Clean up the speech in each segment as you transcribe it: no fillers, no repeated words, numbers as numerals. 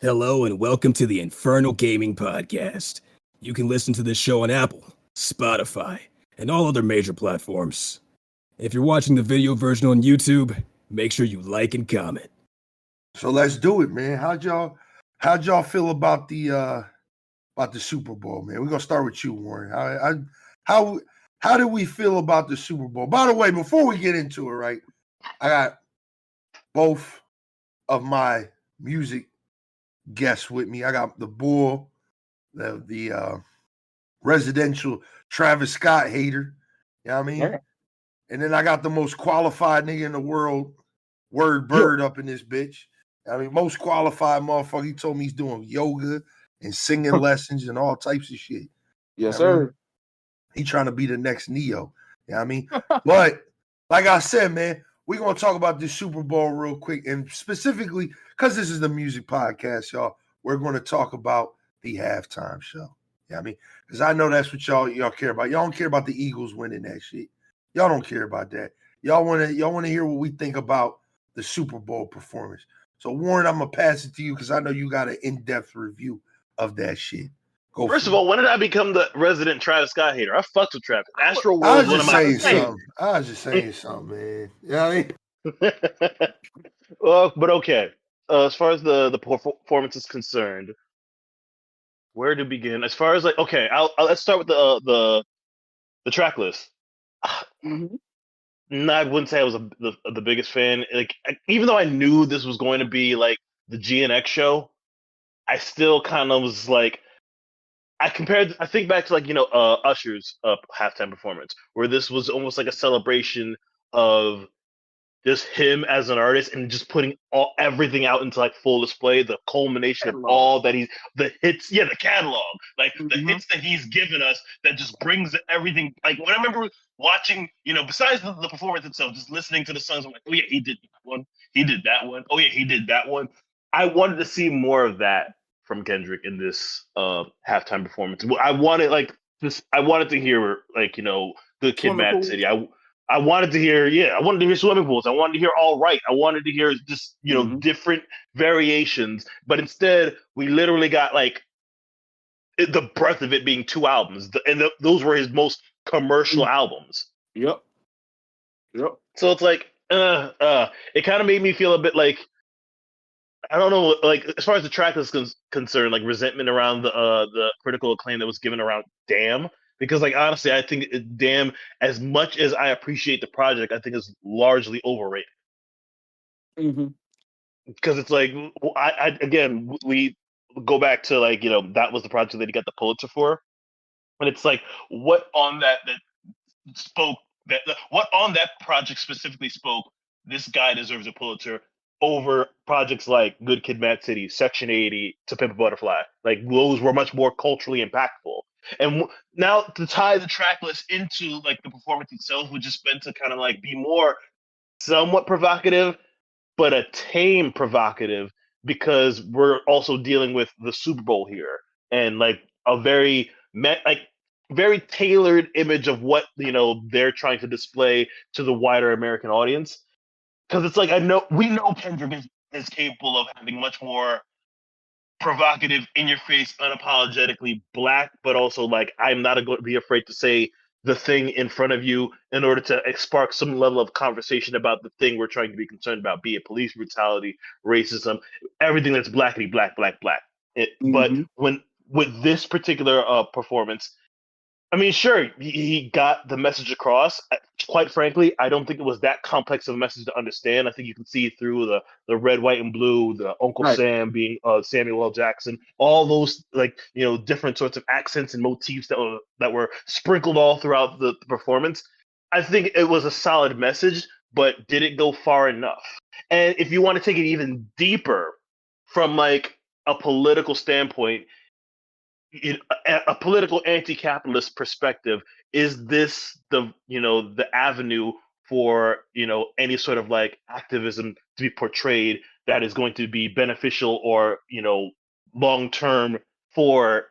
Hello and welcome to the Infernal Gaming Podcast. You can listen to this show on Apple, Spotify, and all other major platforms. If you're watching the video version on YouTube, make sure you like and comment. So let's do it, man. How'd y'all feel about the Super Bowl, man? We're gonna start with you, Warren. How did we feel about the Super Bowl? By the way, before we get into it, right, I got both of my music guests with me. I got the Bull, the residential Travis Scott hater. You know what I mean? Yeah. And then I got the most qualified nigga in the world, Word Bird, up in this bitch. I mean, most qualified motherfucker. He told me he's doing yoga and singing lessons and all types of shit. Yes, sir. He trying to be the next Neo. You know what I mean? But like I said, man, we're going to talk about this Super Bowl real quick. And specifically, because this is the music podcast, y'all, we're going to talk about the halftime show. You know what I mean? Because I know that's what y'all care about. Y'all don't care about the Eagles winning that shit. Y'all don't care about that. Y'all want to hear what we think about the Super Bowl performance. So, Warren, I'm going to pass it to you because I know you got an in-depth review of that shit. First of all, when did I become the resident Travis Scott hater? I fucked with Travis. Astro I World was was one of just my saying something. I was just saying something, man. You know what I mean? Well, but okay. As far as the performance is concerned, where to begin? As far as let's start with the track list. No, I wouldn't say I was the biggest fan. Even though I knew this was going to be like the GNX show, I still kind of was like, I think back to Usher's halftime performance, where this was almost like a celebration of just him as an artist and just putting everything out into like full display, the culmination of all that the hits, the catalog, the hits that he's given us that just brings everything. Like when I remember watching, besides the performance itself, just listening to the songs, I'm like, oh yeah, he did that one, he did that one, oh yeah, he did that one. I wanted to see more of that from Kendrick in this halftime performance. I wanted to hear Good Kid, Mad City. I wanted to hear, I wanted to hear Swimming Pools. I wanted to hear All Right. I wanted to hear just, different variations. But instead, we literally got like the breadth of it being two albums. Those were his most commercial albums. Yep. So it's like, it kind of made me feel a bit like, I don't know, like as far as the track is concerned, like resentment around the critical acclaim that was given around Damn. Because, like, honestly, I think Damn, as much as I appreciate the project, I think is largely overrated. Because it's like, we go back to, like, that was the project that he got the Pulitzer for. And it's like, what on that project specifically spoke, this guy deserves a Pulitzer over projects like Good Kid, Mad City, Section 80, To Pimp a Butterfly. Like, those were much more culturally impactful. And now to tie the track list into like the performance itself would just been to kind of like be more somewhat provocative, but a tame provocative, because we're also dealing with the Super Bowl here and like a very very tailored image of what they're trying to display to the wider American audience. Because it's like we know Kendrick is capable of having much more provocative, in your face, unapologetically black, but also like I'm not going to be afraid to say the thing in front of you in order to spark some level of conversation about the thing we're trying to be concerned about, be it police brutality, racism, everything that's blackity black. But when with this particular performance, I mean, sure, he got the message across. Quite frankly, I don't think it was that complex of a message to understand. I think you can see through the red, white, and blue, the Uncle Sam being Samuel L. Jackson, all those different sorts of accents and motifs that were sprinkled all throughout the performance. I think it was a solid message, but did it go far enough? And if you want to take it even deeper from like a political standpoint, a political anti-capitalist perspective, is this the avenue for any sort of like activism to be portrayed that is going to be beneficial or long term for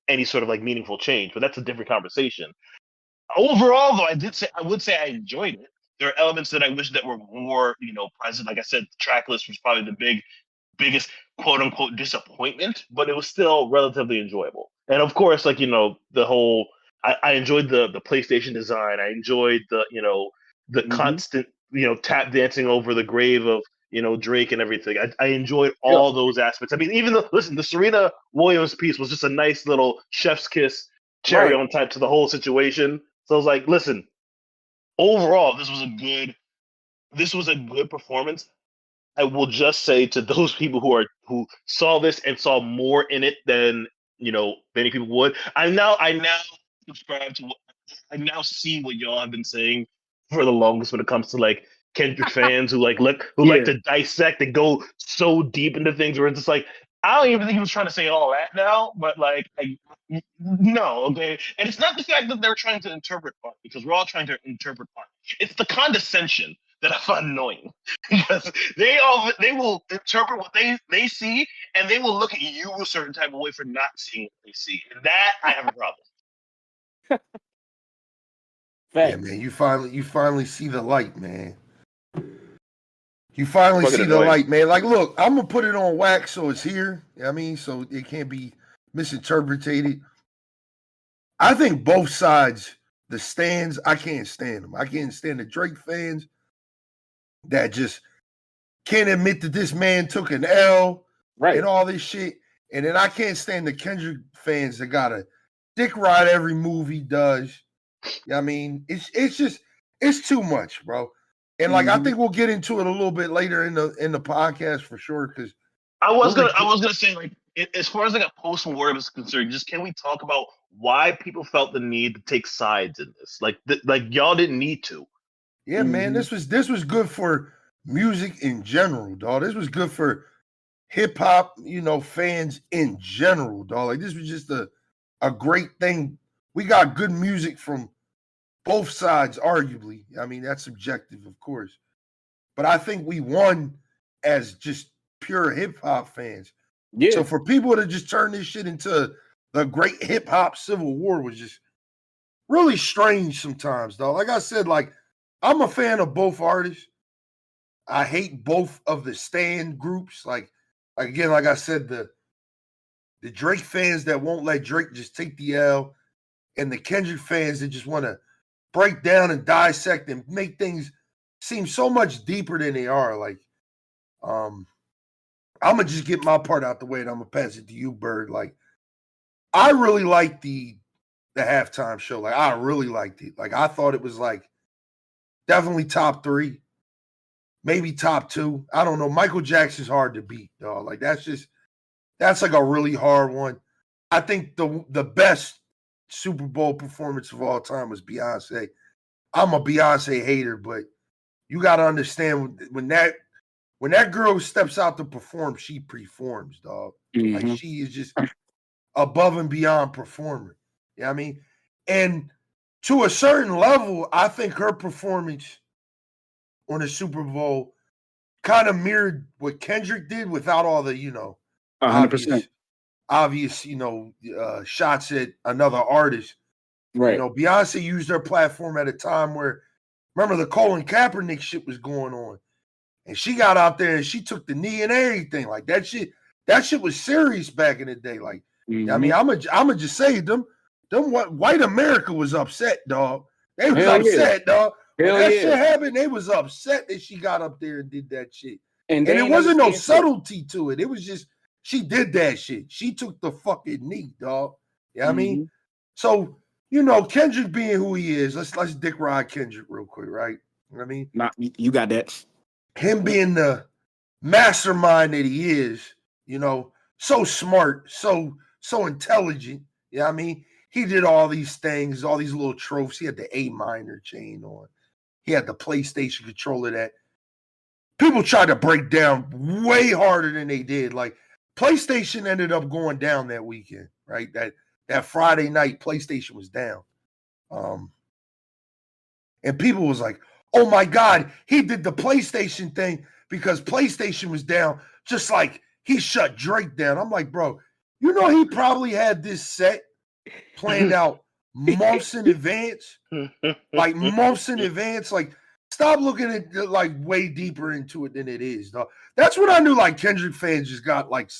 any sort of like meaningful change? But that's a different conversation. Overall, though, I would say I enjoyed it. There are elements that I wish that were more present. Like I said, the track list was probably the big biggest quote unquote disappointment, but it was still relatively enjoyable. And of course, like, the whole I enjoyed the PlayStation design. I enjoyed the constant, tap dancing over the grave of, Drake and everything. I enjoyed all those aspects. I mean, even the Serena Williams piece was just a nice little chef's kiss, cherry on top to the whole situation. So I was like, listen, overall, this was a good performance. I will just say to those people who saw this and saw more in it than many people would. I now subscribe to. I now see what y'all have been saying for the longest when it comes to like Kendrick fans who like like to dissect and go so deep into things where it's just like I don't even think he was trying to say all that now, but like no, okay. And it's not the fact that they're trying to interpret art because we're all trying to interpret art. It's the condescension that I find annoying because they will interpret what they see and they will look at you a certain type of way for not seeing what they see, and that I have a problem. Yeah, man, you finally see the light, man. You finally see the light, man. Like, look, I'm gonna put it on wax so it's here. You know what I mean, so it can't be misinterpreted. I think both sides, the stands, I can't stand them. I can't stand the Drake fans that just can't admit that this man took an L and all this shit. And then I can't stand the Kendrick fans that gotta dick ride every move he does. I mean, it's too much, bro. And like I think we'll get into it a little bit later in the podcast for sure. Because I was gonna say, like, as far as like a post-mortem is concerned, just can we talk about why people felt the need to take sides in this? Like y'all didn't need to. Yeah, man, this was good for music in general, dog. This was good for hip hop, fans in general, dog. Like this was just a great thing. We got good music from both sides, arguably. I mean, that's subjective, of course. But I think we won as just pure hip hop fans. Yeah. So for people to just turn this shit into the great hip hop civil war was just really strange sometimes, though. Like I said, like I'm a fan of both artists. I hate both of the stan groups. Like again, like I said, the Drake fans that won't let Drake just take the L, and the Kendrick fans that just want to break down and dissect and make things seem so much deeper than they are. Like, I'm gonna just get my part out the way and I'm gonna pass it to you, Bird. Like, I really liked the halftime show. Like, I really liked it. Like, I thought it was like definitely top 3, maybe top 2. I don't know. Michael Jackson's hard to beat, dog. Like, that's like a really hard one. I think the best Super Bowl performance of all time was Beyonce. I'm a Beyonce hater, but you got to understand when that girl steps out to perform, she performs, dog. Like she is just above and beyond performer. You know what I mean? And to a certain level, I think her performance on the Super Bowl kind of mirrored what Kendrick did without all the, 100%. Obvious, shots at another artist. Right. Beyonce used her platform at a time where, remember, the Colin Kaepernick shit was going on. And she got out there and she took the knee and everything. Like that shit was serious back in the day. Like, I mean, I'ma just say them white America was upset, dog. They was upset, dog. When that shit happened, they was upset that she got up there and did that shit. And it wasn't no subtlety to it. It was just she did that shit. She took the fucking knee, dog. You know what I mean? So, Kendrick being who he is, let's dick ride Kendrick real quick, right? You know what I mean? Nah, you got that. Him being the mastermind that he is, so smart, so intelligent. You know what I mean? He did all these things, all these little tropes. He had the A minor chain on. He had the PlayStation controller that people tried to break down way harder than they did. Like, PlayStation ended up going down that weekend, right? That Friday night, PlayStation was down. And people was like, oh my God, he did the PlayStation thing because PlayStation was down, just like he shut Drake down. I'm like, bro, he probably had this set planned out months in advance. Like months in advance. Like stop looking at like way deeper into it than it is, dog. That's when I knew like Kendrick fans just got like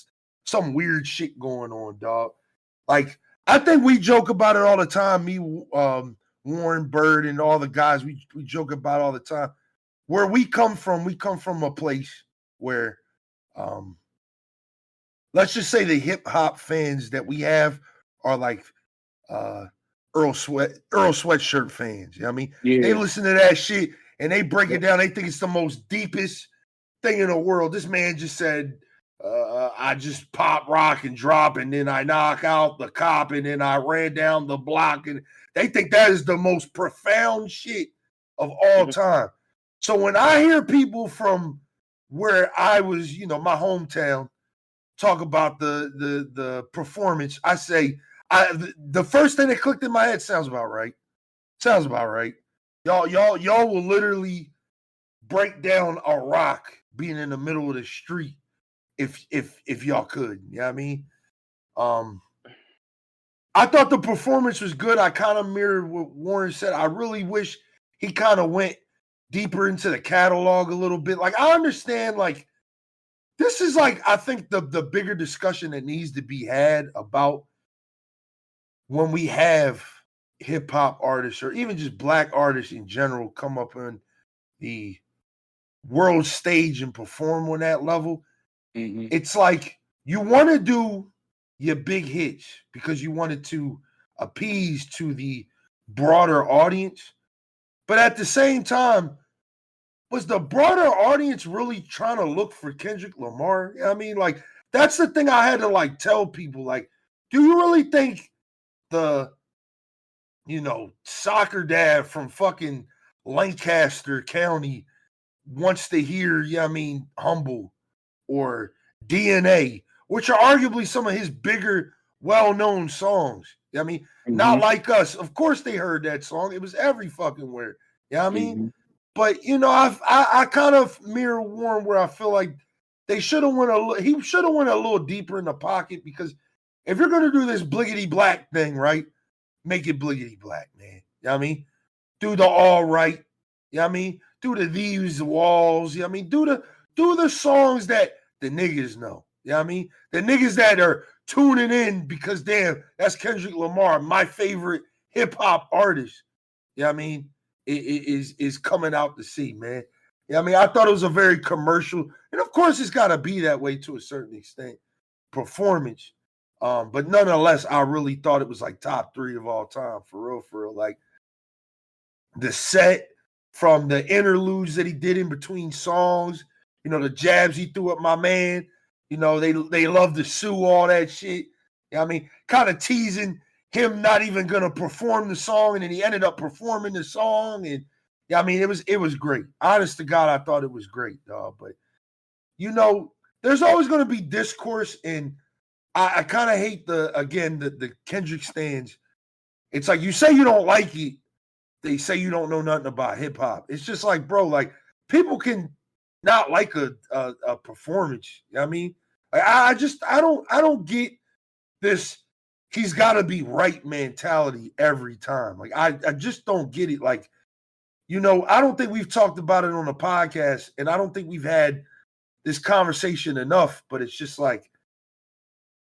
some weird shit going on, dog. Like I think we joke about it all the time. Me, Warren Bird, and all the guys we joke about all the time. Where we come from a place where, let's just say the hip hop fans that we have are like Earl Sweatshirt fans. You know what I mean? Yeah. They listen to that shit and they break it down. They think it's the most deepest thing in the world. This man just said, I just pop, rock, and drop, and then I knock out the cop, and then I ran down the block. And they think that is the most profound shit of all time. So when I hear people from where I was, you know, my hometown, talk about the performance, I say, the first thing that clicked in my head sounds about right. Sounds about right. Y'all will literally break down a rock being in the middle of the street if y'all could. You know what I mean? I thought the performance was good. I kind of mirrored what Warren said. I really wish he kind of went deeper into the catalog a little bit. Like, I understand, like, this is like, I think the bigger discussion that needs to be had about when we have hip hop artists or even just black artists in general come up on the world stage and perform on that level. Mm-hmm. It's like you want to do your big hits because you wanted to appease to the broader audience. But at the same time, was the broader audience really trying to look for Kendrick Lamar? I mean, like, that's the thing I had to like tell people. Like, do you really think the, you know, soccer dad from fucking Lancaster County wants to hear, yeah, I mean, Humble or DNA, which are arguably some of his bigger, well-known songs? I mean, Not Like Us. Of course they heard that song. It was every fucking where. You know what I mean? But, you know, I kind of mirror Warren where I feel like they should have he should have went a little deeper in the pocket, because if you're going to do this bliggity black thing, right, make it bliggity black, man. You know what I mean? Do the all right. You know what I mean? Do the These Walls. You know what I mean? Do the songs that the niggas know. You know what I mean? The niggas that are tuning in because, damn, that's Kendrick Lamar, my favorite hip-hop artist. You know what I mean? Is coming out to see, man. Yeah, I mean, I thought it was a very commercial, and of course it's got to be that way to a certain extent, performance. But nonetheless, I really thought it was like top 3 of all time, for real. Like, the set from the interludes that he did in between songs, you know, the jabs he threw at my man, you know, they love to sue all that shit. You know what I mean? Kind of teasing him not even gonna perform the song, and then he ended up performing the song. And yeah, I mean, it was great. Honest to God, I thought it was great, dog. But you know, there's always gonna be discourse, and I kind of hate the Kendrick Stans. It's like, you say you don't like it, they say you don't know nothing about hip hop. It's just like, bro, like, people can not like a performance. You know what I mean? Like, I don't get this he's got to be right mentality every time. Like, I just don't get it. Like, you know, I don't think we've talked about it on the podcast, and I don't think we've had this conversation enough, but it's just like,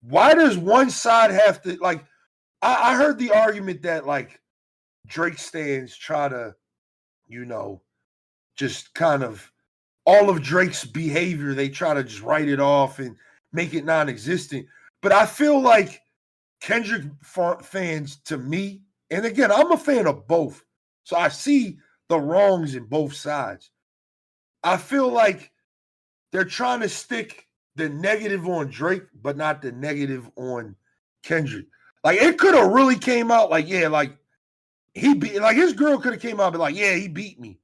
why does one side have to, like, I heard the argument that, like, Drake Stans try to, you know, just kind of all of Drake's behavior, they try to just write it off and make it non-existent. But I feel like Kendrick fans, to me, and again, I'm a fan of both, so I see the wrongs in both sides. I feel like they're trying to stick the negative on Drake, but not the negative on Kendrick. Like, it could have really came out like, yeah, like, he beat, like, his girl could have came out and be like, yeah, he beat me.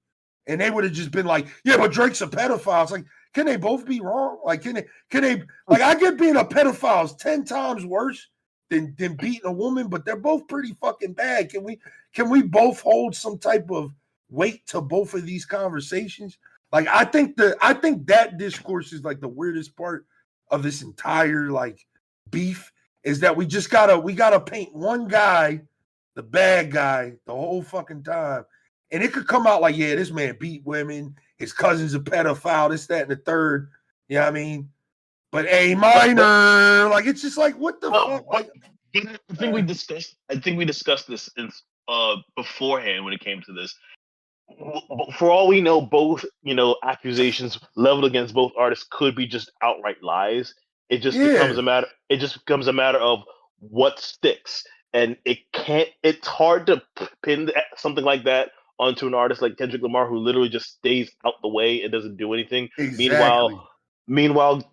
And they would have just been like, yeah, but Drake's a pedophile. It's like, can they both be wrong? Like, can they, like, I get being a pedophile is 10 times worse than beating a woman, but they're both pretty fucking bad. Can we both hold some type of weight to both of these conversations? Like, I think that discourse is like the weirdest part of this entire like beef, is that we gotta paint one guy, the bad guy, the whole fucking time, And it could come out like, yeah, this man beat women, his cousin's a pedophile, this, that, and the third. You know what I mean? But A minor, like it's just like, what the fuck? Like, I think we discussed this beforehand when it came to this. For all we know, both accusations leveled against both artists could be just outright lies. It just becomes a matter. It just becomes a matter of what sticks, and it can't. It's hard to pin something like that onto an artist like Kendrick Lamar, who literally just stays out the way and doesn't do anything. Exactly. Meanwhile,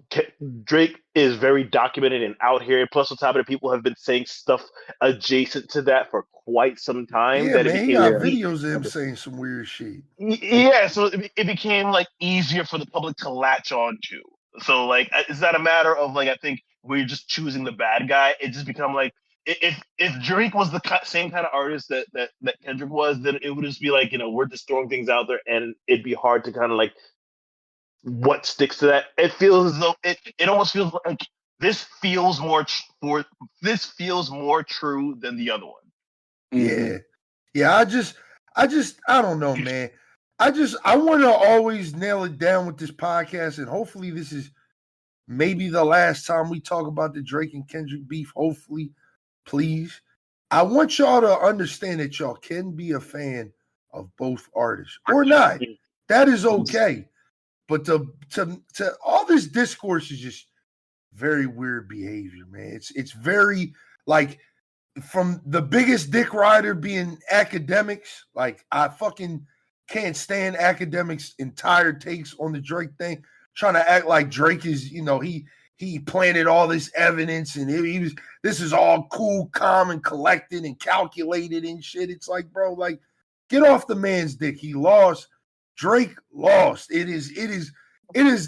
Drake is very documented and out here. Plus, on top of it, people have been saying stuff adjacent to that for quite some time. Yeah, man, he got videos of him saying some weird shit. Yeah, so it became like easier for the public to latch on to. So like, it's not a matter of like, I think we're just choosing the bad guy. It just become like, if Drake was the same kind of artist that Kendrick was, then it would just be like, we're just throwing things out there, and it'd be hard to kind of like what sticks to that. It feels as though it almost feels like this feels more true than the other one. Yeah. I don't know, man. I want to always nail it down with this podcast, and hopefully this is maybe the last time we talk about the Drake and Kendrick beef. Hopefully, please. I want y'all to understand that y'all can be a fan of both artists or not. That is okay. But to all this discourse is just very weird behavior, man. It's very like, from the biggest dick rider being academics. Like, I fucking can't stand academics' entire takes on the Drake thing, trying to act like Drake is, he planted all this evidence and this is all cool, calm, and collected and calculated and shit. It's like, bro, like, get off the man's dick. He lost. Drake lost. It is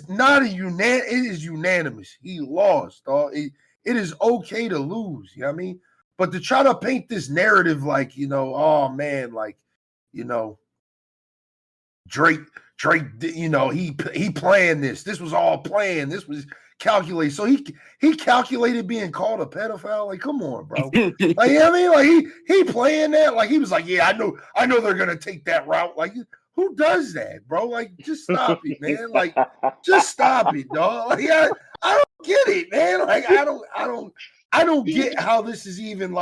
not it is unanimous. He lost, dog. It is okay to lose. You know what I mean? But to try to paint this narrative like, oh man, like, Drake, he planned this. This was all planned. This was calculated. So he calculated being called a pedophile. Like, come on, bro. Like, you know what I mean? Like he planned that. Like, he was like, yeah, I know they're gonna take that route. Like, who does that, bro? Like, just stop it, man. Like, just stop it, dog. Like, I don't get it, man. Like, I don't get how this is even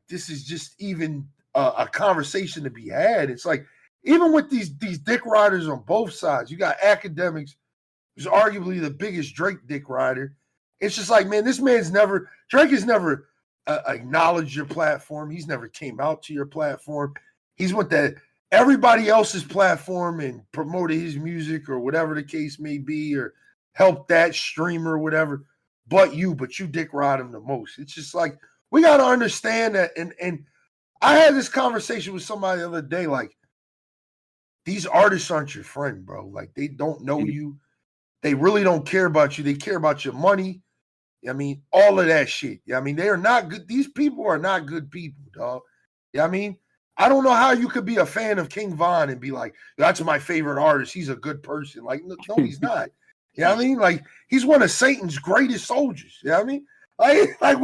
this is just even a conversation to be had. It's like, even with these dick riders on both sides, you got academics, who's arguably the biggest Drake dick rider. It's just like, man, Drake has never acknowledged your platform. He's never came out to your platform. He's went to everybody else's platform and promoted his music or whatever the case may be, or helped that streamer or whatever. But you dick ride him the most. It's just like, we got to understand that. And I had this conversation with somebody the other day, like, these artists aren't your friend, bro. Like, they don't know you. They really don't care about you. They care about your money. I mean, all of that shit. I mean, they are not good. These people are not good people, dog. I mean, I don't know how you could be a fan of King Von and be like, that's my favorite artist. He's a good person. Like, no, he's not. You know what I mean? Like, he's one of Satan's greatest soldiers. You know what I mean? Like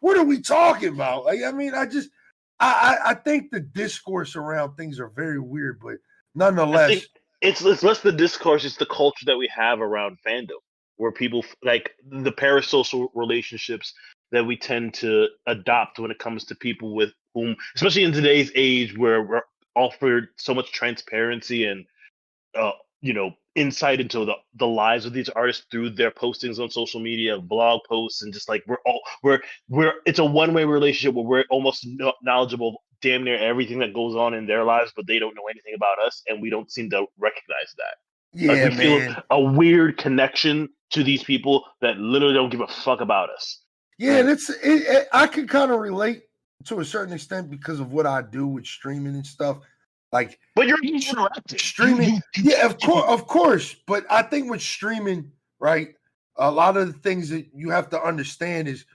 what are we talking about? Like, I mean, I think the discourse around things are very weird, but nonetheless, it's less the discourse, it's the culture that we have around fandom, where people like the parasocial relationships that we tend to adopt when it comes to people with whom, especially in today's age where we're offered so much transparency and insight into the lives of these artists through their postings on social media, blog posts, and just like we're it's a one-way relationship where we're almost knowledgeable damn near everything that goes on in their lives, but they don't know anything about us, and we don't seem to recognize that. Yeah, like, we man. feel a weird connection to these people that literally don't give a fuck about us. Yeah, and I can kind of relate to a certain extent because of what I do with streaming and stuff. Like, but you're interactive. Streaming, yeah, of course. But I think with streaming, right, a lot of the things that you have to understand is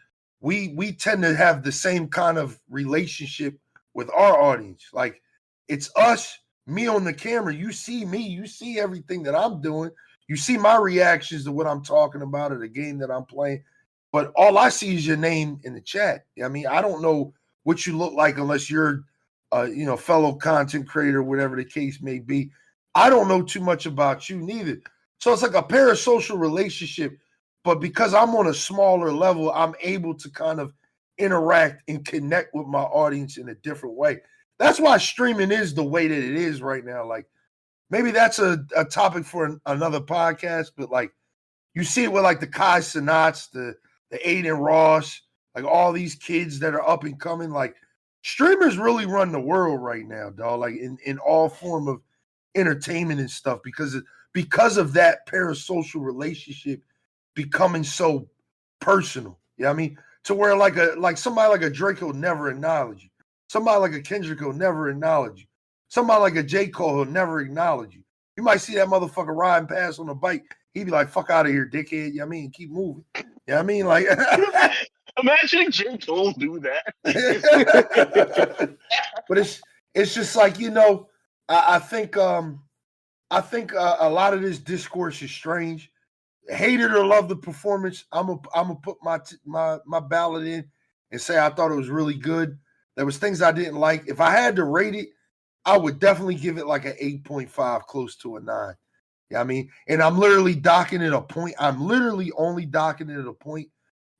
we tend to have the same kind of relationship with our audience. Like, it's us, me on the camera. You see me, you see everything that I'm doing. You see my reactions to what I'm talking about or the game that I'm playing. But all I see is your name in the chat. I mean, I don't know what you look like unless you're fellow content creator, whatever the case may be. I don't know too much about you neither. So it's like a parasocial relationship, but because I'm on a smaller level, I'm able to kind of interact and connect with my audience in a different way. That's why streaming is the way that it is right now. Like, maybe that's a topic for another podcast, but like, you see it with like the Kai Cenats, the Aiden Ross, like all these kids that are up and coming. Like, streamers really run the world right now, dog. Like in all form of entertainment and stuff, because of that parasocial relationship becoming so personal. You know what I mean? To where like somebody like a Drake will never acknowledge you. Somebody like a Kendrick will never acknowledge you. Somebody like a J. Cole will never acknowledge you. You might see that motherfucker riding past on a bike. He'd be like, fuck out of here, dickhead. You know what I mean? Keep moving. You know what I mean? Like, Imagining J. Cole do that. but it's just like, I think a lot of this discourse is strange. Hate it or love the performance, I'm gonna put my ballot in and say I thought it was really good. There was things I didn't like. If I had to rate it, I would definitely give it like an 8.5, close to a 9. You know what I mean? And I'm literally docking it a point. I'm literally only docking it at a point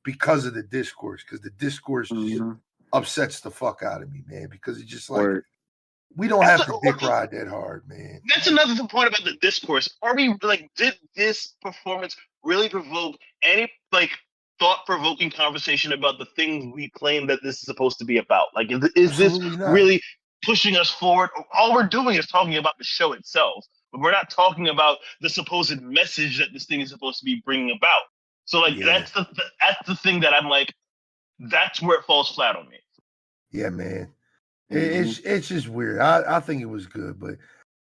because of the discourse, because the discourse just upsets the fuck out of me, man, because it's just like, we don't have to dick ride that hard, man. That's another point about the discourse. Are we like, did this performance really provoke any like thought-provoking conversation about the things we claim that this is supposed to be about? Like, is this really pushing us forward? All we're doing is talking about the show itself, but we're not talking about the supposed message that this thing is supposed to be bringing about. So, like, that's the thing that I'm like, that's where it falls flat on me. Yeah, man. It's just weird. I think it was good, but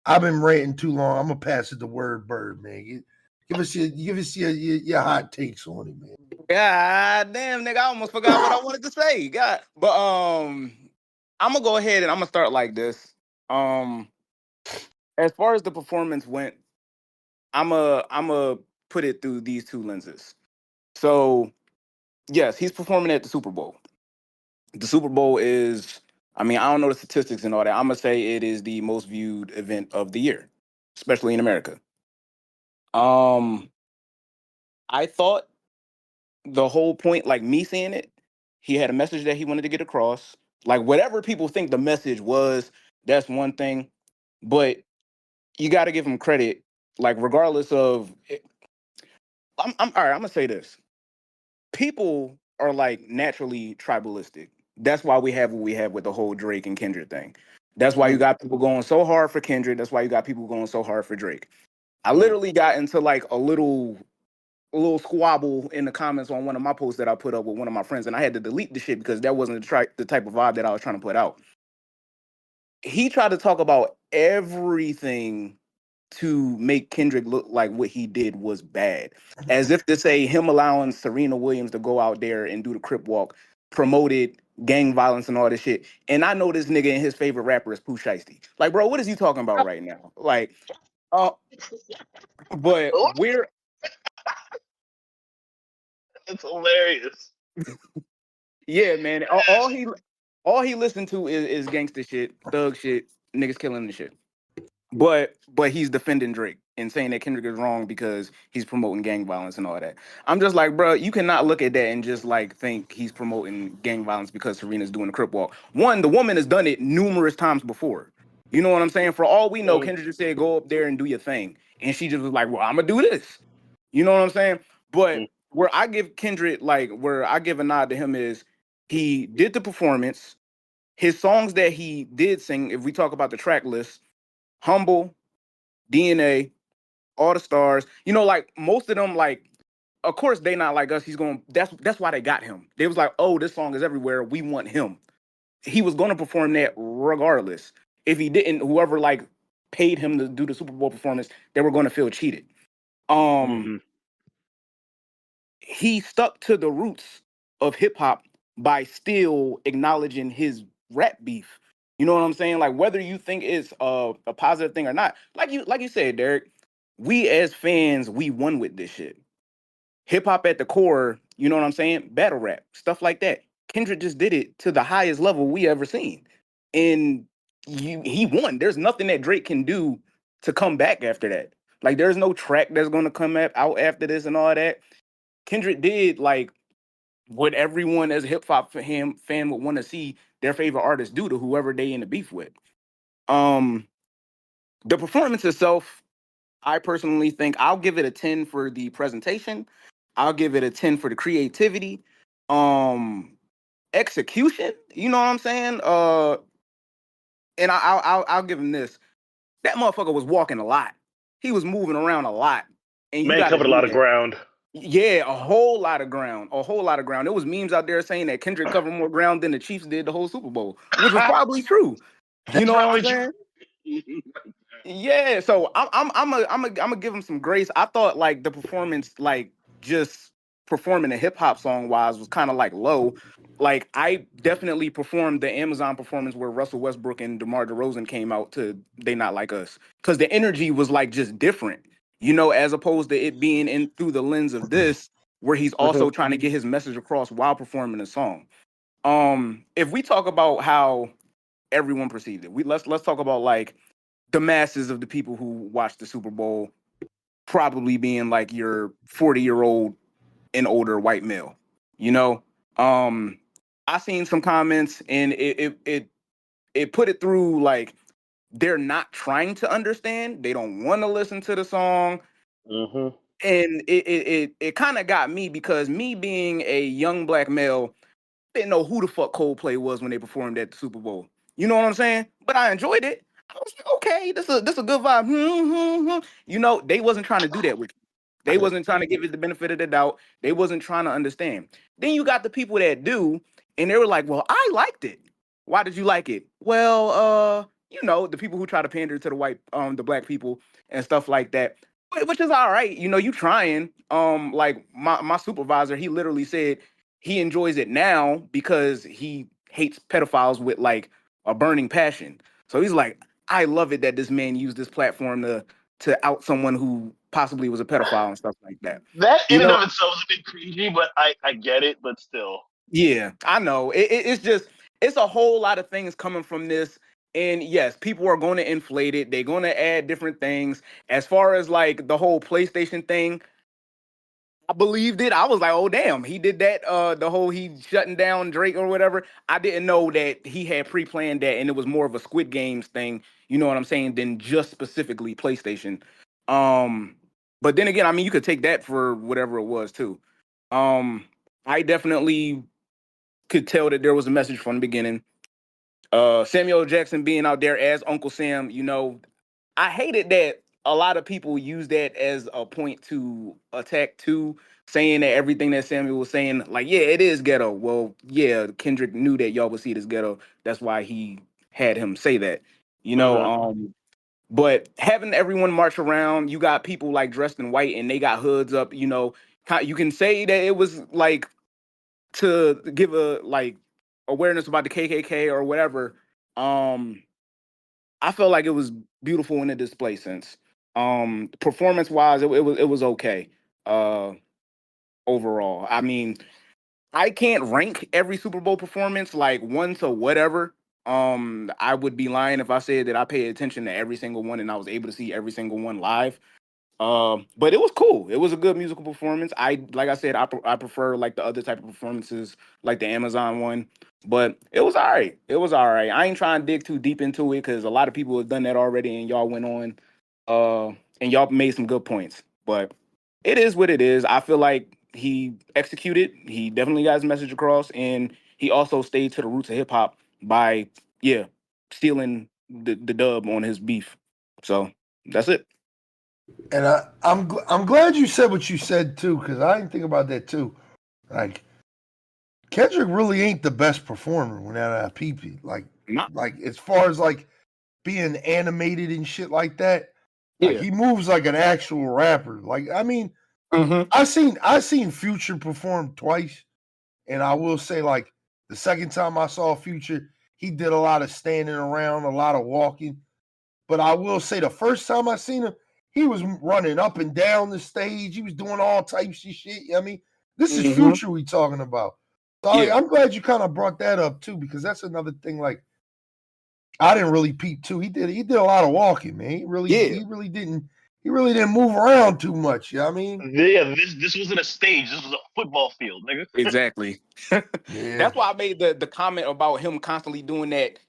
I've been ranting too long. I'm gonna pass it to Word Bird, man. Give us your hot takes on it, man. God damn, nigga, I almost forgot what I wanted to say. God, but I'm gonna go ahead and I'm gonna start like this. As far as the performance went, I'm a put it through these two lenses. So, yes, he's performing at the Super Bowl. The Super Bowl is, I mean, I don't know the statistics and all that. I'm going to say it is the most viewed event of the year, especially in America. I thought the whole point, like me seeing it, he had a message that he wanted to get across. Like, whatever people think the message was, that's one thing. But you got to give him credit, like, regardless of it. I'm all right, I'm going to say this. People are, like, naturally tribalistic. That's why we have what we have with the whole Drake and Kendrick thing. That's why you got people going so hard for Kendrick. That's why you got people going so hard for Drake. I literally got into like a little squabble in the comments on one of my posts that I put up with one of my friends, and I had to delete the shit because that wasn't the type of vibe that I was trying to put out. He tried to talk about everything to make Kendrick look like what he did was bad, as if to say him allowing Serena Williams to go out there and do the Crip Walk promoted gang violence and all this shit. And I know this nigga and his favorite rapper is Pooh Shiesty. Like, bro, what is he talking about right now? Like, but we're It's hilarious. yeah, man. All he listened to is gangster shit, thug shit, niggas killing the shit. But he's defending Drake and saying that Kendrick is wrong because he's promoting gang violence and all that. I'm just like, bro, you cannot look at that and just like think he's promoting gang violence because Serena's doing the Crip Walk. One, the woman has done it numerous times before. You know what I'm saying? For all we know, Kendrick just said, go up there and do your thing. And she just was like, well, I'm going to do this. You know what I'm saying? But where I give Kendrick, like, where I give a nod to him is he did the performance. His songs that he did sing, if we talk about the track list, Humble, DNA, All the Stars, you know, like most of them, like, of course they not like us. He's going, that's why they got him. They was like, oh, this song is everywhere. We want him. He was going to perform that regardless. If he didn't, whoever like paid him to do the Super Bowl performance, they were going to feel cheated. He stuck to the roots of hip hop by still acknowledging his rap beef. You know what I'm saying? Like, whether you think it's a positive thing or not, like you said, Derek, we as fans, we won with this shit. Hip hop at the core, you know what I'm saying? Battle rap, stuff like that. Kendrick just did it to the highest level we ever seen. And he won. There's nothing that Drake can do to come back after that. Like, there's no track that's gonna come out after this and all that. Kendrick did like what everyone as a hip hop fan would want to see their favorite artist do to whoever they in the beef with. The performance itself, I personally think I'll give it a 10 for the presentation. I'll give it a 10 for the creativity. Execution, you know what I'm saying? And I'll give him this. That motherfucker was walking a lot. He was moving around a lot. And you Man gotta covered a do lot of that. ground. Yeah, a whole lot of ground. A whole lot of ground. There was memes out there saying that Kendrick covered more ground than the Chiefs did the whole Super Bowl, which was probably true. You know what I'm saying? Yeah, so I'm gonna give him some grace. I thought like the performance, like just performing a hip hop song wise, was kind of like low. Like I definitely performed the Amazon performance where Russell Westbrook and DeMar DeRozan came out to "They Not Like Us" because the energy was like just different, you know, as opposed to it being in through the lens of this where he's also trying to get his message across while performing the song. If we talk about how everyone perceived it, let's talk about like the masses of the people who watched the Super Bowl probably being like your 40-year-old and older white male. You know, I seen some comments and it put it through like they're not trying to understand. They don't want to listen to the song. Mm-hmm. And it kind of got me because me being a young black male didn't know who the fuck Coldplay was when they performed at the Super Bowl. You know what I'm saying? But I enjoyed it. I was like, okay, this a good vibe. You know, they wasn't trying to do that with you. They wasn't trying to give it the benefit of the doubt. They wasn't trying to understand. Then you got the people that do, and they were like, well, I liked it. Why did you like it? Well, you know, the people who try to pander to the black people and stuff like that, which is all right. You know, you trying. Like my supervisor, he literally said he enjoys it now because he hates pedophiles with like a burning passion. So he's like, I love it that this man used this platform to out someone who possibly was a pedophile and stuff like that. That You in and know, of itself is a bit cringy, but I get it, but still. yeah, I know. It's just it's a whole lot of things coming from this. And yes, people are going to inflate it. They're going to add different things. As far as like the whole PlayStation thing, I believed it. I was like, oh damn, he did that. The whole he shutting down Drake or whatever. I didn't know that he had pre-planned that, and it was more of a Squid Games thing. You know what I'm saying? Than just specifically PlayStation. Um, but then again, I mean, you could take that for whatever it was too. I definitely could tell that there was a message from the beginning. Samuel Jackson being out there as Uncle Sam, you know, I hated that a lot of people use that as a point to attack too, saying that everything that Samuel was saying, like, yeah, it is ghetto. Well, yeah, Kendrick knew that y'all would see it as ghetto. That's why he had him say that, you know. But having everyone march around, you got people like dressed in white and they got hoods up, you know. You can say that it was like to give a like awareness about the KKK or whatever. I felt like it was beautiful in a display sense. Performance wise, it was okay. Uh, Overall, I mean, I can't rank every Super Bowl performance like one to whatever. I would be lying if I said that I paid attention to every single one and I was able to see every single one live. But it was cool. It was a good musical performance. Like I said, I prefer like the other type of performances, like the Amazon one. But it was all right. It was all right. I ain't trying to dig too deep into it because a lot of people have done that already, and y'all went on, and y'all made some good points. But it is what it is. I feel like he executed. He definitely got his message across, and he also stayed to the roots of hip hop by stealing the dub on his beef. So that's it. And I'm glad you said what you said too, because I didn't think about that too. Like Kendrick really ain't the best performer without PP. Not Like as far as like being animated and shit like that, like yeah. he moves like an actual rapper. Like I mean, Mm-hmm. I seen Future perform twice, and I will say like the second time I saw Future, he did a lot of standing around, a lot of walking. But I will say the first time I seen him, he was running up and down the stage. He was doing all types of shit. I mean, this is Mm-hmm. Future we talking about. So Yeah. I'm glad you kind of brought that up too, because that's another thing. Like I didn't really peep too. He did a lot of walking, man. He really didn't move around too much. You know what I mean? Yeah, this wasn't a stage. This was a football field, nigga. Exactly. Yeah. That's why I made the comment about him constantly doing that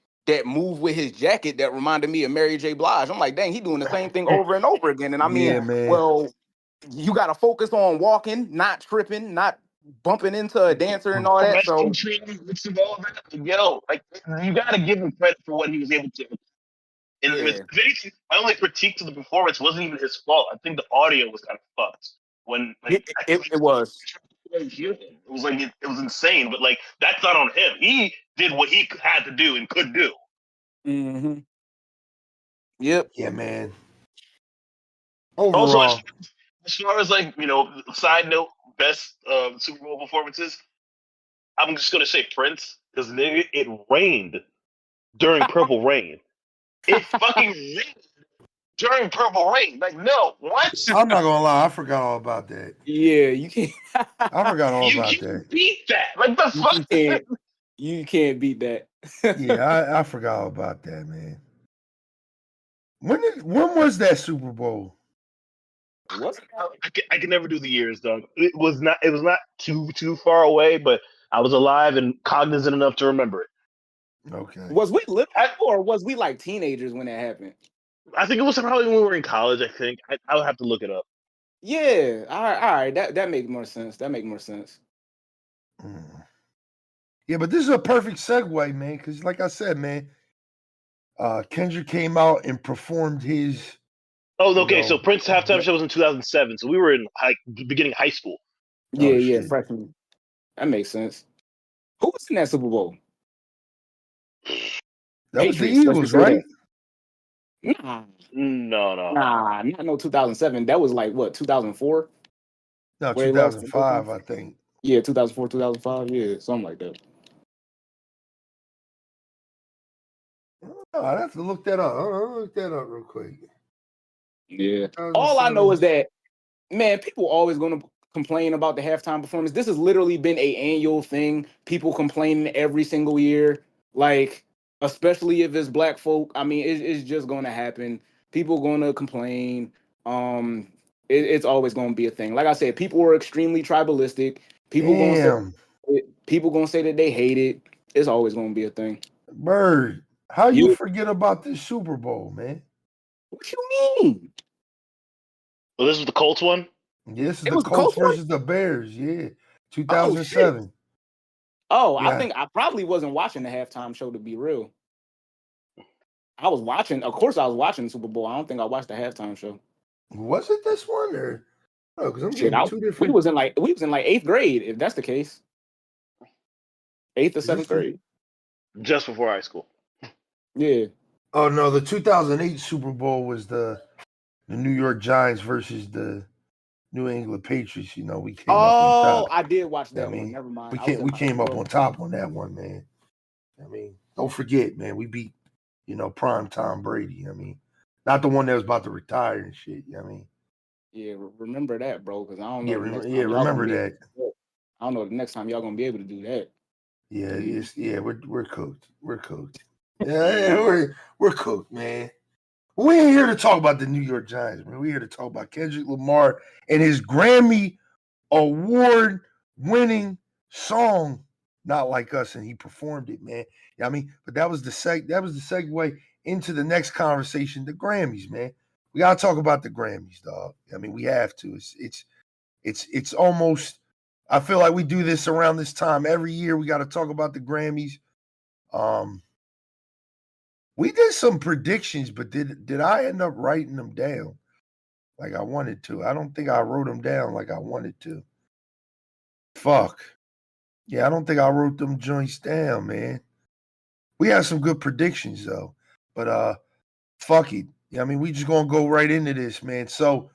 move with his jacket that reminded me of Mary J. Blige. I'm like, dang, he doing the same thing over and over again. And I mean, Yeah, man. well, you got to focus on walking, not tripping, not bumping into a dancer and all that. So All that. Yo, like you gotta give him credit for what he was able to. And yeah, with Vinny, my only critique to the performance wasn't even his fault. I think the audio was kind of fucked. When like it was. it was like it was insane, but like that's not on him. He did what he had to do and could do. Mm-hmm. Yep. Yeah, man. Also, Overall, as far as like side note, best Super Bowl performances, I'm just gonna say Prince because nigga, it rained during Purple Rain. It fucking rained during Purple Rain. Like, no, what? I'm not gonna lie, I forgot all about that. Yeah, you can't. I forgot all You about can't that. beat that. Like the fuck. You can't beat that. Yeah, I forgot all about that, man. When was that Super Bowl? What's I can never do the years, dog. It was not too far away, but I was alive and cognizant enough to remember it. Okay. Was we little or was we like teenagers when that happened? I think it was probably when we were in college. I think I'll have to look it up. Yeah. All right. That makes more sense. Yeah, but this is a perfect segue, man, because like I said, man, Kendrick came out and performed his. Oh, okay. So Prince halftime show was in 2007. So we were in beginning high school. Yeah, freshman. That makes sense. Who was in that Super Bowl? That was the Patriots, let's Eagles, just say right? that. No. Nah, not no 2007. That was like what 2004. No, Where he lost 2005, I think. Yeah, 2004, 2005. Yeah, something like that. Oh, I'd have to look that up. I'll look that up real quick. Yeah. All I know is that, man, people always going to complain about the halftime performance. This has literally been a annual thing. People complaining every single year, like especially if it's black folk. I mean, it's just going to happen. People going to complain. It's always going to be a thing. Like I said, people are extremely tribalistic. People going to say that they hate it. It's always going to be a thing. Bird, how you forget about this Super Bowl, man? What you mean? Well, this was the Colts one? Yeah, this is the Colts versus the Bears. Yeah, 2007. Oh, yeah. I think I probably wasn't watching the halftime show, to be real. I was watching. Of course, I was watching the Super Bowl. I don't think I watched the halftime show. Was it this one or? Oh, because I'm getting two different. We was in like 8th grade, if that's the case. 8th or 7th grade. Just before high school. Yeah. Oh no, the 2008 Super Bowl was the New York Giants versus the New England Patriots. You know, we came up on top. I did watch that one. Never mind. We came up on top on that one, man. I mean, don't forget, man, we beat, prime Tom Brady. I mean, not the one that was about to retire and shit. You know what I mean? Yeah, remember that, bro, because I don't know. Remember that. I don't know the next time y'all gonna be able to do that. Yeah, we're cooked. We're cooked. Yeah, we're cooked, man. We ain't here to talk about the New York Giants, man. We're here to talk about Kendrick Lamar and his Grammy award-winning song, "Not Like Us," and he performed it, man. You know what I mean? But that was the segue into the next conversation, the Grammys, man. We gotta talk about the Grammys, dog. I mean, we have to. It's almost. I feel like we do this around this time every year. We got to talk about the Grammys. We did some predictions, but did I end up writing them down like I wanted to? I don't think I wrote them down like I wanted to. Fuck. Yeah, I don't think I wrote them joints down, man. We had some good predictions though, but fuck it. Yeah, I mean, we just gonna go right into this, man. So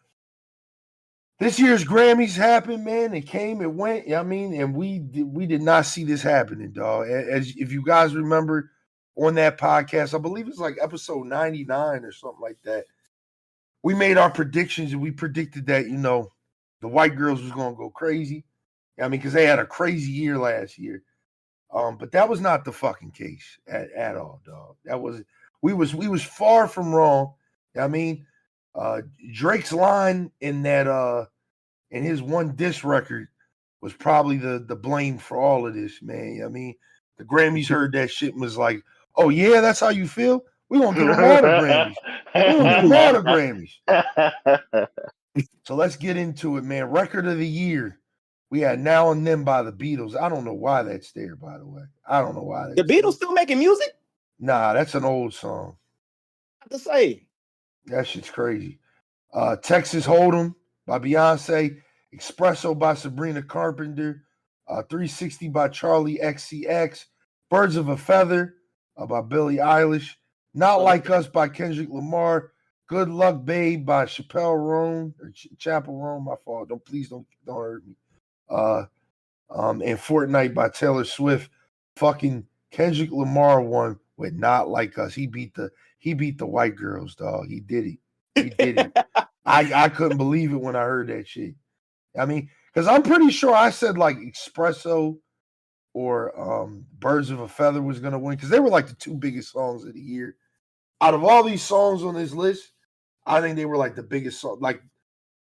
this year's Grammys happened, man. It came, it went. I mean, and we did not see this happening, dog. As if you guys remember on that podcast, I believe it's like episode 99 or something like that. We made our predictions and we predicted that the white girls was gonna go crazy. I mean, because they had a crazy year last year. But that was not the fucking case at all, dog. we was far from wrong. I mean, Drake's line in that in his one diss record was probably the blame for all of this, man. I mean, the Grammys heard that shit and was like, "Oh yeah, that's how you feel? We're gonna give them all the Grammys. We're gonna give them all the Grammys." So let's get into it, man. Record of the year. We had Now and Then by the Beatles. I don't know why that's there, by the way. I don't know why that's The Beatles still making music? Nah, that's an old song. What to say? That shit's crazy. Texas Hold'em by Beyonce. Espresso by Sabrina Carpenter. 360 by Charlie XCX. Birds of a Feather by Billie Eilish. Not Like Us by Kendrick Lamar. Good Luck Babe by Chappelle Roan or Chapel Roan. My fault. Please don't hurt me. And Fortnite by Taylor Swift. Fucking Kendrick Lamar won with Not Like Us. He beat the white girls, dog. He did it. He did it. I couldn't believe it when I heard that shit. I mean, because I'm pretty sure I said like Espresso or Birds of a Feather was gonna win because they were like the two biggest songs of the year. Out of all these songs on this list, I think they were like the biggest song. Like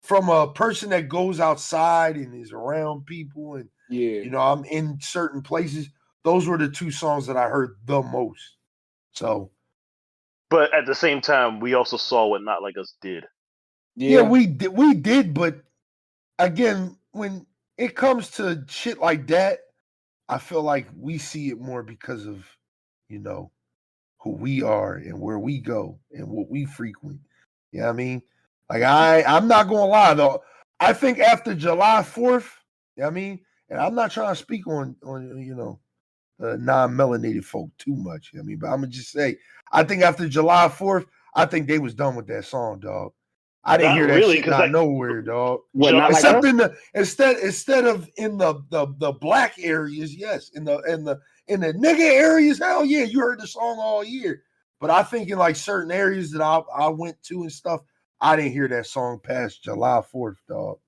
from a person that goes outside and is around people and you know, I'm in certain places. Those were the two songs that I heard the most. So, but at the same time, we also saw what Not Like Us did. Yeah, we did, but again, when it comes to shit like that, I feel like we see it more because of, you know, who we are and where we go and what we frequent. You know what I mean? Like I'm not gonna lie though. I think after July 4th, you know what I mean, and I'm not trying to speak on you know non-melanated folk too much. You know what I mean, but I'm gonna just say I think after July 4th, I think they was done with that song, dog. I didn't hear that really, shit not nowhere, dog. What, Not Like Except Us? in the instead of in the black areas, yes. In the nigga areas, hell yeah, you heard the song all year. But I think in like certain areas that I went to and stuff, I didn't hear that song past July 4th, dog.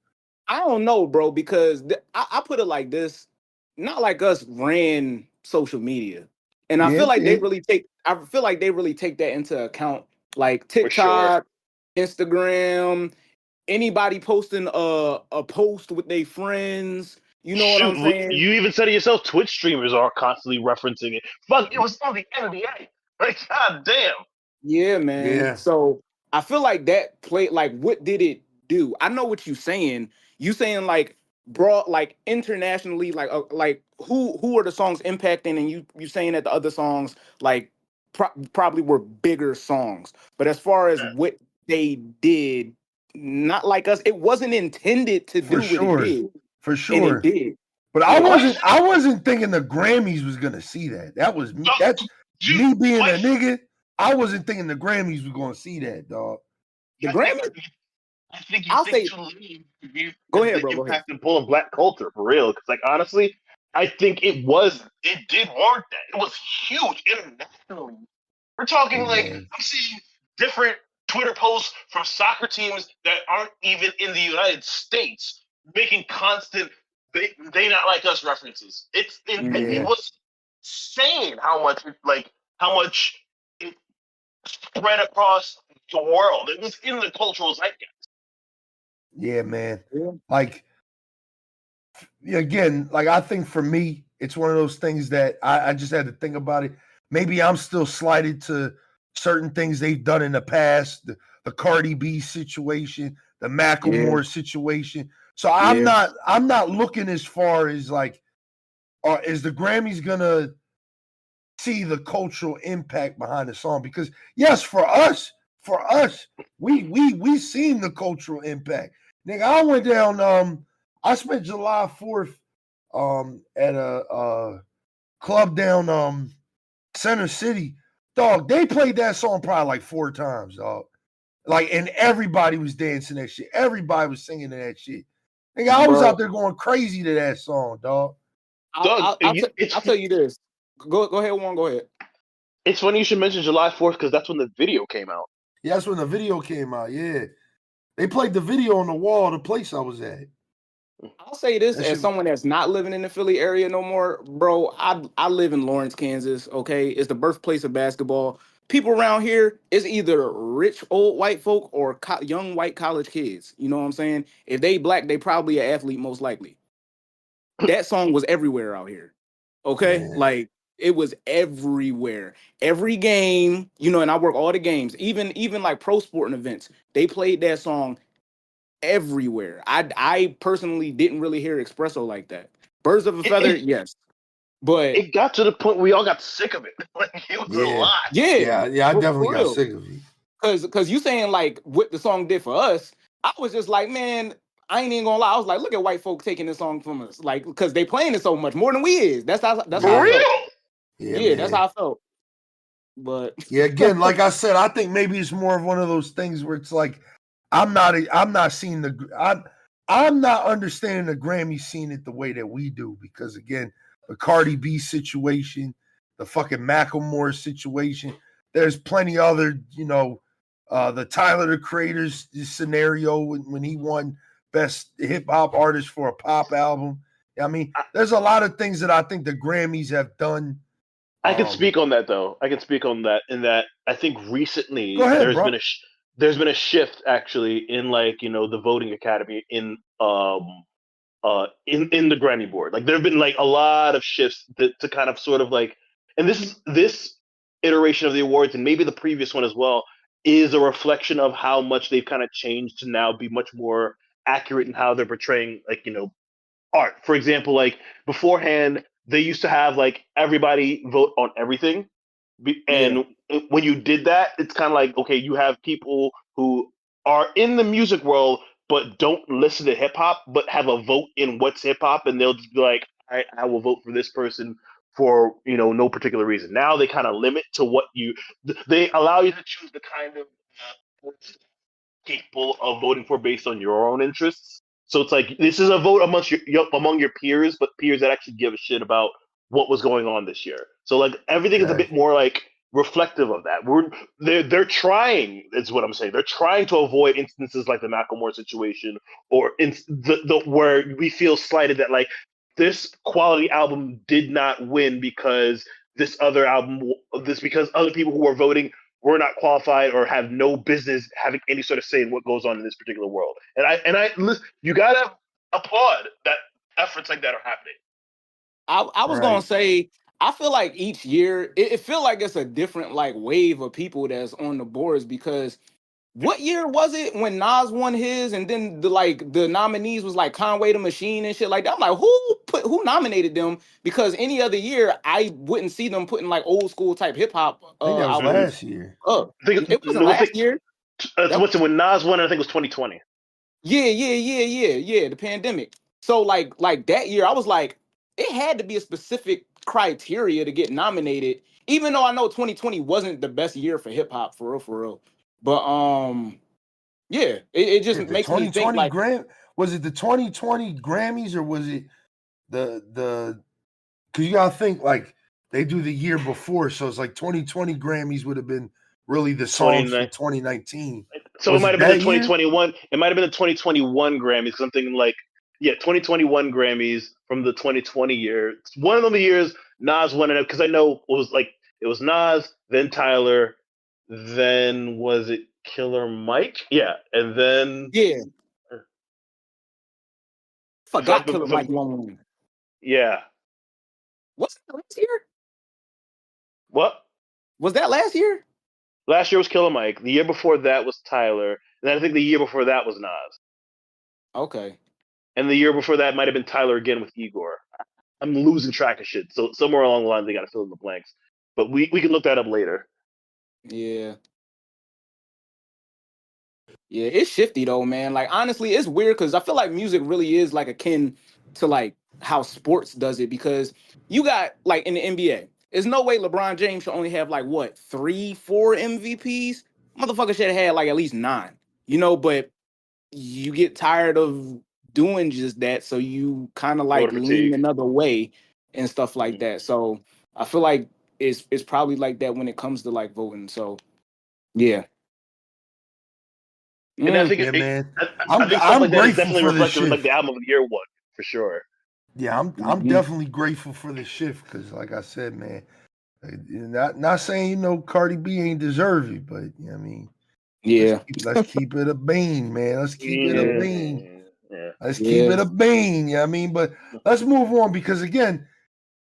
I don't know, bro, because I put it like this. Not Like Us ran social media. And I feel like they really take that into account. Like TikTok, Instagram, anybody posting a post with their friends. You know what I'm saying? You even said it yourself. Twitch streamers are constantly referencing it. Fuck, it was on the NBA. Like, god damn. Yeah, man. Yeah. So I feel like that played like what did it do? I know what you're saying. You saying like broad like internationally, like who are the songs impacting, and you saying that the other songs like probably were bigger songs. But as far as what they did, Not Like Us, it wasn't intended to do what it did. For sure. And it did. But I wasn't thinking the Grammys was gonna see that. That's me being a nigga. I wasn't thinking the Grammys was gonna see that, dog. The Grammys? I think I'll say. Go ahead, bro. Go ahead. Impact in pulling black culture for real. Because, like, honestly, I think it did warrant that. It was huge internationally. We're talking like I'm seeing different Twitter posts from soccer teams that aren't even in the United States making constant they Not Like Us references. It was insane how much it spread across the world. It was in the cultural zeitgeist. Yeah, man. Yeah. Like, again, like I think for me, it's one of those things that I just had to think about it. Maybe I'm still slighted to certain things they've done in the past, the Cardi B situation, the Macklemore situation. So I'm not looking as far as like, is the Grammys gonna see the cultural impact behind the song? Because yes, for us, we seen the cultural impact. Nigga, I went down. I spent July 4th at a club down Center City. Dog, they played that song probably like 4 times, dog. Like, and everybody was dancing that shit. Everybody was singing to that shit. Nigga, I was out there going crazy to that song, dog. I'll tell you this. Go ahead, Juan. Go ahead. It's funny you should mention July 4th because that's when the video came out. Yeah, that's when the video came out. Yeah, they played the video on the wall of the place I was at. I'll say this as someone that's not living in the Philly area no more, bro. I live in Lawrence, Kansas. Okay, it's the birthplace of basketball. people around here, it's either rich old white folk or young white college kids. You know what I'm saying? If they black, they probably an athlete most likely. That song was everywhere out here. Okay, Yeah. like it was everywhere. Every game, you know, and I work all the games, even like pro sporting events. They played that song everywhere. I personally didn't really hear Espresso like that. Birds of a Feather, yes, but It got to the point where we all got sick of it. Like it was a lot. yeah, Yeah, I definitely for got real. sick of it. Cause you saying like what the song did for us, I was just like, man, I ain't even gonna lie. I was like, look at white folk taking this song from us, like because they playing it so much more than we is. That's how For I Yeah. felt. real. Yeah, Yeah, that's man. how I felt. But Yeah, again, like I said, I think maybe it's more of one of those things where it's like I'm not seeing I'm not understanding the Grammy scene it the way that we do because again, the Cardi B situation, the fucking Macklemore situation, there's plenty other, the Tyler the Creator's scenario when he won best hip hop artist for a pop album. I mean, there's a lot of things that I think the Grammys have done. I can speak on that though. I can speak on that in that I think recently Go ahead, there's bro. been a shift actually in like the voting academy in in the Grammy board. Like there have been like a lot of shifts to kind of sort of like, and this iteration of the awards and maybe the previous one as well is a reflection of how much they've kind of changed to now be much more accurate in how they're portraying like art. For example, like beforehand, they used to have like everybody vote on everything. And when you did that, it's kind of like, okay, you have people who are in the music world but don't listen to hip hop, but have a vote in what's hip hop, and they'll just be like, I will vote for this person for no particular reason. Now they kind of limit to what they allow you to choose the kind of person capable of voting for based on your own interests. So it's like this is a vote among your peers, but peers that actually give a shit about what was going on this year. So like everything is a bit more like reflective of that. They're trying, is what I'm saying. They're trying to avoid instances like the Macklemore situation, or in the where we feel slighted that like this quality album did not win because because other people who were voting were not qualified or have no business having any sort of say in what goes on in this particular world. And I listen, you gotta applaud that efforts like that are happening. I was gonna say, I feel like each year it feel like it's a different like wave of people that's on the boards because what year was it when Nas won his and then the nominees was like Conway the Machine and shit like that? I'm like, who nominated them? Because any other year I wouldn't see them putting like old school type hip hop I think that was albums last year. up. I think It wasn't last year. What's it when Nas won? I think it was 2020. Yeah. The pandemic. So like that year, I was like, it had to be a specific criteria to get nominated. Even though I know 2020 wasn't the best year for hip hop, for real. But yeah, it just The makes me think 2020 like, was it the 2020 Grammys or was it the because you gotta think like they do the year before, so it's like 2020 Grammys would have been really the songs from 2019. So Was it might it have been that the year? 2021. It might have been the 2021 Grammys because I'm thinking like, 2021 Grammys from the 2020 year. It's one of them years Nas won it because I know it was Nas, then Tyler, then was it Killer Mike? Yeah, and then yeah, forgot if Killer Mike won. yeah. What's that last year? What? Was that last year? Last year was Killer Mike. The year before that was Tyler. And then I think the year before that was Nas. Okay. And the year before that might have been Tyler again with Igor. I'm losing track of shit. So somewhere along the line, they got to fill in the blanks. But we can look that up later. Yeah. Yeah, it's shifty though, man. Like honestly, it's weird because I feel like music really is like akin to like how sports does it because you got like in the NBA, there's no way LeBron James should only have like what 3, 4 MVPs. Motherfucker should have had like at least 9, but you get tired of doing just that, so you kind of like Voter lean fatigue. another way and stuff like that. So I feel like it's probably like that when it comes to like voting. So yeah. And I think Yeah, man. I think stuff I'm like that is grateful definitely for the reflective of like shift. the album of the year one for sure. Yeah, I'm definitely grateful for the shift because, like I said, man, Not saying Cardi B ain't deserve it, but I mean, Yeah. let's keep it a bean, man. Let's keep it a bean. Yeah. Let's keep it a bean. I mean, but let's move on because again,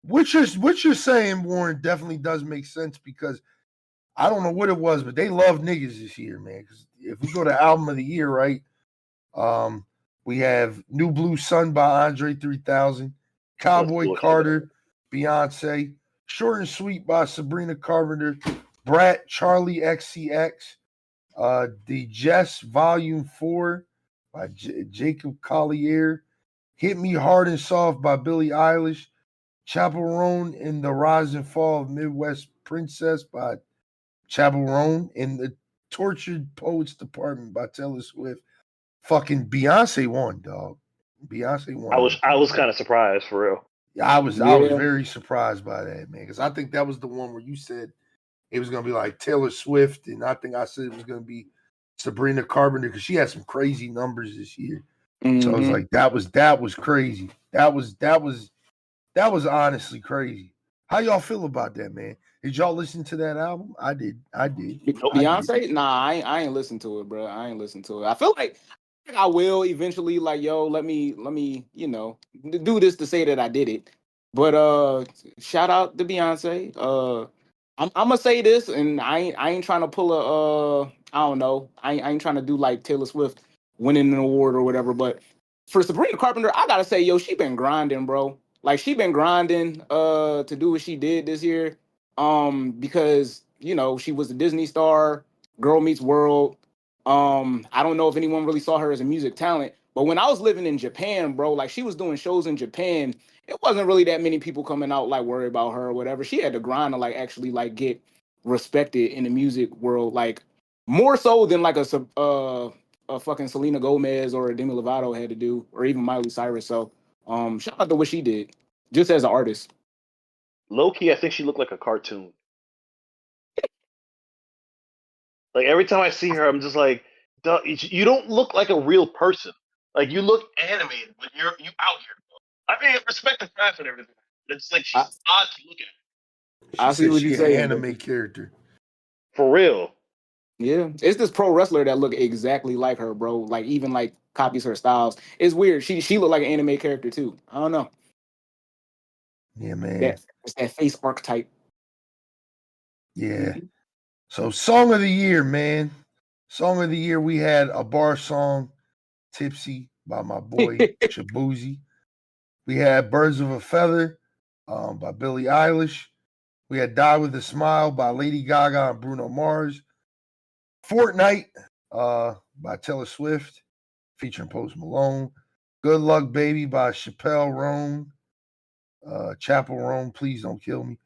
what you're saying, Warren, definitely does make sense because I don't know what it was, but they love niggas this year, man. Because if we go to album of the year, right? We have New Blue Sun by Andre 3000, Cowboy Carter, Beyonce, Short and Sweet by Sabrina Carpenter, Brat, Charlie XCX, The Jess Volume 4 by Jacob Collier, Hit Me Hard and Soft by Billie Eilish, Chaperone in the Rise and Fall of Midwest Princess by Chaperone, and The Tortured Poets Department by Taylor Swift. Fucking Beyonce won, dog. Beyonce won. I was kind of surprised for real. I was very surprised by that, man, because I think that was the one where you said it was gonna be like Taylor Swift, and I think I said it was gonna be Sabrina Carpenter because she had some crazy numbers this year. Mm-hmm. So I was like, that was crazy. That was honestly crazy. How y'all feel about that, man? Did y'all listen to that album? I did. Beyonce? Nah, I ain't listen to it, bro. I ain't listen to it. I feel like I will eventually. Like, yo, let me, do this to say that I did it. But shout out to Beyonce. I'm gonna say this, and I ain't trying to pull a I don't know. I ain't trying to do like Taylor Swift winning an award or whatever. But for Sabrina Carpenter, I gotta say, yo, she been grinding, bro. Like she been grinding to do what she did this year. Because she was a Disney star, Girl Meets World. I don't know if anyone really saw her as a music talent, but when I was living in Japan, bro, like she was doing shows in Japan, it wasn't really that many people coming out like worried about her or whatever. She had to grind to like actually like get respected in the music world, like more so than like a fucking Selena Gomez or a Demi Lovato had to do, or even Miley Cyrus. So shout out to what she did, just as an artist. Low key, I think she looked like a cartoon. Like every time I see her, I'm just like, you don't look like a real person. Like you look animated, but you out here. I mean, respect the craft and everything. It's like she's odd to look at. I see what you say. Anime character. For real. Yeah, it's this pro wrestler that look exactly like her, bro. Like even like copies her styles. It's weird. She looked like an anime character too. I don't know. Yeah, man. It's that face archetype. Yeah. So song of the year, man. Song of the year, we had a bar song, Tipsy by my boy Shabuzi. We had Birds of a Feather by Billie Eilish. We had Die With a Smile by Lady Gaga and Bruno Mars. Fortnite by Taylor Swift featuring Post Malone. Good Luck Baby by Chappelle Roan. Chapel Roan, Please Don't Kill Me.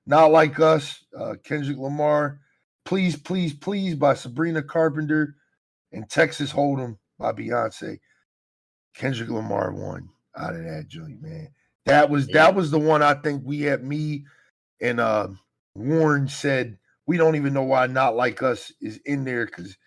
Not Like Us, Kendrick Lamar. Please, Please, Please by Sabrina Carpenter. And Texas Hold'em by Beyonce. Kendrick Lamar won out of that joint, man. That was the one I think we had me and Warren said we don't even know why Not Like Us is in there because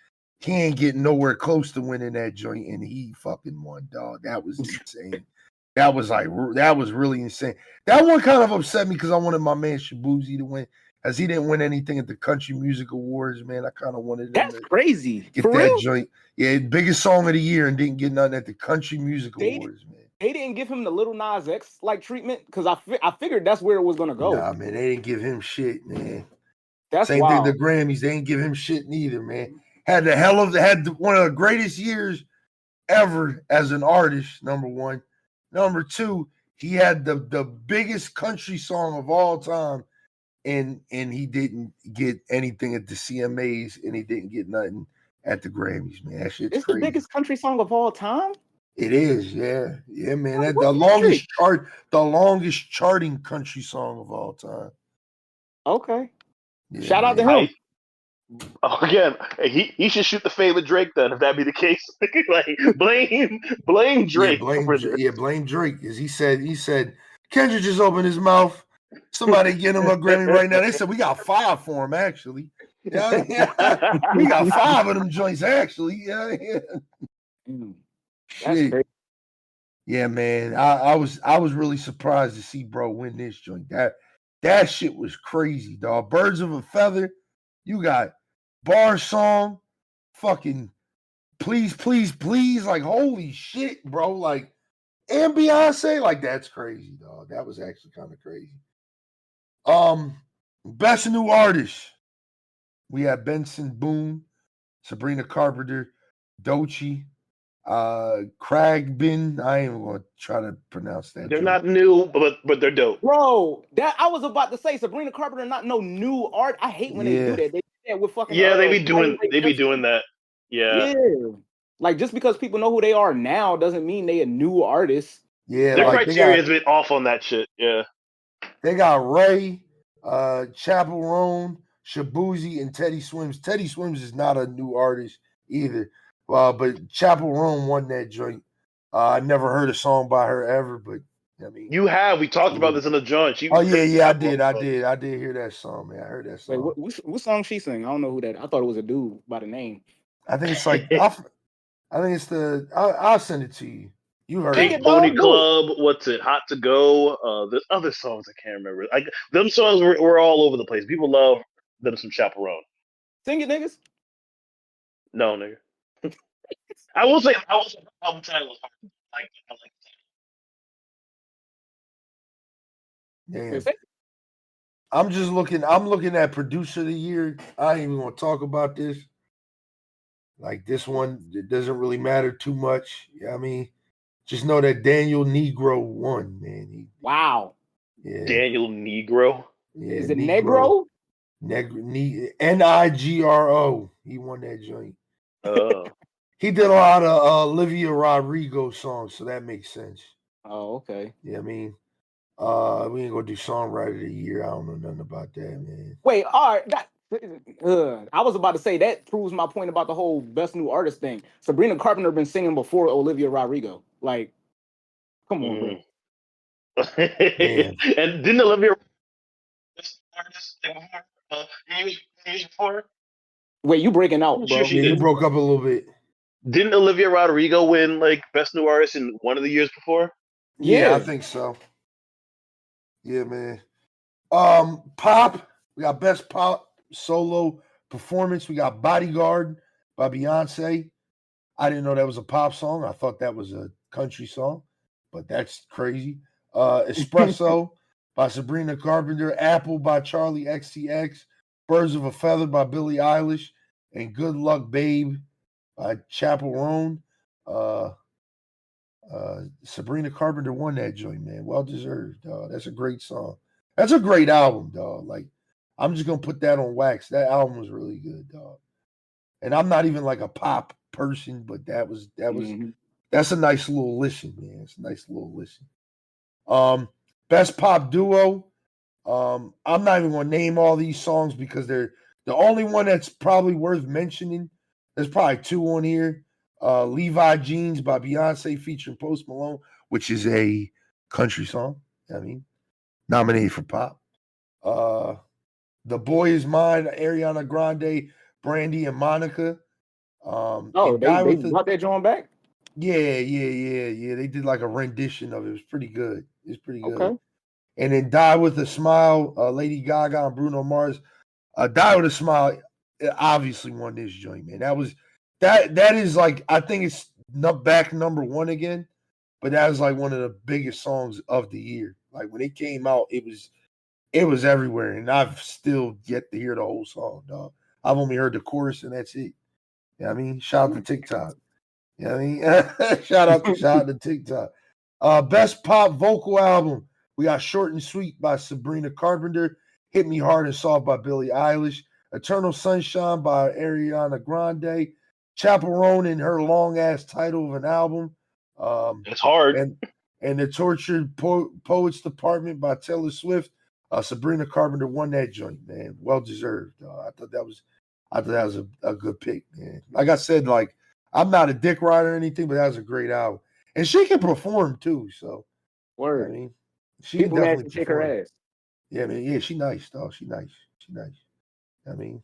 he ain't getting nowhere close to winning that joint, and he fucking won, dog. That was insane. That was really insane. That one kind of upset me because I wanted my man Shabuzi to win, as he didn't win anything at the Country Music Awards, man. I kind of wanted him to crazy. get For that real? joint. Yeah, biggest song of the year and didn't get nothing at the Country Music Awards, man. They didn't give him the Little Nas X like treatment because I figured that's where it was gonna go. Nah, man, they didn't give him shit, man. That's Same wild. thing. The Grammys, they didn't give him shit neither, man. Had one of the greatest years ever as an artist. Number one, number two, he had the biggest country song of all time, and he didn't get anything at the CMAs, and he didn't get nothing at the Grammys, man. That shit's crazy. The biggest country song of all time. It is, yeah, man. That's the longest charting country song of all time. Okay, yeah, shout out to him. Again, he should shoot the fade with Drake then, if that be the case. Like blame Drake. Blame Drake. As he said, Kendrick just opened his mouth. Somebody get him a Grammy right now. They said we got 5 for him, actually. Yeah. We got 5 of them joints, actually. Yeah. That's crazy. Yeah, man. I was really surprised to see bro win this joint. That shit was crazy, dog. Birds of a Feather. You got Bar Song, fucking Please, Please, Please. Like, holy shit, bro. Like, and Beyonce, like, that's crazy, dog. That was actually kind of crazy. Best new artist. We have Benson Boone, Sabrina Carpenter, Doechii, Cragbin. I ain't even gonna try to pronounce that. They're joke. not new, but they're dope. Bro, that I was about to say Sabrina Carpenter not no new art. I hate when they do that. They do that with fucking Yeah, they be doing Simpson. that. Yeah. Like just because people know who they are now doesn't mean they a new artist. Yeah, Their like criteria has been off on that shit. Yeah. they got Ray, Chappell Roan, Shabuzi, and Teddy Swims. Teddy Swims is not a new artist either. But Chappell Roan won that joint. I never heard a song by her ever, but I mean, We talked about this in the joint. I did hear that song, man. I heard that Wait, song. what song she sing? I don't know who that. I thought it was a dude by the name. I think it's like I think it's I'll send it to you. You heard Big it. Booty Club. What's it? Hot to Go. There's other songs I can't remember. Them songs were all over the place. People love them some Chaperone. Sing it, niggas. No, nigga. I will say album title was hard. I like Damn. I'm looking at producer of the year. I ain't even want to talk about this. Like this one, it doesn't really matter too much. I mean, just know that Daniel Negro won, man. Wow. Yeah. Daniel Negro. Yeah, is it Negro? Nigro. He won that joint. Oh. He did a lot of Olivia Rodrigo songs, so that makes sense. Oh, okay. Yeah, I mean, we ain't gonna do songwriter of the year. I don't know nothing about that, man. Wait, all right. I was about to say that proves my point about the whole best new artist thing. Sabrina Carpenter been singing before Olivia Rodrigo. Like, come on, bro. And didn't Olivia artist before? Wait, you breaking out, bro? Yeah, you broke up a little bit. Didn't Olivia Rodrigo win like best new artist in one of the years before? Yeah, I think so. Yeah, man. Pop. We got best pop solo performance. We got Bodyguard by Beyonce. I didn't know that was a pop song. I thought that was a country song, but that's crazy. Espresso by Sabrina Carpenter. Apple by Charlie XCX. Birds of a Feather by Billie Eilish. And Good Luck Babe by Chappell Roan. Sabrina Carpenter won that joint, man. Well deserved, dog. That's a great song. That's a great album, dog. Like, I'm just gonna put that on wax. That album was really good, dog. And I'm not even like a pop person, but that's a nice little listen, man. It's a nice little listen. Best pop duo. I'm not even gonna name all these songs because they're the only one that's probably worth mentioning. There's probably two on here. Levi Jeans by Beyonce featuring Post Malone, which is a country song. I mean, nominated for pop. The Boy Is Mine, Ariana Grande, Brandy, and Monica. They brought that joint back? Yeah. They did like a rendition of it. It was pretty good. Okay. And then Die With a Smile, Lady Gaga and Bruno Mars. Die With a Smile obviously won this joint, man. That is like, I think it's back number one again, but that was like one of the biggest songs of the year. Like when it came out, it was everywhere, and I've still yet to hear the whole song, dog. I've only heard the chorus, and that's it. You know what I mean? Shout out to TikTok. You know what I mean? shout out to TikTok. Best pop vocal album. We got Short and Sweet by Sabrina Carpenter. Hit Me Hard and Soft by Billie Eilish. Eternal Sunshine by Ariana Grande. Chappell Roan in her long-ass title of an album. It's hard. And the Tortured Poets Department by Taylor Swift. Sabrina Carpenter won that joint, man. Well deserved. I thought that was a good pick, man. Like I said, like I'm not a dick rider or anything, but that was a great album. And she can perform too, so word. I mean, she People can definitely shake her ass. Yeah, man. Yeah, she nice, dog. She nice. I mean,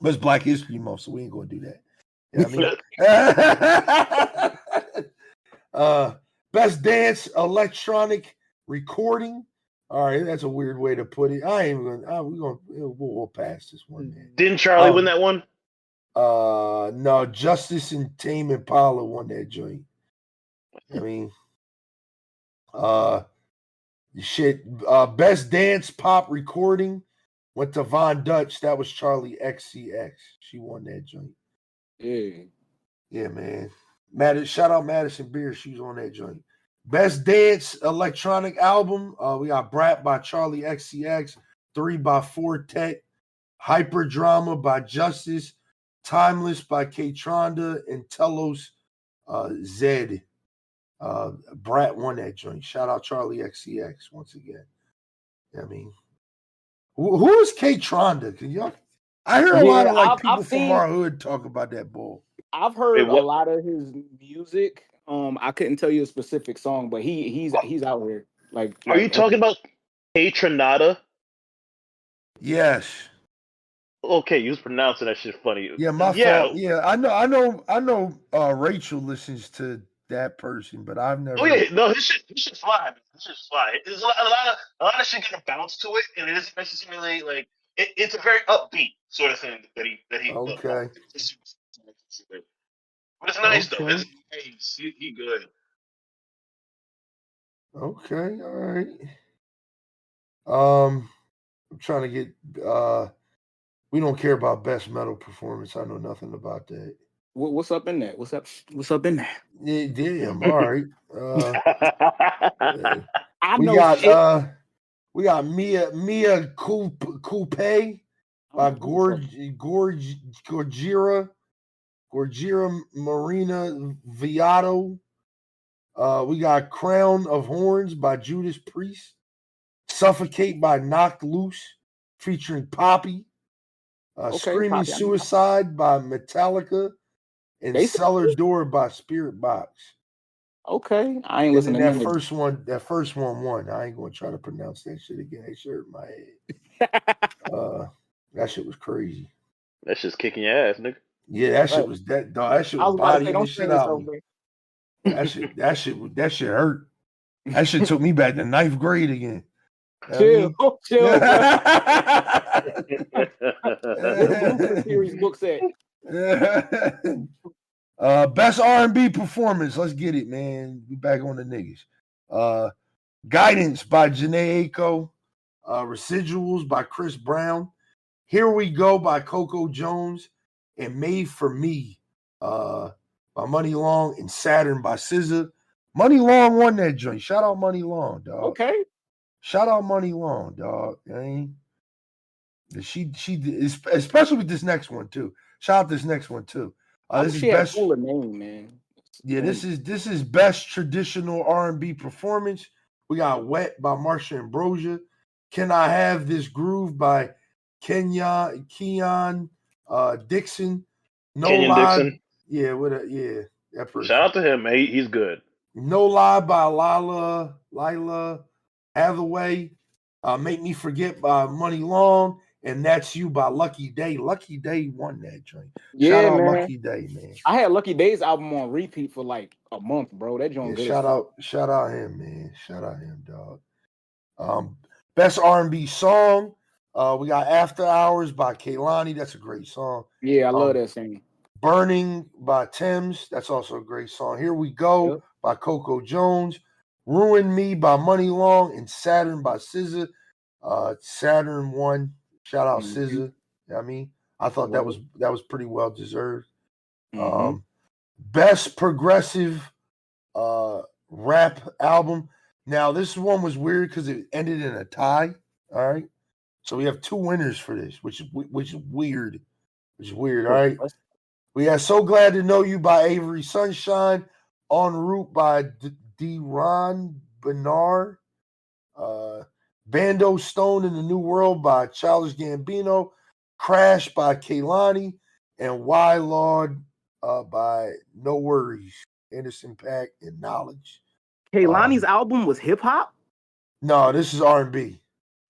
but it's Black History Month, so we ain't gonna do that. You know what I mean? Best dance electronic recording. All right, that's a weird way to put it. I ain't even gonna. We'll pass this one, man. Didn't Charlie win that one? No, Justice and Tame Impala won that joint. I mean, best dance pop recording went to Von Dutch. That was Charlie XCX. She won that joint. Yeah, man. Shout out Madison Beer. She was on that joint. Best dance electronic album. We got Brat by Charlie XCX, 3 by Fortet, Hyper Drama by Justice, Timeless by K-Tronda, and Telos Zed. Brat won that joint. Shout out Charlie XCX once again. I mean, who is K-Tronda? Can y'all? I hear a lot of people from our hood talk about that bull. I've heard a lot of his music. I couldn't tell you a specific song, but he's out here. Are you talking about K-Tronada? Yes. Okay, you was pronouncing that shit funny. Yeah, my fault. Yeah, I know. Rachel listens to that person, but I've never. Oh yeah, no, his shit's fly. His shit's fly. There's a lot of shit got a bounce to it, and it isn't necessarily like it's a very upbeat sort of thing that he. Okay. But it's nice though. It's nice. He good. Okay, all right. I'm trying to get. We don't care about best metal performance. I know nothing about that. What's up in that? What's up in that? Yeah, damn. All right. We got Mia Coupe by Gorgira Marina Viato. We got Crown of Horns by Judas Priest. Suffocate by Knocked Loose featuring Poppy. Screaming Poppy, Suicide by Metallica. And Cellar Door by Spirit Box. Okay. I ain't listening to that first one won. I ain't gonna try to pronounce that shit again. That shit hurt my head. That shit was crazy. That shit's kicking your ass, nigga. Yeah, that shit was that dog. That shit was bodying the shit out of me. That shit hurt. That shit took me back to 9th grade again. Chill. Series book set. Best R&B performance. Let's get it, man. We back on the niggas. Guidance by Jhené Aiko. Residuals by Chris Brown. Here We Go by Coco Jones. And Made for Me by Money Long and Saturn by SZA. Money Long won that joint. Shout out Money Long, dog. Okay. Shout out Money Long, dog. I mean, she did, especially with this next one too. Shout out this next one too. This is best name, man. Yeah, this is best traditional R&B performance. We got Wet by Marsha Ambrosia. Can I Have This Groove by Keon Dixon. No Kenyon Lie. Dixon. Yeah, that person. Shout out to him, man. He's good. No Lie by Lila Hathaway. Make Me Forget by Money Long. And That's You by Lucky Day. Lucky Day won that joint. Yeah, shout out man. Lucky Day, man. I had Lucky Day's album on repeat for like a month, bro. That joint good. Shout out him, man. Shout out him, dog. Best R&B song. We got After Hours by Kehlani. That's a great song. Yeah, I love that song. Burning by Thames. That's also a great song. Here We Go by Coco Jones. Ruin Me by Money Long and Saturn by SZA. Saturn won. Shout out SZA. You know what I mean, I thought that was pretty well deserved. Best progressive rap album. Now this one was weird because it ended in a tie. All right, so we have 2 winners for this, which is weird. Which is weird. All right, we have So Glad to Know You by Avery Sunshine. En Route by Deron Bernard. Bando Stone in the New World by Childish Gambino. Crash by Kehlani. And Why Lord by No Worries. Anderson .Paak and Knowledge. Kehlani's album was hip hop? No, this is R&B.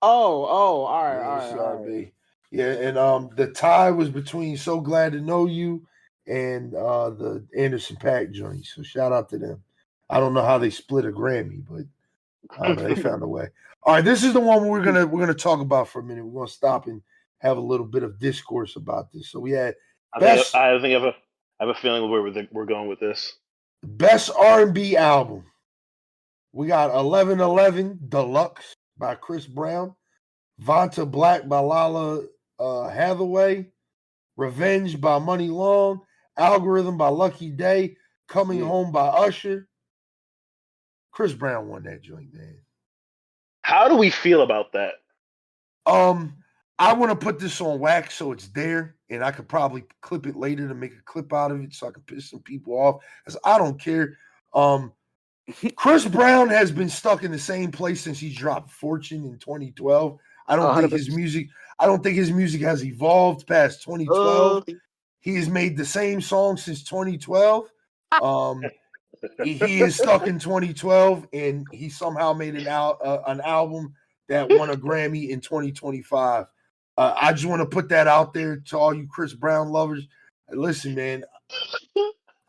Oh, all right, R&B. Yeah, and the tie was between So Glad to Know You and the Anderson .Paak joint. So shout out to them. I don't know how they split a Grammy, but I don't know. They found a way. All right, this is the one we're gonna talk about for a minute. We're gonna stop and have a little bit of discourse about this. So we had best I have a feeling where we're going with this. best R&B album. We got 1111 Deluxe by Chris Brown, Vanta Black by Lala Hathaway, Revenge by Money Long, Algorithm by Lucky Day, Coming Home by Usher. Chris Brown won that joint, man. How do we feel about that? I want to put this on wax so it's there, and I could probably clip it later to make a clip out of it so I can piss some people off, because I don't care. Chris Brown has been stuck in the same place since he dropped Fortune in 2012. I don't think his music has evolved past 2012. He has made the same song since 2012. He is stuck in 2012, and he somehow made an album that won a Grammy in 2025. I just want to put that out there to all you Chris Brown lovers. Listen, man,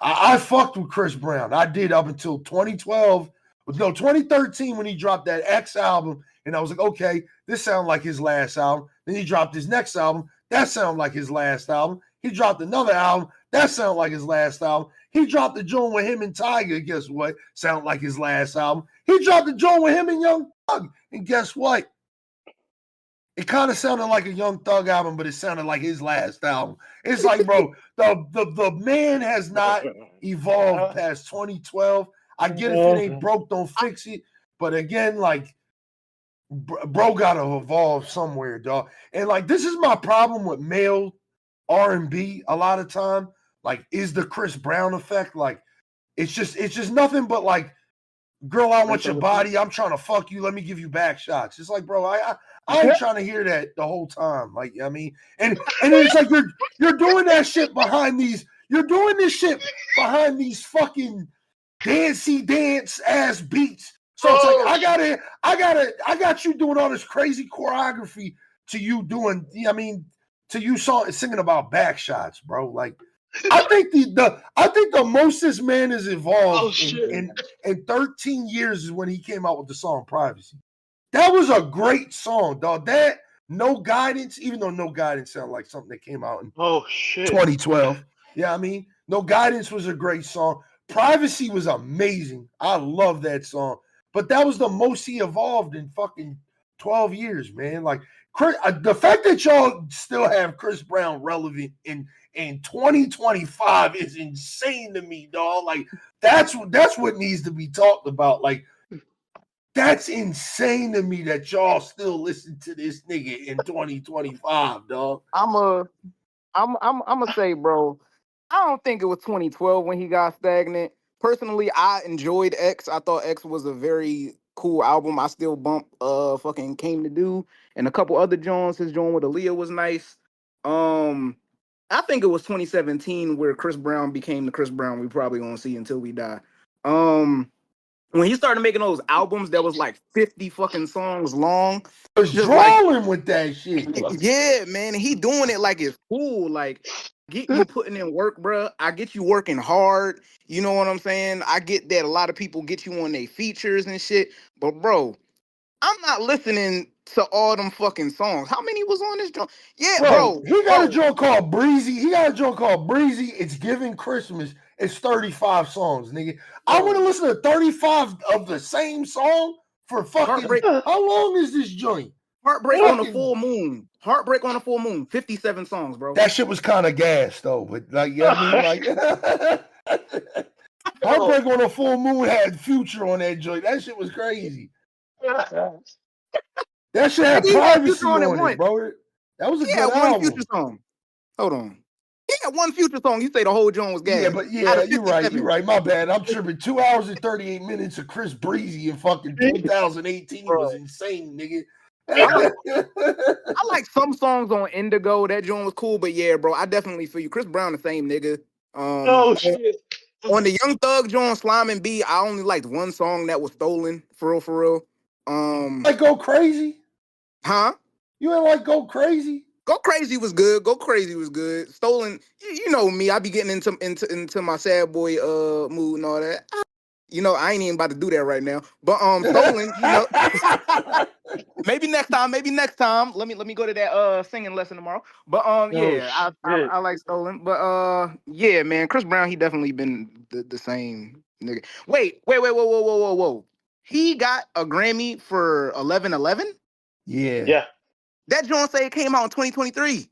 I fucked with Chris Brown. I did up until 2012. No, 2013 when he dropped that X album, and I was like, okay, this sounds like his last album. Then he dropped his next album. That sounded like his last album. He dropped another album. That sounded like his last album. He dropped the joint with him and Tiger. Guess what? Sounded like his last album. He dropped the joint with him and Young Thug. And guess what? It kind of sounded like a Young Thug album, but it sounded like his last album. It's like, bro, the man has not evolved past 2012. I get if it ain't broke, don't fix it. But again, like, bro got to evolve somewhere, dog. And like, this is my problem with male R&B a lot of time. Like, is the Chris Brown effect. Like, it's just nothing but like, girl, I want your body. I'm trying to fuck you. Let me give you back shots. It's like, bro, I ain't trying to hear that the whole time. Like, I mean, and it's like you're doing that shit behind these. You're doing this shit behind these fucking dancey dance ass beats. So it's like I got you doing all this crazy choreography to you doing. I mean, to you singing about back shots, bro. Like, I think the most this man has evolved in 13 years is when he came out with the song Privacy. That was a great song, dog. That No Guidance, even though No Guidance sounded like something that came out in 2012. Yeah, I mean, No Guidance was a great song. Privacy was amazing. I love that song. But that was the most he evolved in fucking 12 years, man. Like, the fact that y'all still have Chris Brown relevant in 2025 is insane to me, dog. Like, that's what needs to be talked about. Like, that's insane to me that y'all still listen to this nigga in 2025, dog. I'm gonna say, bro, I don't think it was 2012 when he got stagnant. Personally, I enjoyed X. I thought X was a very cool album. I still bump fucking Came to Do and a couple other Jones. His joint with Aaliyah was nice. I think it was 2017 where Chris Brown became the Chris Brown we probably gonna see until we die. When he started making those albums that was like 50 fucking songs long. I was drawing with that shit. Yeah, man. He doing it like it's cool. Like, get you putting in work, bro. I get you working hard. You know what I'm saying? I get that a lot of people get you on their features and shit. But, bro, I'm not listening to all them fucking songs. How many was on this joint? Yeah, bro. He got a joint called Breezy. It's Giving Christmas. It's 35 songs, nigga. I want to listen to 35 of the same song for fucking. Heartbreak. How long is this joint? Heartbreak on a Full Moon. Heartbreak on a Full Moon. 57 songs, bro. That shit was kind of gas though, but like, you know what I mean? Like, Heartbreak on a Full Moon had Future on that joint. That shit was crazy. That shit had Privacy on it, bro. That was a good album. One Future song. Hold on. He had one Future song. You say the whole joint was gas. Yeah, but you're right. My bad. I'm tripping. 2 hours and 38 minutes of Chris Breezy in fucking 2018 was insane, nigga. I like some songs on Indigo. That joint was cool, but yeah, bro, I definitely feel you. Chris Brown, the same nigga. Shit. On the Young Thug joint, Slime and B, I only liked one song that was stolen. For real. Like Go Crazy? Huh? You ain't like Go Crazy? Go Crazy was good. Stolen, you know me. I be getting into my sad boy mood and all that. You know, I ain't even about to do that right now. But Stolen, you know, maybe next time. Let me go to that singing lesson tomorrow. But yeah, I like Stolen. But yeah, man, Chris Brown, he definitely been the same nigga. Wait, whoa. He got a Grammy for 1111? Yeah. Yeah. That joint say it came out in 2023.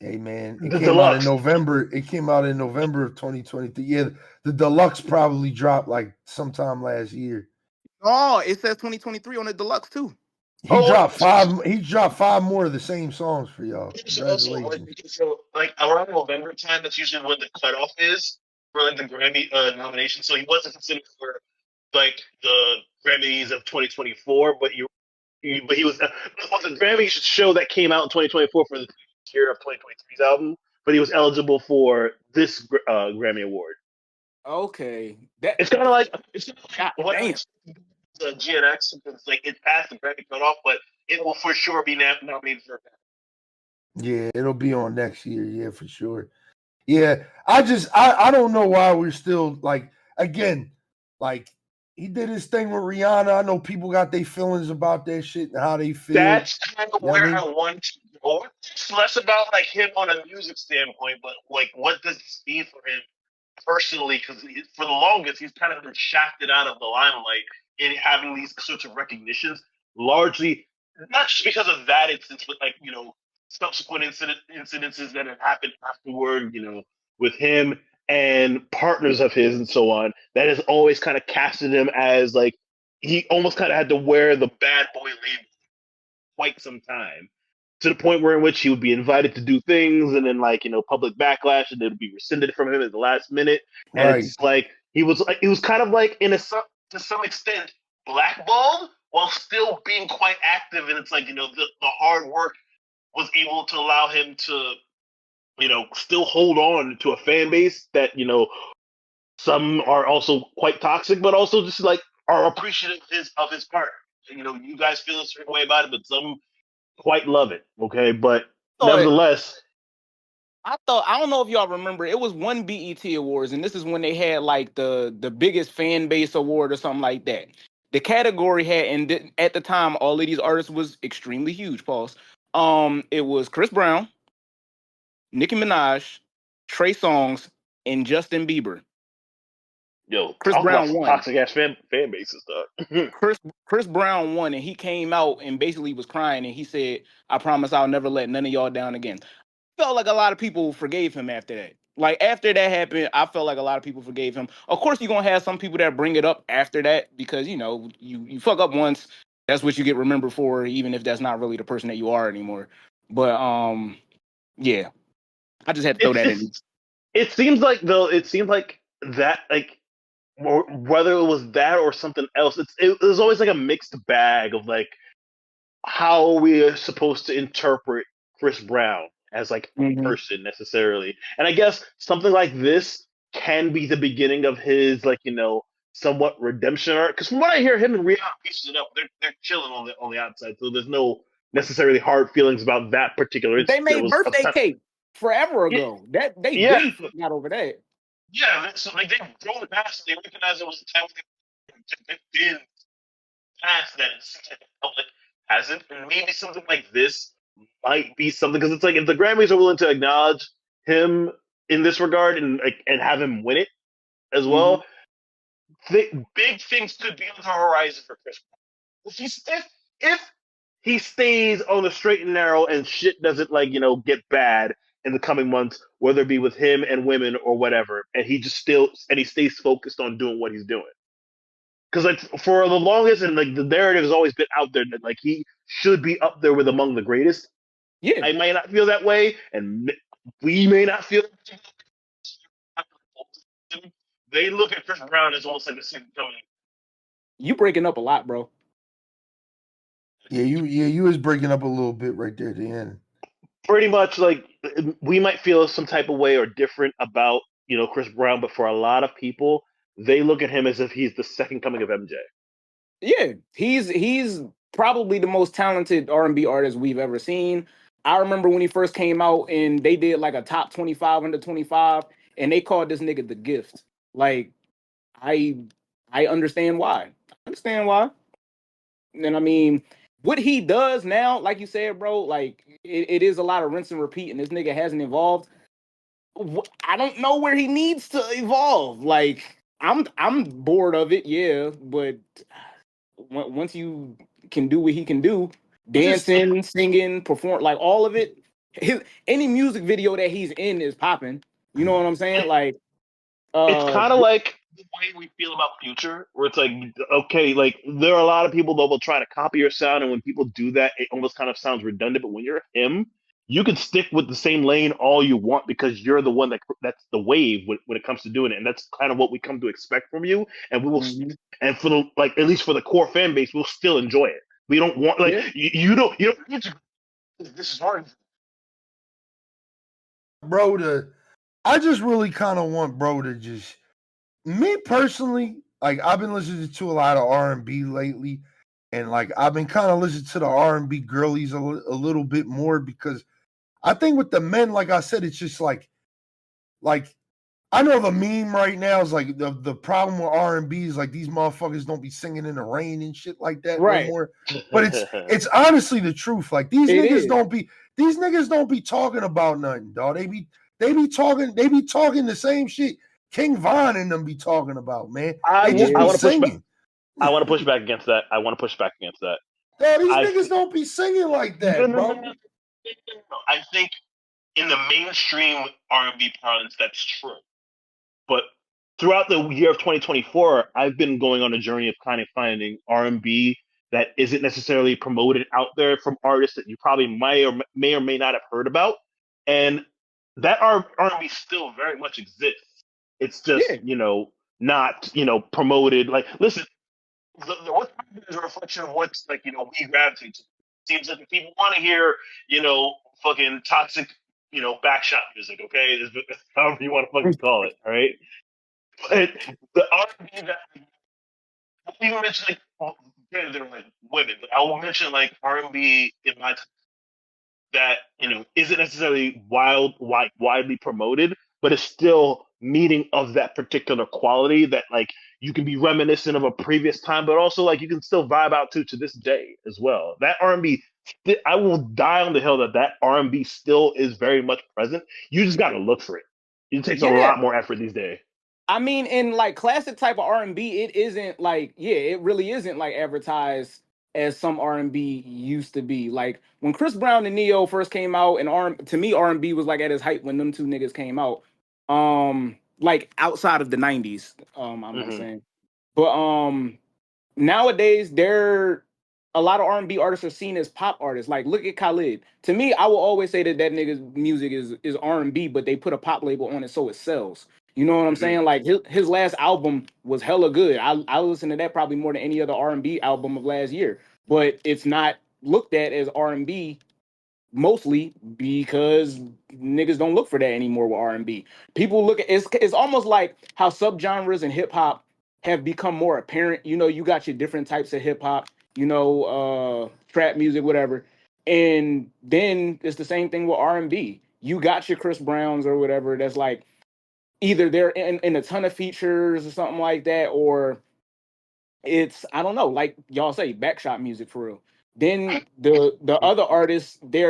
Hey man, it The came out in deluxe. November. It came out in November of 2023. Yeah, the deluxe probably dropped like sometime last year. Oh, it says 2023 on the deluxe too. He dropped five. He dropped five more of the same songs for y'all. Congratulations. So, like around November time, that's usually when the cutoff is for like the Grammy nomination. So he wasn't considered for like the Grammys of 2024, but he was on the Grammy show that came out in 2024 for the year of 2023's album. But he was eligible for this Grammy award. Okay, It's kind of like God what damn. the GNX because like it passed the Grammy cutoff, but it will for sure be nominated for. Yeah, it'll be on next year. Yeah, for sure. Yeah, I don't know why we're still like again, like he did his thing with Rihanna. I know people got their feelings about that shit and how they feel. That's kind of where I I want to go. It's less about like him on a music standpoint, but like what does this mean for him personally? Because for the longest, he's kind of been shafted out of the limelight in having these sorts of recognitions, largely not just because of that instance, but like subsequent incidences that have happened afterward. With him and partners of his and so on, that has always kind of casted him as like he almost kind of had to wear the bad boy label quite some time to the point where in which he would be invited to do things and then like public backlash and it would be rescinded from him at the last minute. And Right. It's like he was kind of like to some extent blackballed while still being quite active. And it's like the hard work was able to allow him to still hold on to a fan base that some are also quite toxic, but also just like are appreciative of his part. You guys feel a certain way about it, but some quite love it. Okay, but nevertheless, I don't know if y'all remember, it was one BET Awards, and this is when they had like the biggest fan base award or something like that. The category had, and at the time, all of these artists was extremely huge. Pause. It was Chris Brown, Nicki Minaj, Trey Songz, and Justin Bieber. Chris Brown won. Toxic ass fan bases, dog. Chris Brown won, and he came out and basically was crying, and he said, "I promise I'll never let none of y'all down again." Felt like a lot of people forgave him after that. Like after that happened, I felt like a lot of people forgave him. Of course, you're gonna have some people that bring it up after that because you fuck up once, that's what you get remembered for, even if that's not really the person that you are anymore. But yeah, I just had to throw that in. It seems like that like. Or whether it was that or something else, it was always like a mixed bag of like how we are supposed to interpret Chris Brown as like a person necessarily. And I guess something like this can be the beginning of his like somewhat redemption arc. Because from what I hear, him and Rihanna pieces it up. They're chilling on the outside, so there's no necessarily hard feelings about that particular. They made birthday cake forever ago. That they didn't got over that. Yeah, so like they've grown past it. They recognize it was a time they've been past that. It seems like the public hasn't. And maybe something like this might be something because it's like if the Grammys are willing to acknowledge him in this regard and have him win it as well, big things could be on the horizon for Chris Brown. If he stays on the straight and narrow and shit doesn't get bad in the coming months, whether it be with him and women or whatever, and he stays focused on doing what he's doing. Because like for the longest, and like the narrative has always been out there that like he should be up there with among the greatest. Yeah, I may not feel that way, and we may not feel. They look at Chris Brown as almost like a second coming. You breaking up a lot, bro. Yeah, you was breaking up a little bit right there at the end. Pretty much like we might feel some type of way or different about Chris Brown, but for a lot of people, they look at him as if he's the second coming of MJ. Yeah, he's probably the most talented R&B artist we've ever seen. I remember when he first came out and they did like a top 25 under 25, and they called this nigga the Gift. Like I I understand why. And I mean, what he does now, like you said, bro, like it is a lot of rinse and repeat, and this nigga hasn't evolved. I don't know where he needs to evolve. Like I'm bored of it, yeah, but once you can do what he can do, dancing, singing, perform, like all of it, any music video that he's in is popping. You know what I'm saying? Like, It's kind of like the way we feel about Future, where it's like, okay, like there are a lot of people that will try to copy your sound, and when people do that, it almost kind of sounds redundant. But when you're him, you can stick with the same lane all you want because you're the one that's the wave when it comes to doing it, and that's kind of what we come to expect from you. And we will, and for the like at least for the core fan base, we'll still enjoy it. We don't want like you don't need to. This is hard, bro. I just really kind of want bro to just me personally. Like I've been listening to a lot of R&B lately, and like I've been kind of listening to the R&B girlies a little bit more because I think with the men, like I said, it's just like I know the meme right now is like the problem with R&B is like these motherfuckers don't be singing in the rain and shit like that no more. But it's honestly the truth. Like these niggas don't be talking about nothing, dog. They be talking the same shit King Von and them be talking about, man. I want to push back against that. Dog, these niggas don't be singing like that, bro. I think in the mainstream R&B parlance, that's true. But throughout the year of 2024, I've been going on a journey of kind of finding R&B that isn't necessarily promoted out there from artists that you probably may or may not have heard about. And that R&B still very much exists. It's just, not, promoted. Like, listen, what's is a reflection of what's, like, we gravitate to. Seems like if people want to hear, fucking toxic, backshot music, okay? However you want to fucking call it, all right? But the R&B that we even mention, like, they're like women, but I will mention like R&B in my time that isn't necessarily widely promoted, but it's still meeting of that particular quality that like you can be reminiscent of a previous time, but also like you can still vibe out to this day as well. That R&B, I will die on the hill that R&B still is very much present. You just got to look for it. It takes a lot more effort these days. I mean, in like classic type of R&B, it isn't like, it really isn't like advertised as some R&B used to be. Like when Chris Brown and Neo first came out, and to me R&B was like at its height when them two niggas came out. Like outside of the 90s, I'm saying. But nowadays a lot of R&B artists are seen as pop artists. Like look at Khalid. To me, I will always say that nigga's music is R&B, but they put a pop label on it so it sells. You know what I'm saying? Like his last album was hella good. I listen to that probably more than any other R&B album of last year. But it's not looked at as R&B mostly because niggas don't look for that anymore with R&B. People look at it's almost like how subgenres in hip hop have become more apparent. You got your different types of hip hop, trap music, whatever. And then it's the same thing with R&B. You got your Chris Browns or whatever that's like either they're in a ton of features or something like that, or it's, I don't know, like y'all say, backshot music for real. Then the other artists, they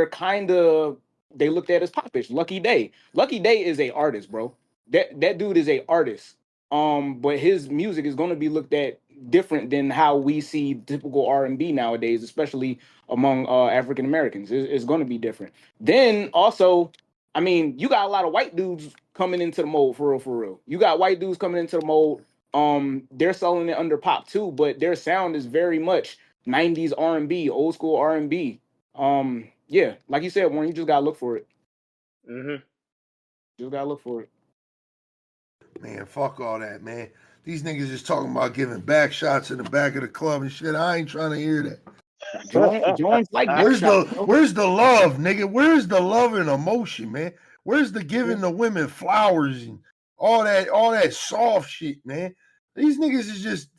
looked at as popish. Lucky Day is a artist, bro. That dude is a artist. But his music is going to be looked at different than how we see typical R&B nowadays, especially among African Americans. It's going to be different. Then also, I mean, you got a lot of white dudes coming into the mold for real. You got white dudes coming into the mold. They're selling it under pop too, but their sound is very much 90s R&B, old school R&B. Yeah, like you said, Warren, you just gotta look for it. Just gotta look for it. Man, fuck all that, man. These niggas just talking about giving back shots in the back of the club and shit. I ain't trying to hear that. Jones like where's the love, nigga? Where's the love and emotion, man? Where's the giving the women flowers and all that soft shit, man? These niggas is just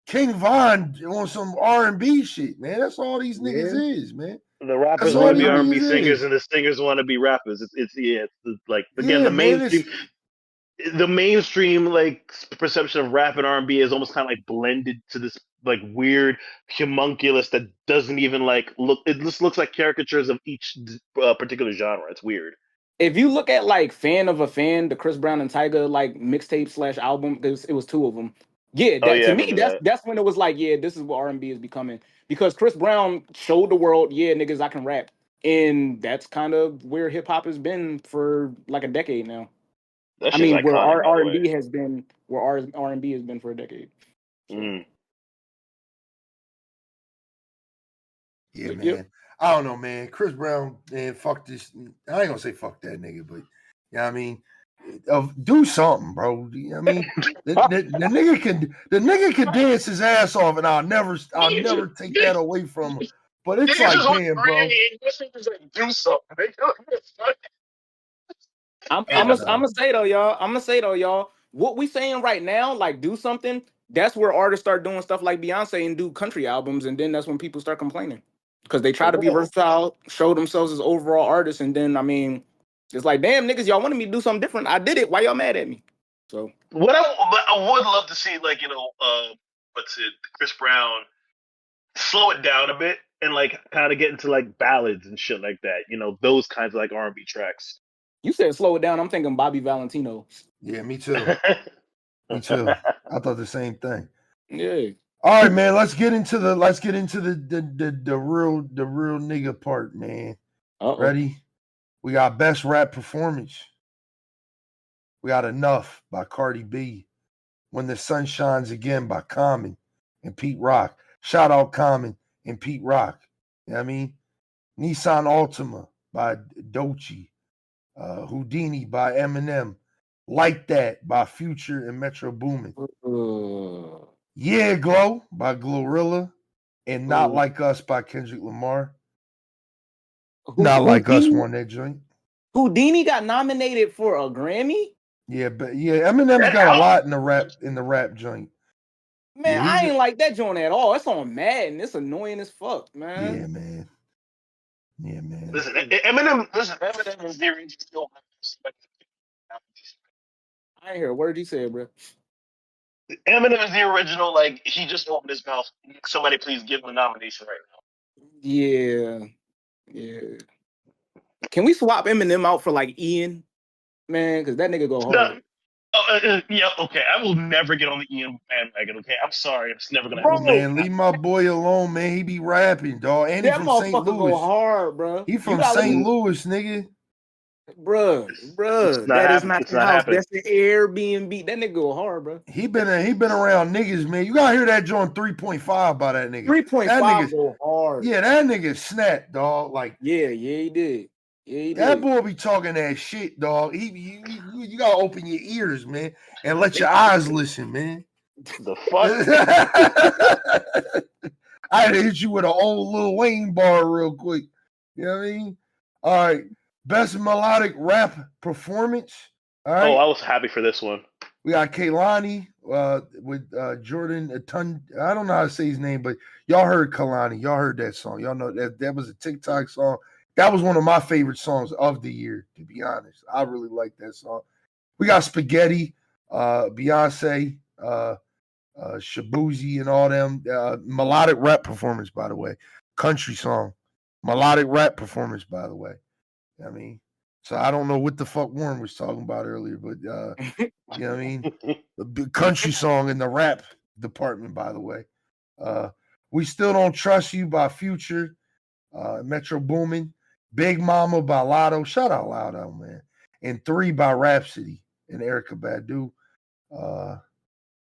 King Von on some R&B shit, man. That's all these niggas is, man. The rappers want to be R&B singers, and the singers want to be rappers. It's like again the mainstream. the mainstream like perception of rap and R&B is almost kind of like blended to this like weird homunculus that doesn't even like look. It just looks like caricatures of each particular genre. It's weird. If you look at like Fan of a Fan, the Chris Brown and Tyga like mixtape / album, because it was two of them. Yeah, Oh that yeah, I to me, remember that. that's when it was like, yeah, this is what R&B is becoming. Because Chris Brown showed the world, yeah, niggas, I can rap, and that's kind of where hip hop has been for like a decade now. That I shit's mean, where iconic, by the R and way. B has been, where R and B has been for a decade. So, Mm. Yeah, man. yep. I don't know, man. Chris Brown, man, fuck this. I ain't gonna say fuck that nigga, but I mean, do something, bro. I mean, the nigga can dance his ass off, and I'll never take that away from him. But it's like, damn, bro. Do something. I'm Yeah, gonna say though, y'all. What we saying right now, like do something. That's where artists start doing stuff like Beyonce and do country albums, and then that's when people start complaining because they try to be versatile, show themselves as overall artists, and then I mean, it's like, damn niggas, y'all wanted me to do something different. I did it. Why y'all mad at me? So I would love to see, like, what's it, Chris Brown slow it down a bit and like kind of get into like ballads and shit like that. Those kinds of like R&B tracks. you said slow it down. I'm thinking Bobby Valentino. yeah, me too. Me too. I thought the same thing. Yeah. All right, man. Let's get into the real nigga part, man. Uh-oh. Ready? We got best rap performance. We got Enough by Cardi B. When the Sun Shines Again by Common and Pete Rock. Shout out Common and Pete Rock. You know what I mean? Nissan Altima by Doechii. Houdini by Eminem. Like That by Future and Metro Boomin. Yeah Glow by Glorilla. And Not Like Us by Kendrick Lamar. Not Like Us won that joint. Houdini got nominated for a Grammy? Yeah, but Eminem's got a lot in the rap joint. Man, I ain't like that joint at all. It's on Madden. It's annoying as fuck, man. Yeah, man. Yeah, man. Listen, Eminem is the original. I ain't hear a word you said, bro. Eminem is the original. Like, he just opened his mouth. Somebody please give him a nomination right now. Yeah. Can we swap Eminem out for like Ian, man? Because that nigga go hard. Yeah, okay. I will never get on the Ian bandwagon. Okay, I'm sorry. It's never gonna Bro, happen. man, leave my boy alone, man. He be rapping, dog. And he that from motherfucker St. Louis. go hard, bro. He from St. Louis, nigga. Bruh, that is not the house. Happening. That's the Airbnb. That nigga go hard, bro. He been around niggas, man. You gotta hear that joint 3.5 by that nigga. 3.5 go hard. Yeah, that nigga snapped, dog. Like, yeah, he did. Yeah, he that did. boy be talking that shit, dog. You gotta open your ears, man, and let your eyes listen, man. The fuck? I had to hit you with an old Lil Wayne bar real quick. You know what I mean? All right. Best melodic rap performance. All right. Oh, I was happy for this one. We got Kehlani with Jordan Atun. I don't know how to say his name, but y'all heard Kehlani. Y'all heard that song. Y'all know that was a TikTok song. That was one of my favorite songs of the year, to be honest. I really like that song. We got Spaghetti, Beyonce, Shabuzi, and all them. Melodic rap performance, by the way. Country song. Melodic rap performance, by the way. I mean, so I don't know what the fuck Warren was talking about earlier, but you know what I mean? The country song in the rap department, by the way. We Still Don't Trust You by Future, Metro Boomin, Big Mama by Lotto. Shout out Lotto, man. And 3 by Rhapsody and Erykah Badu.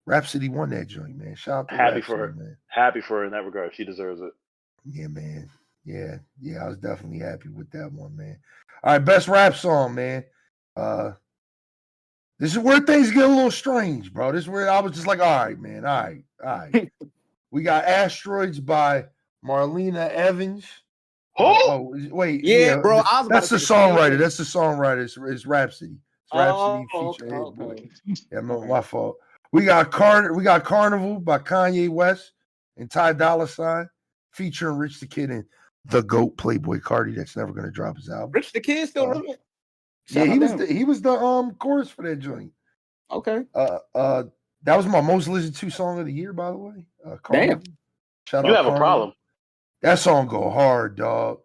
Rhapsody won that joint, man. Shout out to Happy Rhapsody, for her. Man. Happy for her in that regard. She deserves it. Yeah, man. Yeah, I was definitely happy with that one, man. All right, best rap song, man. This is where things get a little strange, bro. This is where I was just like, all right, man. All right. We got Asteroids by Marlena Evans. Oh, wait. Yeah, bro. That's the songwriter. That's the songwriter. It's Rhapsody. It's Rhapsody feature. Okay. Yeah, my fault. We got Carnival by Kanye West and Ty Dolla $ign featuring Rich the Kid and the GOAT Playboy Cardi that's never gonna drop his album. Rich the Kid still relevant? Yeah, he was the chorus for that joint. Okay. That was my most listened to song of the year, by the way. Damn. Shout You out have a Carnival. problem. That song go hard, dog.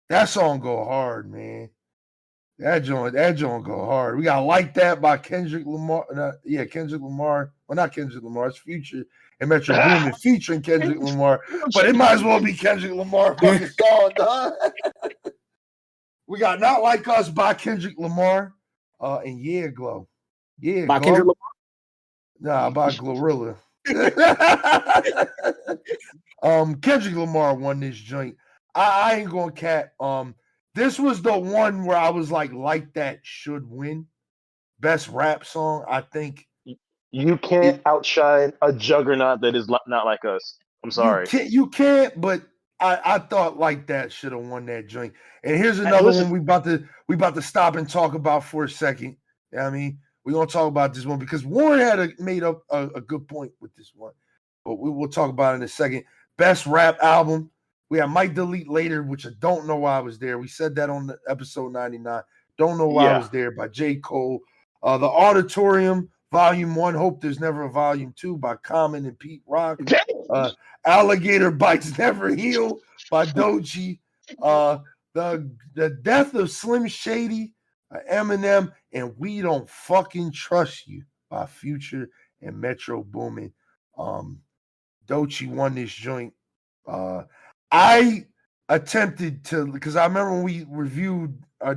That song go hard, man. That joint go hard. We got Like That by Kendrick Lamar. Kendrick Lamar. Well, not Kendrick Lamar. It's Future and Metro Boomin featuring Kendrick Lamar. But it might as well be Kendrick Lamar fucking song, dog. We got Not Like Us by Kendrick Lamar. And Yeah Glow. Yeah, By Glow. Kendrick Lamar? Nah, by Glorilla. Kendrick Lamar won this joint. I ain't gonna cat. This was the one where I was like that should win. Best rap song, I think. You can't outshine a juggernaut that is not like us. I'm sorry. You can't, but I thought Like That should have won that joint. And here's another one we about to stop and talk about for a second. You know what I mean? We're gonna talk about this one because Warren had made up a good point with this one. But we'll talk about it in a second. Best rap album. We have Might Delete Later, which I don't know why I was there. We said that on the episode 99. Don't know why I was there, by J. Cole. The Auditorium, Volume 1, Hope There's Never a Volume 2 by Common and Pete Rock. Alligator Bites Never Heal by Doechii. The Death of Slim Shady, Eminem, and We Don't Fucking Trust You by Future and Metro Boomin. Doechii won this joint. I attempted to, because I remember when we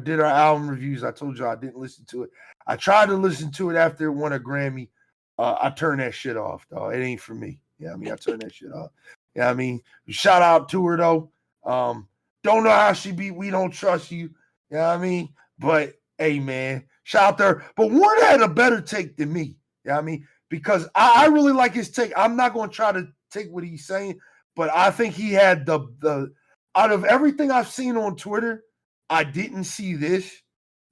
did our album reviews, I told you I didn't listen to it. I tried to listen to it after it won a Grammy. I turned that shit off, dog. It ain't for me. Yeah, I turned that shit off. Yeah, shout out to her though. Don't know how she beat We Don't Trust You. Yeah, but hey, man, shout out to her. But Warren had a better take than me. Yeah, because I really like his take. I'm not going to try to take what he's saying, but I think he had the out of everything I've seen on Twitter, I didn't see this,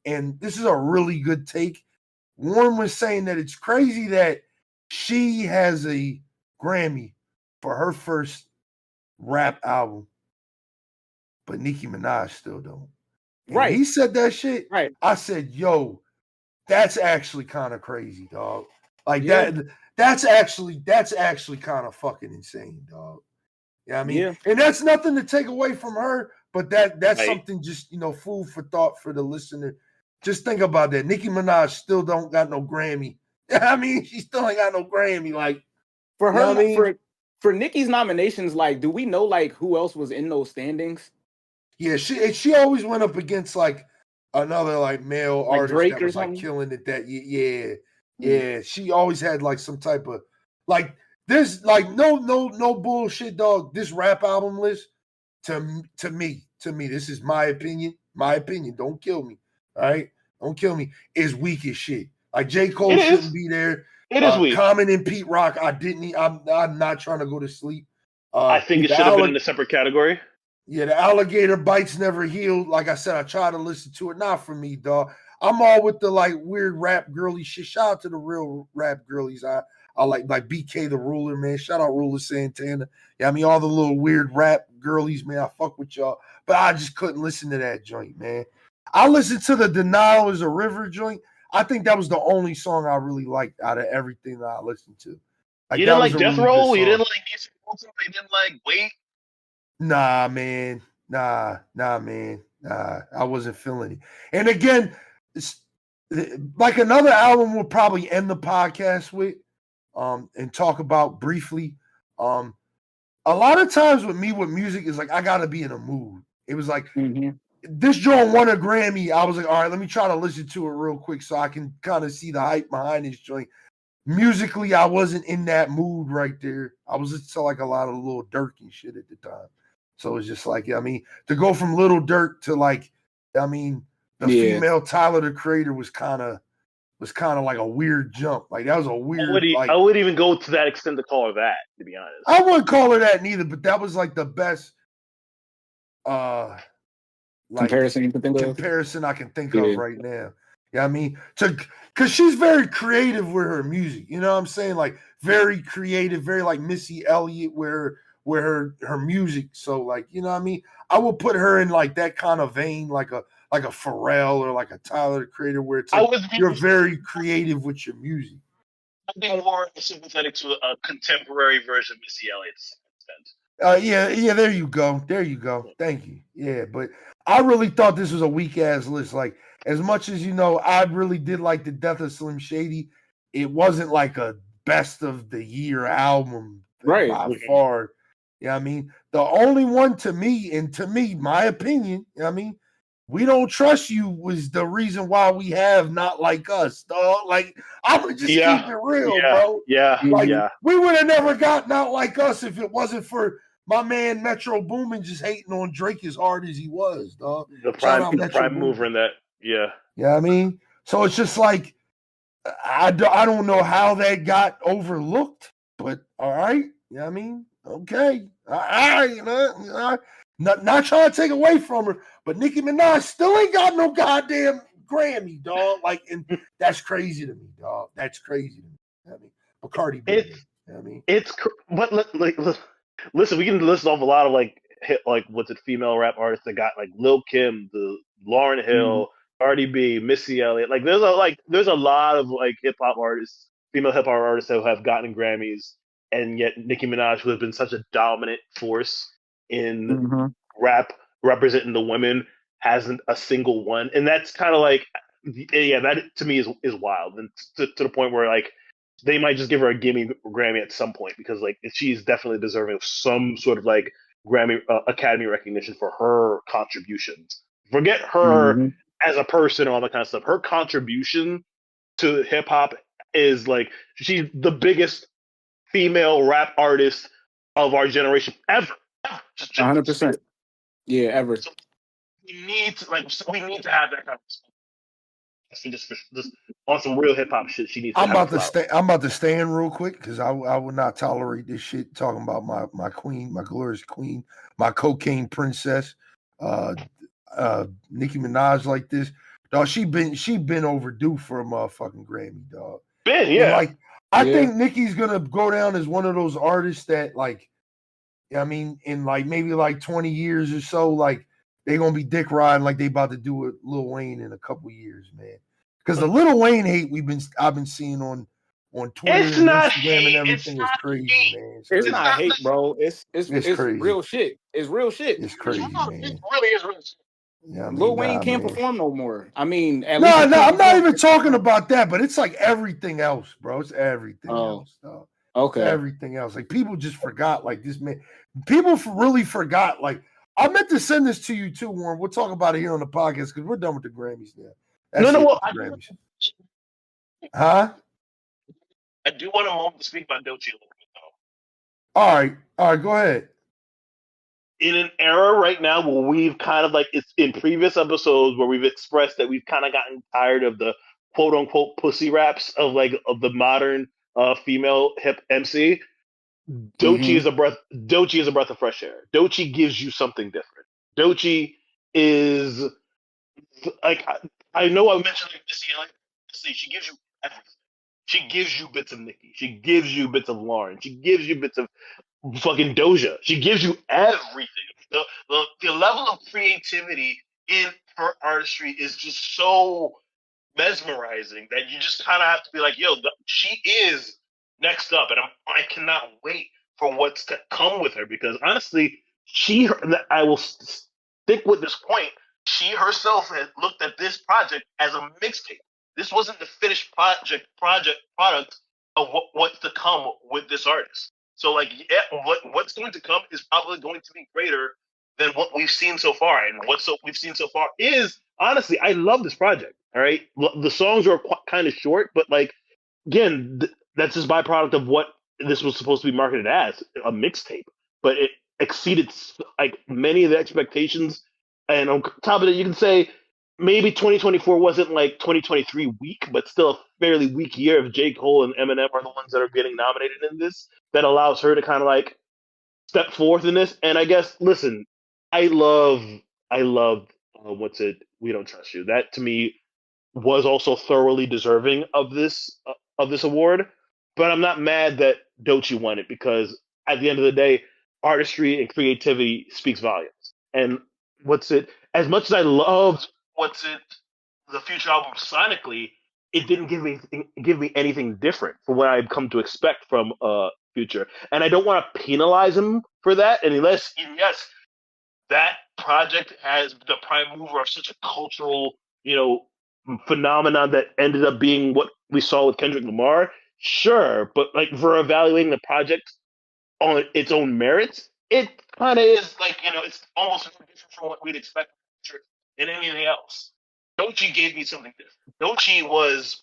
and this is a really good take. Warren was saying that it's crazy that she has a Grammy for her first rap album, but Nicki Minaj still don't. And right. He said that shit. Right. I said, yo, that's actually kind of crazy, dog. Like that's actually kind of fucking insane, dog. Yeah, and that's nothing to take away from her, but that's something just, food for thought for the listener. Just think about that. Nicki Minaj still don't got no Grammy. She still ain't got no Grammy. Like, for her, for Nicki's nominations, like, do we know like who else was in those standings? Yeah, she always went up against like another like male like artist Drake that was like killing it that year. Yeah. She always had like some type of like this, like no bullshit, dog. This rap album list to me, this is my opinion. Don't kill me. All right. Don't kill me. Is weak as shit. Like J. Cole shouldn't be there. It is weak. Common and Pete Rock. I'm not trying to go to sleep. I think it should have been in a separate category. Yeah, the Alligator Bites Never Healed. Like I said, I try to listen to it. Not for me, dog. I'm all with the like weird rap girly shit. Shout out to the real rap girlies. I like BK the Ruler, man. Shout out Ruler Santana. Yeah, all the little weird rap girlies, man. I fuck with y'all. But I just couldn't listen to that joint, man. I listened to the Denial is a River joint. I think that was the only song I really liked out of everything that I listened to. Like, you didn't like Death Row? You didn't like Music? You didn't like Wait? Nah, man. Nah, man. Nah, I wasn't feeling it. And again, it's like another album we'll probably end the podcast with and talk about briefly. A lot of times with me with music is like I gotta be in a mood. It was like this joint won a Grammy. I was like, all right, let me try to listen to it real quick so I can kind of see the hype behind this joint. Musically, I wasn't in that mood right there. I was just to like a lot of Lil Durk and shit at the time. So it's just like, to go from Lil Durk to like, female Tyler the Creator was kind of like a weird jump. Like that was a weird. I wouldn't even go to that extent to call her that, to be honest. I wouldn't call her that neither, but that was like the best comparison I can think of right now. Yeah, because she's very creative with her music. You know what I'm saying? Like very creative, very like Missy Elliott where her music. So like, you know what I mean? I will put her in like that kind of vein, like a Pharrell or like a Tyler the Creator, where it's like you're very creative with your music. be more sympathetic to a contemporary version of Missy Elliott's instead. Yeah, there you go. There you go. Thank you. Yeah, but I really thought this was a weak ass list. Like, as much as I really did like the Death of Slim Shady. It wasn't like a best of the year album Right. by far. You know what I mean? The only one to me, my opinion, you know what I mean? We Don't Trust You was the reason why we have Not Like Us, dog. Like, I'm gonna just keep it real, bro. Like, we would have never got Not Like Us if it wasn't for my man Metro Boomin just hating on Drake as hard as he was, dog. The prime mover in that, yeah. Yeah, I mean, so it's just like I don't know how that got overlooked, but all right, you know what I mean? Okay, all right, not trying to take away from her, but Nicki Minaj still ain't got no goddamn Grammy, dog. Like, and that's crazy to me, dog. That's crazy to me. You know what I mean, but Cardi B, you know what I mean, but listen, we can list off a lot of female rap artists that got like Lil Kim, the Lauryn Hill, Cardi B, Missy Elliott. Like there's a lot of like hip hop artists, female hip hop artists that have gotten Grammys, and yet Nicki Minaj, who has been such a dominant force in rap representing the women, hasn't a single one. And that's kind of like, yeah, that to me is wild, and to the point where like they might just give her a gimme Grammy at some point, because like she's definitely deserving of some sort of like Grammy Academy recognition for her contributions. Forget her as a person and all that kind of stuff. Her contribution to hip hop is like, she's the biggest female rap artist of our generation ever. 100%. Yeah, ever. So we need to have that kind of just on some real hip hop shit. She needs. I'm about to stand real quick because I would not tolerate this shit. Talking about my queen, my glorious queen, my cocaine princess, Nicki Minaj like this. Dog, she been overdue for a motherfucking Grammy, dog. I think Nicki's gonna go down as one of those artists that, like, I mean, in like maybe like 20 years or so, like they're gonna be dick riding like they about to do with Lil Wayne in a couple years, man. Because the Lil Wayne hate I've been seeing on Twitter and Instagram and everything is crazy, man. It's not hate, bro. It's crazy. Real shit. It's real shit. It's crazy, man. It really is real shit. Yeah, Lil Wayne can't perform no more. I mean, I'm not even talking about that, but it's like everything else, bro. It's everything else, dog. Okay. It's everything else. Like, people just forgot, like, this man. People really forgot. Like, I meant to send this to you too, Warren. We'll talk about it here on the podcast because we're done with the Grammys now. Grammys. Huh? I do want a moment to speak about Doechii a little bit, though. All right, go ahead. In an era right now where we've kind of like, it's in previous episodes where we've expressed that we've kind of gotten tired of the quote unquote pussy raps of the modern female hip MC. Doechii is a breath of fresh air. Doechii gives you something different. Doechii is like, I know I mentioned like Missy Elliott. She gives you everything. She gives you bits of Nicki. She gives you bits of Lauryn. She gives you bits of fucking Doja. She gives you everything. The level of creativity in her artistry is just so mesmerizing that you just kind of have to be like, yo, she is next up, and I cannot wait for what's to come with her, because honestly, I will stick with this point. She herself had looked at this project as a mixtape. This wasn't the finished product of what's to come with this artist. So, like, yeah, what's going to come is probably going to be greater than what we've seen so far. And we've seen so far is, honestly, I love this project. All right, the songs are kind of short, but like, again, that's just byproduct of what this was supposed to be marketed as, a mixtape. But it exceeded like many of the expectations. And on top of it, you can say maybe 2024 wasn't like 2023 weak, but still a fairly weak year if J. Cole and Eminem are the ones that are getting nominated in this. That allows her to kind of like step forth in this. And I guess, listen, I love We Don't Trust You. That to me was also thoroughly deserving of this award. But I'm not mad that Doechii won it, because at the end of the day, artistry and creativity speaks volumes. And as much as I loved the Future album sonically, it didn't give me anything different from what I've come to expect from Future. And I don't want to penalize him for that. And yes, that project has the prime mover of such a cultural, phenomenon that ended up being what we saw with Kendrick Lamar. Sure, but like for evaluating the project on its own merits, it kind of is like, it's almost no different from what we'd expect in anything else. Doechii gave me something different. Doechii was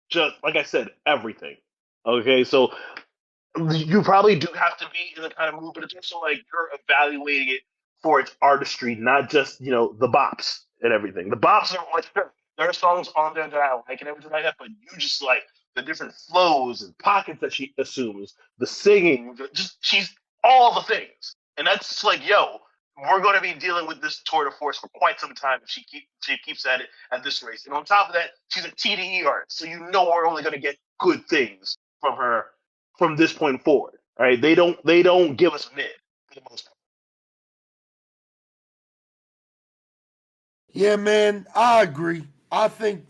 just, like I said, everything. Okay, so you probably do have to be in the kind of mood, but it's also like you're evaluating it for its artistry, not just, the bops and everything. The bops are like, there are songs on there that I like and everything like that, but you just like the different flows and pockets that she assumes, the singing, she's all the things. And that's just like, yo, we're going to be dealing with this tour de force for quite some time if she keeps at it at this race. And on top of that, she's a TDE artist, so we're only going to get good things from her from this point forward. All right, they don't give us mid for the most part. Yeah, man, I agree. I think,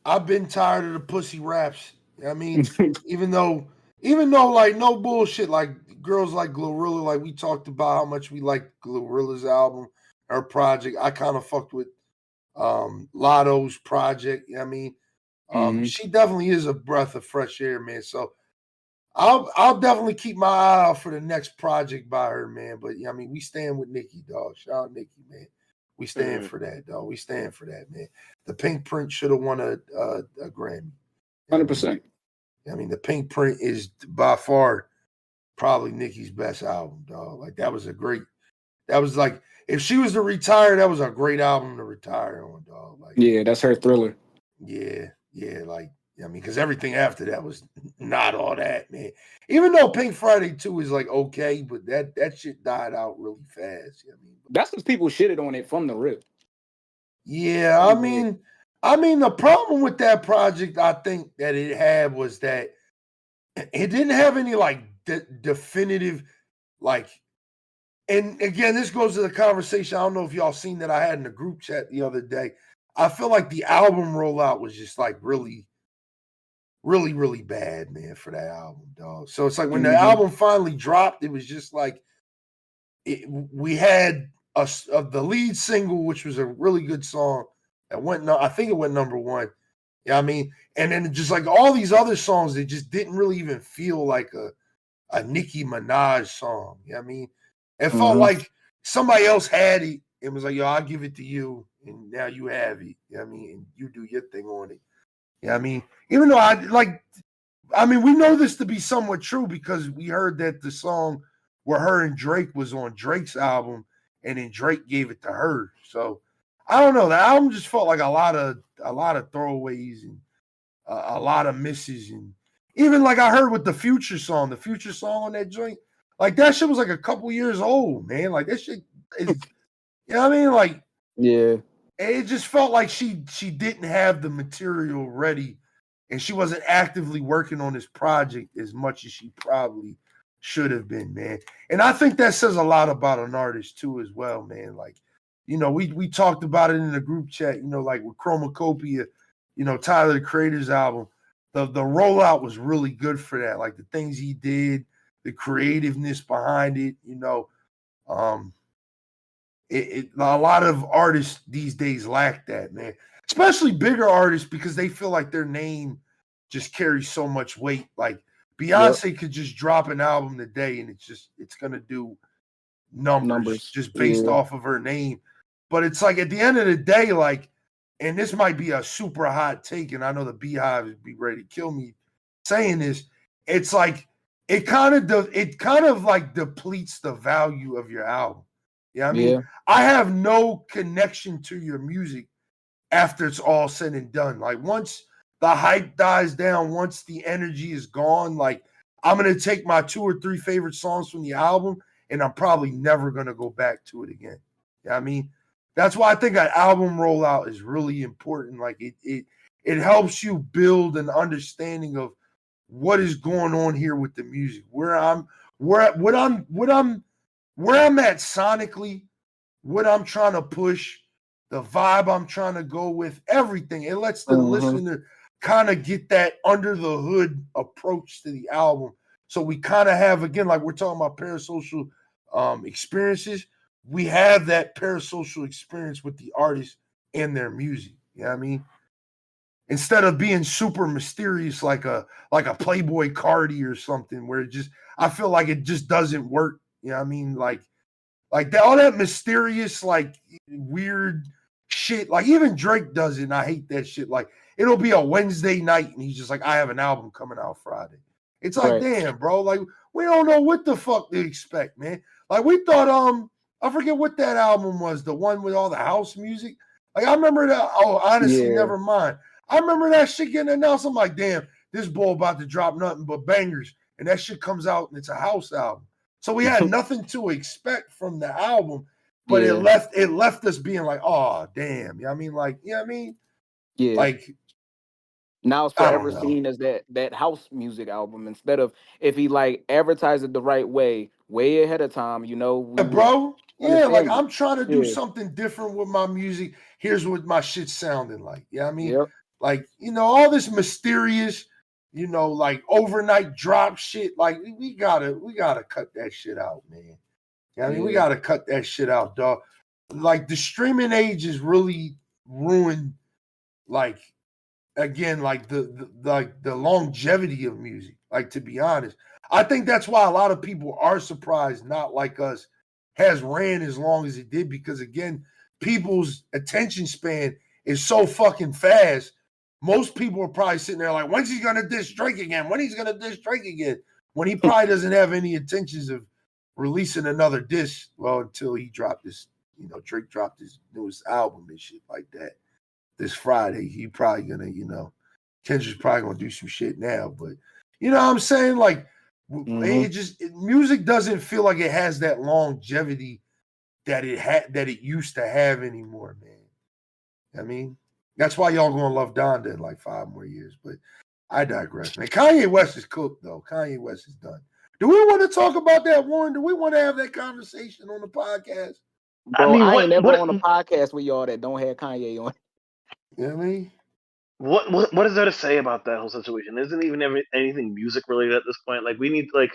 I've been tired of the pussy raps. I mean, even though, like, no bullshit, like girls like Glorilla, like we talked about how much we like Glorilla's album, her project. I kind of fucked with Lotto's project. She definitely is a breath of fresh air, man. So I'll definitely keep my eye out for the next project by her, man. But we stand with Nicki, dog. Shout out Nicki, man. We stand for that, dog. We stand for that, man. The Pink Print should have won a Grammy. 100%. The Pink Print is by far probably Nicki's best album, dog. Like that was like if she was to retire, that was a great album to retire on, dog. Like yeah, that's her Thriller. Yeah, like because everything after that was not all that, man. Even though Pink Friday 2 is like okay, but that shit died out really fast. That's because people shitted on it from the rip. Yeah, I mean, the problem with that project, I think that it had was that it didn't have any like definitive, like, and again, this goes to the conversation. I don't know if y'all seen that I had in the group chat the other day. I feel like the album rollout was just like really, really, really bad, man, for that album, dog. So it's like when the album finally dropped, it was just like we had the lead single, which was a really good song that I think it went number one. Yeah, and then just like all these other songs, they just didn't really even feel like a Nicki Minaj song. It felt like somebody else had it. It was like, yo, I'll give it to you, and now you have it. And you do your thing on it. Even though we know this to be somewhat true because we heard that the song where her and Drake was on Drake's album, and then Drake gave it to her. So I don't know. The album just felt like a lot of throwaways and a lot of misses, and even like I heard with the Future song on that joint, like that shit was like a couple years old, man. Like that shit is, Like yeah, it just felt like she didn't have the material ready, and she wasn't actively working on this project as much as she probably should have been, man. And I think that says a lot about an artist too, as well, man. Like, we talked about it in the group chat, like with Chromacopia, Tyler the Creator's album, the rollout was really good for that. Like the things he did, the creativeness behind it, a lot of artists these days lack that, man. Especially bigger artists because they feel like their name just carries so much weight. Like Beyonce could just drop an album today and it's gonna do numbers just based off of her name. But it's like at the end of the day, like, and this might be a super hot take, and I know the Beehive would be ready to kill me saying this. It's like it kind of like depletes the value of your album. I have no connection to your music after it's all said and done. Like once the hype dies down, once the energy is gone, like I'm going to take my 2 or 3 favorite songs from the album and I'm probably never going to go back to it again. That's why I think an album rollout is really important. Like it helps you build an understanding of what is going on here with the music, where I'm at sonically, what I'm trying to push, the vibe I'm trying to go with, everything. It lets the listener kind of get that under the hood approach to the album. So we kind of have, again, like we're talking about parasocial experiences, we have that parasocial experience with the artist and their music. You know what I mean? Instead of being super mysterious like a Playboy Cardi or something, where it just, I feel like it just doesn't work. You know what I mean? Like that, all that mysterious, like weird shit. Like even Drake does it, and I hate that shit. Like it'll be a Wednesday night, and he's just like, I have an album coming out Friday. It's like, damn, bro. Like we don't know what the fuck to expect, man. Like we thought, I forget what that album was, the one with all the house music. Like I remember that. Oh, honestly, never mind. I remember that shit getting announced. I'm like, damn, this boy about to drop nothing but bangers, and that shit comes out and it's a house album. So we had nothing to expect from the album, but it left us being like, oh, damn. You know what I mean? Like, you know what I mean? Yeah. Like now it's forever seen as that house music album instead of if he like advertised it the right way ahead of time, you know. Bro, yeah, like I'm trying to do something different with my music. Here's what my shit's sounding like. You know what I mean? Like, you know, all this mysterious, you know, like overnight drop shit. Like we gotta cut that shit out, man. You know what I mean? We gotta cut that shit out, dog. Like the streaming age is really ruined, like again, like the longevity of music. Like, to be honest, I think that's why a lot of people are surprised, not like us, has ran as long as it did, because again, people's attention span is so fucking fast. Most people are probably sitting there like, when's he gonna diss Drake again? When he's gonna diss Drake again? When he probably doesn't have any intentions of releasing another diss, well, until he dropped this, you know, Drake dropped his newest album and shit like that this Friday. He probably gonna, you know, Kendrick's probably gonna do some shit now, but you know what I'm saying? Like, it just, music doesn't feel like it has that longevity that it used to have anymore, man. I mean, that's why y'all gonna love Donda in like 5 more years. But I digress, man. Kanye West is cooked, though. Kanye West is done. Do we want to talk about that, Warren? Do we want to have that conversation on the podcast? Bro, I ain't never on a podcast with y'all that don't have Kanye on. You know what I mean? What is there to say about that whole situation? Isn't even anything music related at this point? Like we need like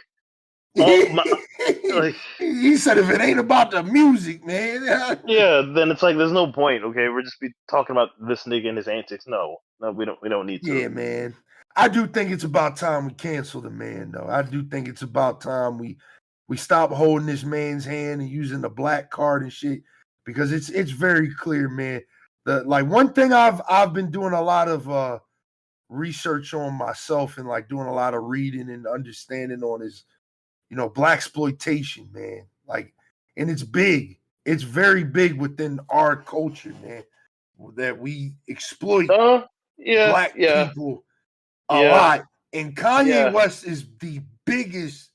he said if it ain't about the music, man. Yeah, then it's like there's no point. Okay, we're just be talking about this nigga and his antics. No, we don't need to. Yeah, man. I do think it's about time we cancel the man, though. I do think it's about time we stop holding this man's hand and using the black card and shit, because it's very clear, man. Like one thing I've been doing a lot of research on myself and like doing a lot of reading and understanding on is, you know, blaxploitation, man. Like, and it's big. It's very big within our culture, man, that we exploit black people a lot. And Kanye West is the biggest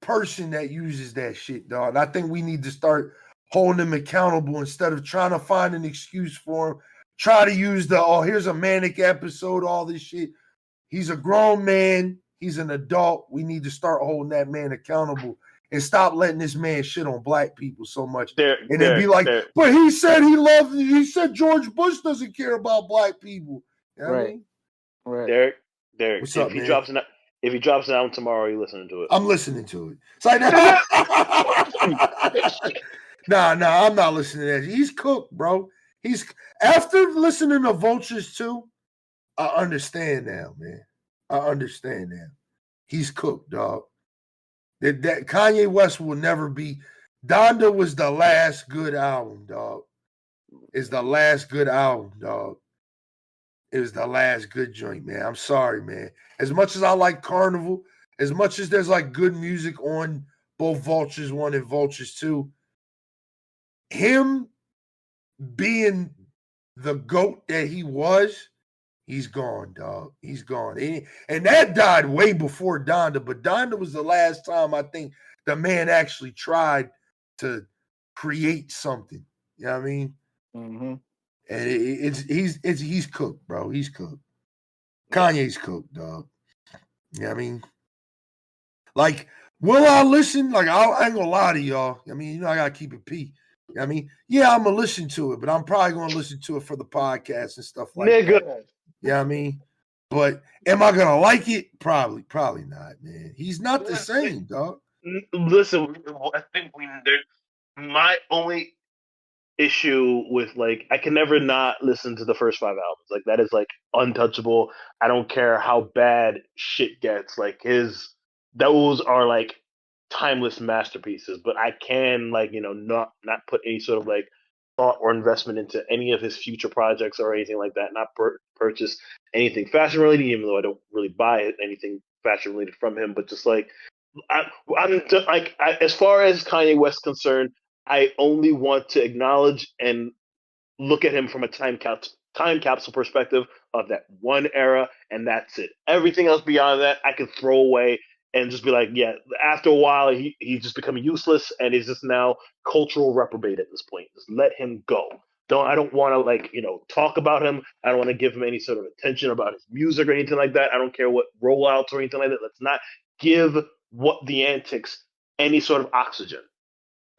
person that uses that shit, dog. I think we need to start holding him accountable instead of trying to find an excuse for him. Try to use here's a manic episode, all this shit. He's a grown man. He's an adult. We need to start holding that man accountable and stop letting this man shit on black people so much. And then be like, but he said George Bush doesn't care about black people. You know what I mean? Right. Derek, what's up, man? If he drops an album tomorrow, you listening to it? I'm listening to it. It's like, nah, I'm not listening to that. He's cooked, bro. After listening to Vultures too, I understand now, man. I understand now. He's cooked, dog. That Kanye West will never be. Donda was the last good album, dog. It's the last good album, dog. It was the last good joint, man. I'm sorry, man. As much as I like Carnival, as much as there's like good music on both Vultures 1 and Vultures 2, him being the GOAT that he was, he's gone, dog. He's gone. And that died way before Donda, but Donda was the last time I think the man actually tried to create something. You know what I mean? Mm-hmm. And he's cooked, bro. He's cooked. Kanye's cooked, dog. You know what I mean? Like, Will I listen? Like, I ain't gonna lie to y'all. I mean, you know, I gotta keep it P. I mean, yeah, I'm gonna listen to it, but I'm probably gonna listen to it for the podcast and stuff like Nigga. that. Yeah, I mean, but am I gonna like it? Probably not, man. He's not the same, dog. Listen, I think my only issue with like I can never not listen to the first 5 albums. Like that is like untouchable. I don't care how bad shit gets. Like those are like timeless masterpieces. But I can like not put any sort of like thought or investment into any of his future projects or anything like that. Not purchase anything fashion related, even though I don't really buy anything fashion related from him. But just like as far as Kanye West concerned, I only want to acknowledge and look at him from a time capsule perspective of that one era, and that's it. Everything else beyond that, I can throw away and just be like, yeah. After a while, he's just becoming useless, and he's just now cultural reprobate at this point. Just let him go. I don't want to talk about him. I don't want to give him any sort of attention about his music or anything like that. I don't care what rollouts or anything like that. Let's not give what the antics any sort of oxygen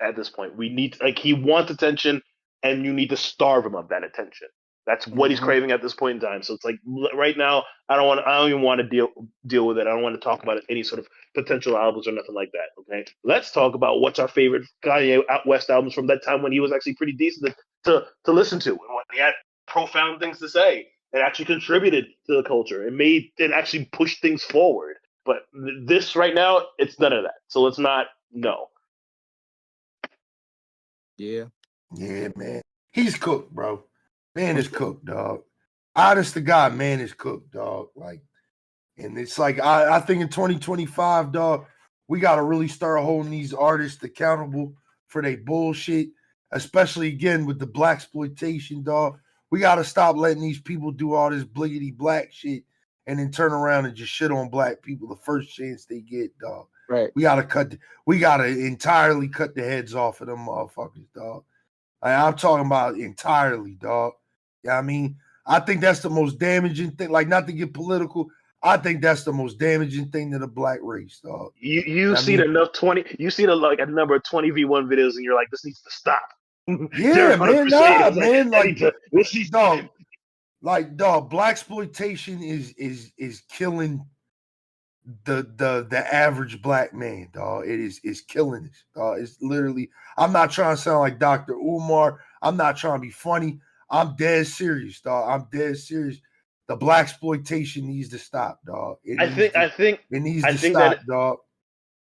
at this point. We need he wants attention, and you need to starve him of that attention. That's what he's craving at this point in time. So it's like right now, I don't even want to deal with it. I don't want to talk about any sort of potential albums or nothing like that. Okay, let's talk about what's our favorite Kanye West albums from that time when he was actually pretty decent to listen to, and when he had profound things to say. It actually contributed to the culture. It actually pushed things forward. But this right now, it's none of that. So let's not. No. Yeah. Yeah, man. He's cooked, bro. Man is cooked, dog. Honest to God, man is cooked, dog. Like, and it's like I think in 2025, dog, we got to really start holding these artists accountable for their bullshit, especially again with the blaxploitation, dog. We got to stop letting these people do all this bliggity black shit and then turn around and just shit on black people the first chance they get, dog. Right. We gotta entirely cut the heads off of them motherfuckers, dog. I'm talking about entirely, dog. Yeah, I mean, I think that's the most damaging thing. Like, not to get political, I think that's the most damaging thing to the black race, dog. You've seen enough 20. You've seen a number of 20v1 videos, and you're like, this needs to stop. Yeah, man, nah, man, like this needs dog, like dog, blaxploitation is killing the average black man, dog. It is killing us, dog. It's literally. I'm not trying to sound like Dr. Umar. I'm not trying to be funny. I'm dead serious, dog. I'm dead serious. The blaxploitation needs to stop, dog. I think it needs to stop, dog.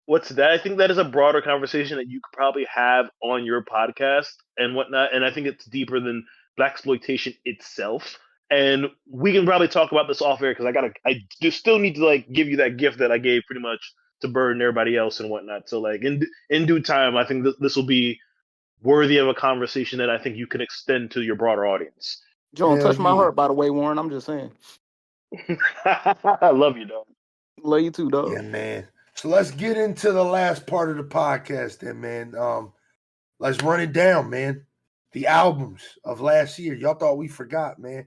What's that? I think that is a broader conversation that you could probably have on your podcast and whatnot. And I think it's deeper than blaxploitation itself. And we can probably talk about this off air because I just still need to like give you that gift that I gave pretty much to Bird and everybody else and whatnot. So like in due time, I think this will be worthy of a conversation that I think you can extend to your broader audience. Don't touch my heart, by the way, Warren. I'm just saying. I love you, dog. Love you too, dog. Yeah, man. So let's get into the last part of the podcast then, man. Let's run it down, man. The albums of last year. Y'all thought we forgot, man.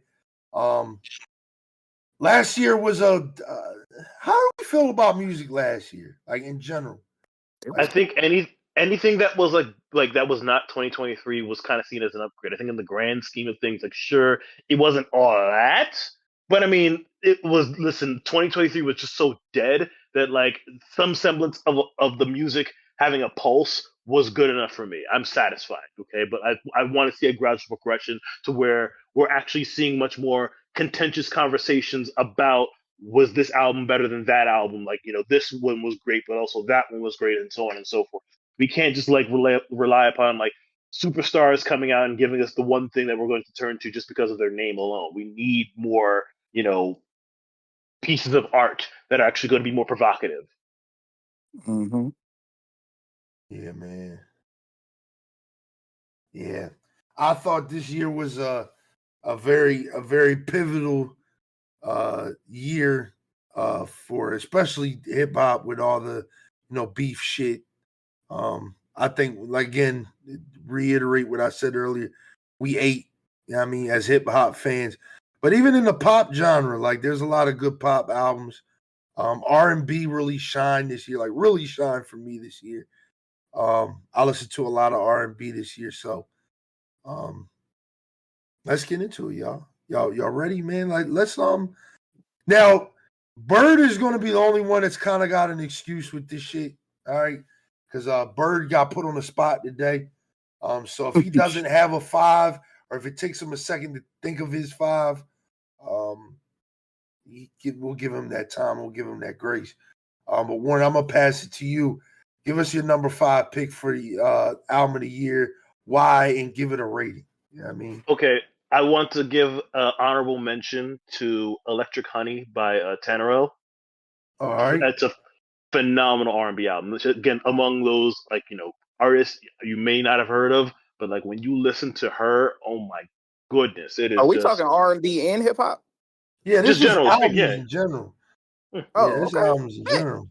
Last year was how do we feel about music last year? Like in general. I think anything that was like that was not 2023 was kind of seen as an upgrade. I think in the grand scheme of things, like sure, it wasn't all that, but I mean, it was. Listen, 2023 was just so dead that like some semblance of the music having a pulse was good enough for me. I'm satisfied, okay? But I want to see a gradual progression to where we're actually seeing much more contentious conversations about was this album better than that album? Like, this one was great, but also that one was great, and so on and so forth. We can't just like rely upon like superstars coming out and giving us the one thing that we're going to turn to just because of their name alone. We need more, pieces of art that are actually going to be more provocative. Mm-hmm. Yeah, man. Yeah, I thought this year was a very pivotal year for especially hip hop with all the beef shit. I think, like, again, reiterate what I said earlier. We ate, I mean, as hip hop fans, but even in the pop genre, like there's a lot of good pop albums. R&B really shined this year, like really shined for me this year. I listened to a lot of R&B this year, so let's get into it, y'all. Y'all ready, man? Like let's now Bird is gonna be the only one that's kind of got an excuse with this shit, all right? Because Bird got put on the spot today. So if he doesn't have a 5, or if it takes him a second to think of his 5, we'll give him that time. We'll give him that grace. But Warren, I'm gonna pass it to you. Give us your number 5 pick for the album of the year. Why, and give it a rating. You know what I mean? Okay, I want to give honorable mention to Electric Honey by Tannerell. All right. That's a phenomenal R&B album. Again, among those artists you may not have heard of, but like when you listen to her, oh my goodness, it is. Are we just, talking R&B and hip hop? Yeah, this just is general, albums yeah. in general. Oh, Yeah, this okay. albums in general.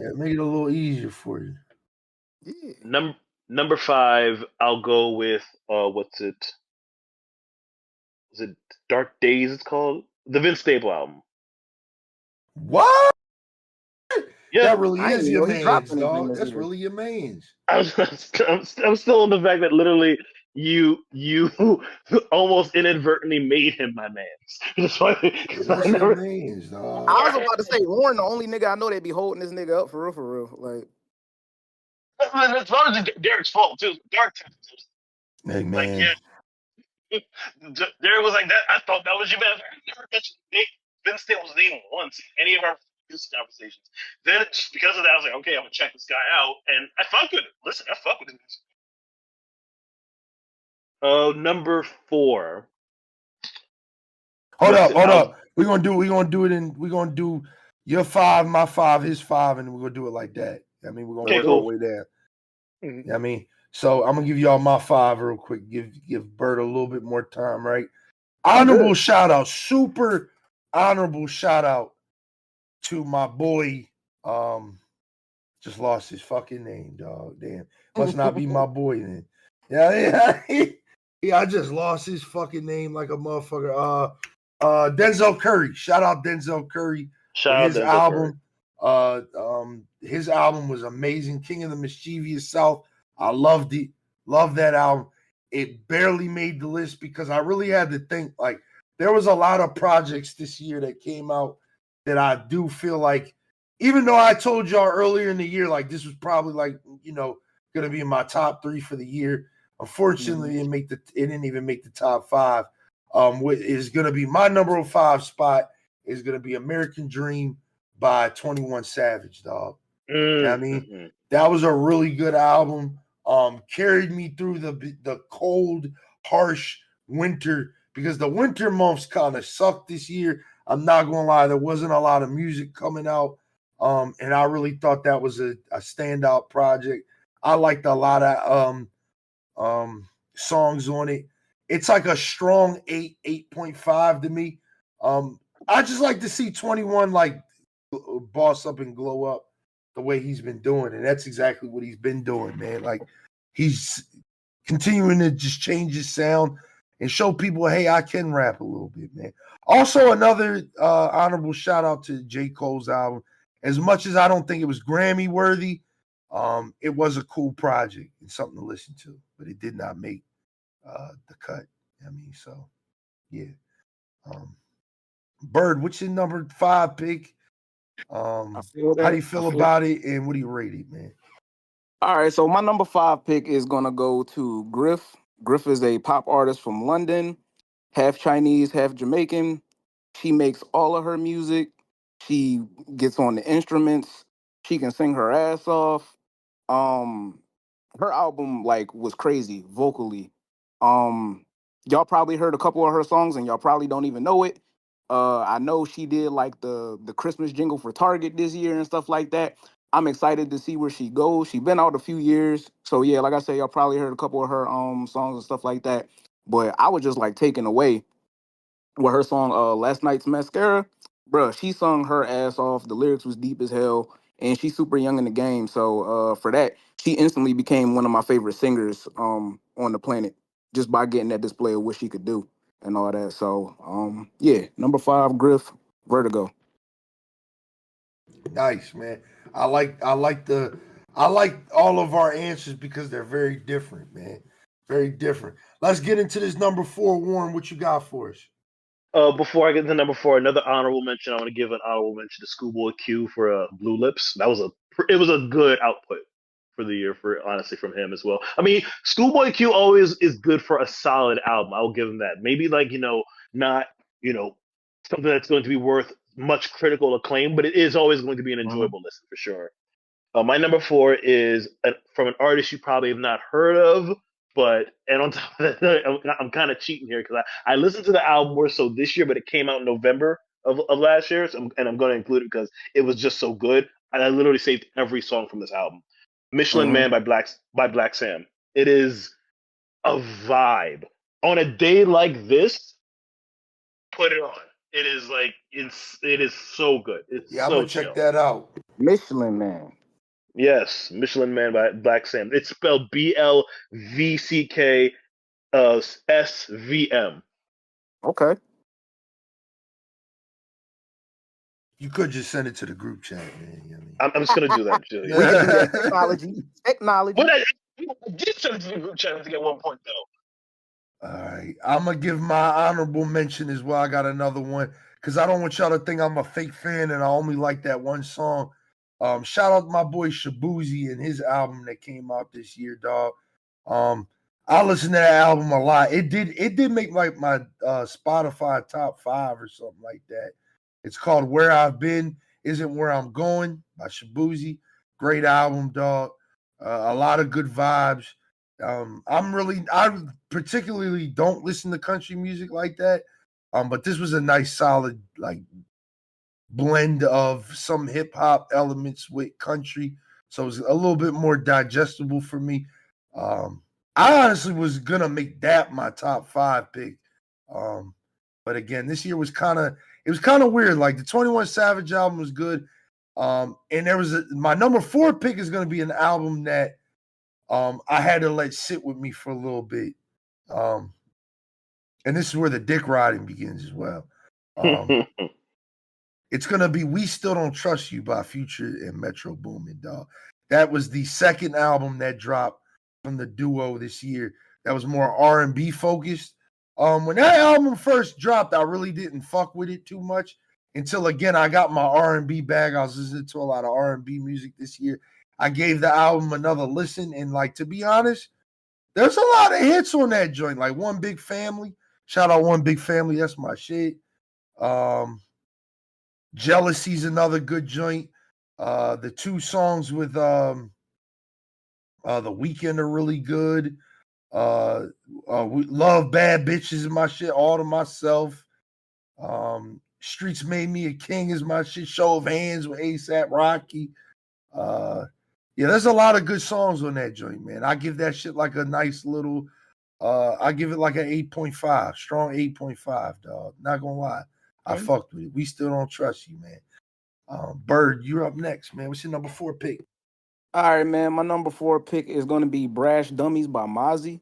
Yeah, make it a little easier for you. Yeah. Number 5, I'll go with what's it? Is it Dark Days? It's called the Vince Staples album. What? Yeah, That really I is didn't your know he dropped man's, anything dog. this That's year. really your man's. I'm still on the fact that literally you almost inadvertently made him my man. That's your man's, dog. I was about to say Warren, the only nigga I know that be holding this nigga up for real. Like That's probably Derek's fault too. Derek, Hey, man. like Derek was like that. I thought that was your man. I never mentioned Vince Staples' name once in any of our conversations. Then just because of that, I was like, okay, I'm gonna check this guy out, and I fuck with it. Listen, I fuck with him. Number 4. Hold up. We're gonna do your 5, my 5, his 5, and we're gonna do it like that. I mean, we're gonna work our way down. Mm-hmm. I mean, so I'm gonna give y'all my 5 real quick. Give Bert a little bit more time, right? Honorable shout out, super honorable shout out to my boy. Just lost his fucking name, dog. Damn, must not be my boy then. Yeah. I just lost his fucking name like a motherfucker. Denzel Curry. Shout out Denzel Curry for his album. His album was amazing. King of the Mischievous South. I loved it. Love that album. It barely made the list because I really had to think, like, there was a lot of projects this year that came out that I do feel like, even though I told y'all earlier in the year, like, this was probably like, going to be in my top 3 for the year. Unfortunately, it didn't even make the top 5. What is going to be my number 5 spot is going to be American Dream by 21 Savage, dog. Mm-hmm. I mean, that was a really good album. Carried me through the cold, harsh winter, because the winter months kind of sucked this year. I'm not going to lie. There wasn't a lot of music coming out. And I really thought that was a standout project. I liked a lot of songs on it. It's like a strong 8.5 to me. I just like to see 21 like boss up and glow up the way he's been doing, and that's exactly what he's been doing, man. Like, he's continuing to just change his sound and show people, hey, I can rap a little bit, man. Also, another honorable shout out to J. Cole's album. As much as I don't think it was Grammy worthy, it was a cool project and something to listen to, but it did not make the cut. I mean, so yeah. Bird, what's your number 5 pick? How do you feel about it, and what do you rate it, man? All right, so my number 5 pick is gonna go to Griff. Griff is a pop artist from London, half Chinese, half Jamaican. She makes all of her music. She gets on the instruments. She can sing her ass off. Her album like was crazy vocally. Y'all probably heard a couple of her songs and y'all probably don't even know it. I know she did like the Christmas jingle for Target this year and stuff like that. I'm excited to see where she goes. She's been out a few years. So yeah, like I said, y'all probably heard a couple of her songs and stuff like that. But I was just like taken away with her song Last Night's Mascara. Bruh, she sung her ass off. The lyrics was deep as hell. And she's super young in the game. So for that, she instantly became one of my favorite singers on the planet just by getting that display of what she could do and all that. So yeah, number 5, Griff, Vertigo. Nice, man. I like all of our answers because they're very different, man. Very different. Let's get into this number 4, Warren. What you got for us? Before I get to number 4, another honorable mention. I want to give an honorable mention to Schoolboy Q for Blue Lips. It was a good output for the year, for honestly, from him as well. I mean, Schoolboy Q always is good for a solid album. I'll give him that. Maybe like not something that's going to be worth much critical acclaim, but it is always going to be an enjoyable listen for sure. My number 4 is from an artist you probably have not heard of, and on top of that, I'm kind of cheating here because I listened to the album more so this year, but it came out in November of last year, and I'm going to include it because it was just so good. And I literally saved every song from this album. Michelin Man by Black Sam. It is a vibe. On a day like this, put it on. It is it is so good. It's Yeah, I'm so gonna check that out. Michelin Man. Yes, Michelin Man by Black Sam. It's spelled BLVCK SVM. Okay. You could just send it to the group chat, man. You know what I mean? I'm just gonna do that. We can do that. Technology. But I did send it to the group chat to get 1 point though. All right, I'm gonna give my honorable mention as well. I got another one because I don't want y'all to think I'm a fake fan and I only like that one song. Shout out to my boy Shabuzi and his album that came out this year, dog. I listened to that album a lot. It did make like my Spotify top 5 or something like that. It's called Where I've Been Isn't Where I'm Going by Shabuzi. Great album, dog. A lot of good vibes. I particularly don't listen to country music like that. But this was a nice, solid, like blend of some hip hop elements with country. So it's a little bit more digestible for me. I honestly was gonna make that my top 5 pick. But again, this year was kind of weird. Like the 21 Savage album was good. And there was my number 4 pick is gonna be an album that I had to let sit with me for a little bit. And this is where the dick riding begins as well. It's going to be We Still Don't Trust You by Future and Metro Boomin, dog. That was the second album that dropped from the duo this year. That was more R&B focused. When that album first dropped, I really didn't fuck with it too much until, again, I got my R&B bag. I was listening to a lot of R&B music this year. I gave the album another listen, and, like, to be honest, there's a lot of hits on that joint. Like One Big Family. Shout out One Big Family. That's my shit. Jealousy's another good joint. The 2 songs with The Weeknd are really good. Love Bad Bitches is my shit. All to Myself. Streets Made Me a King is my shit. Show of Hands with A$AP Rocky. Yeah, there's a lot of good songs on that joint, man. I give that shit like a nice little, I give it like an 8.5, strong 8.5, dog. Not gonna lie. I fucked with it. We Still Don't Trust You, man. Bird, you're up next, man. What's your number 4 pick? All right, man. My number 4 pick is gonna be Brash Dummies by Mozzie.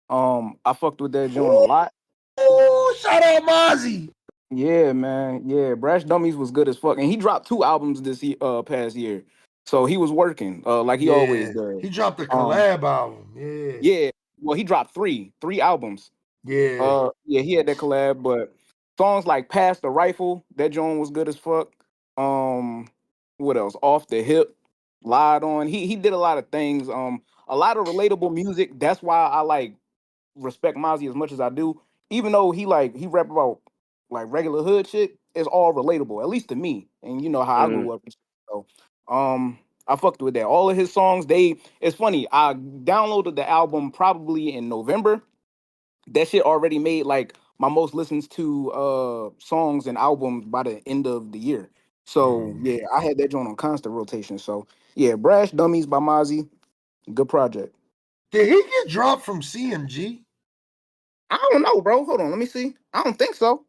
I fucked with that joint a lot. Oh, shout out Mozzie. Yeah, man. Yeah, Brash Dummies was good as fuck, and he dropped 2 albums this past year, so he was working like he always does. He dropped a collab album. Yeah. Yeah. Well, he dropped three albums. Yeah. Yeah, he had that collab, but songs like Pass the Rifle, that joint was good as fuck. What else? Off the Hip, Lied On. He did a lot of things. A lot of relatable music. That's why I like respect Mozzie as much as I do. Even though he rap about like regular hood shit, it's all relatable, at least to me. And you know how I grew up. So I fucked with that. All of his songs, it's funny. I downloaded the album probably in November. That shit already made like my most listens to songs and albums by the end of the year. So yeah, I had that joint on constant rotation. So yeah, Brash Dummies by Mozzie, good project. Did he get dropped from CMG? I don't know, bro. Hold on, let me see. I don't think so.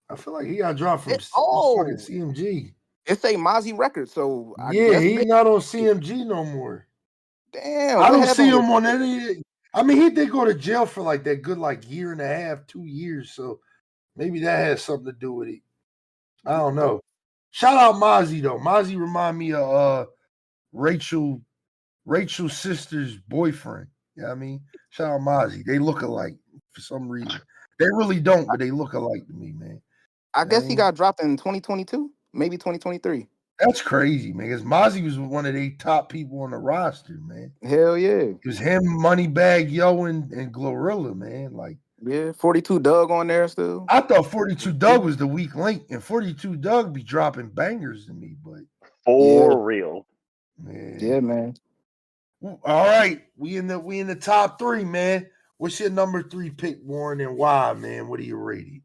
I feel like he got dropped from fucking CMG. It say Mozzie Records, so I yeah, guess he's not on CMG no more. Damn, I don't see him on any. I mean, he did go to jail for like that good like year and a half, 2 years. So maybe that has something to do with it. I don't know. Shout out Mozzie though. Mozzie remind me of Rachel's sister's boyfriend. You know what I mean? Shout out Mozzie. They look alike for some reason. They really don't, but they look alike to me, man. I You know what guess I he mean? got dropped in 2022, maybe 2023. That's crazy, man. Because Mozzie was one of the top people on the roster, man. Hell yeah. It was him, Moneybag Yo, and Glorilla, man. Like, Yeah, 42 Doug on there still. I thought 42 Doug was the weak link, and 42 Doug be dropping bangers to me, but For real. man. Yeah, man. All right, we in the top 3, man. What's your number 3 pick, Warren, and why, man? What do you rate it?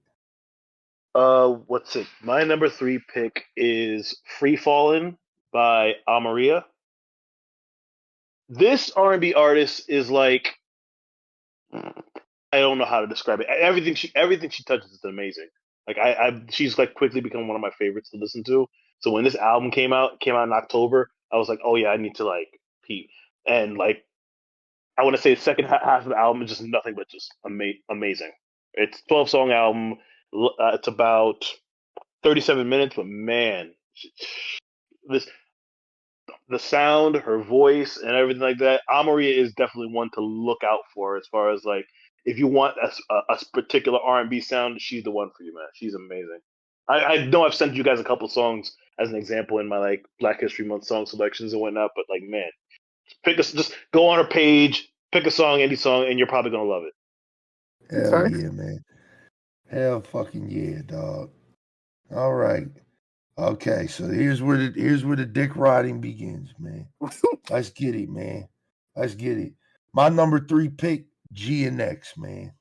What's it? My number 3 pick is Free Fallin' by Amaria. This R&B artist is like, I don't know how to describe it. Everything she touches is amazing. Like she's like quickly become one of my favorites to listen to. So when this album came out in October, I was like, oh yeah, I need to like peep. And like, I want to say the second half of the album is just nothing but just amazing. It's a 12-song album. It's about 37 minutes, but man, this the sound, her voice, and everything like that. Amaria is definitely one to look out for as far as like if you want a particular R&B sound, she's the one for you, man. She's amazing. I know I've sent you guys a couple songs as an example in my like Black History Month song selections and whatnot, but like man, just go on her page, pick a song, any song, and you're probably gonna love it. Hell Okay. yeah, man. Hell fucking yeah, dog. All right. Okay, so here's where the dick riding begins, man. Let's get it, man. Let's get it. My number 3 pick, G and X, man.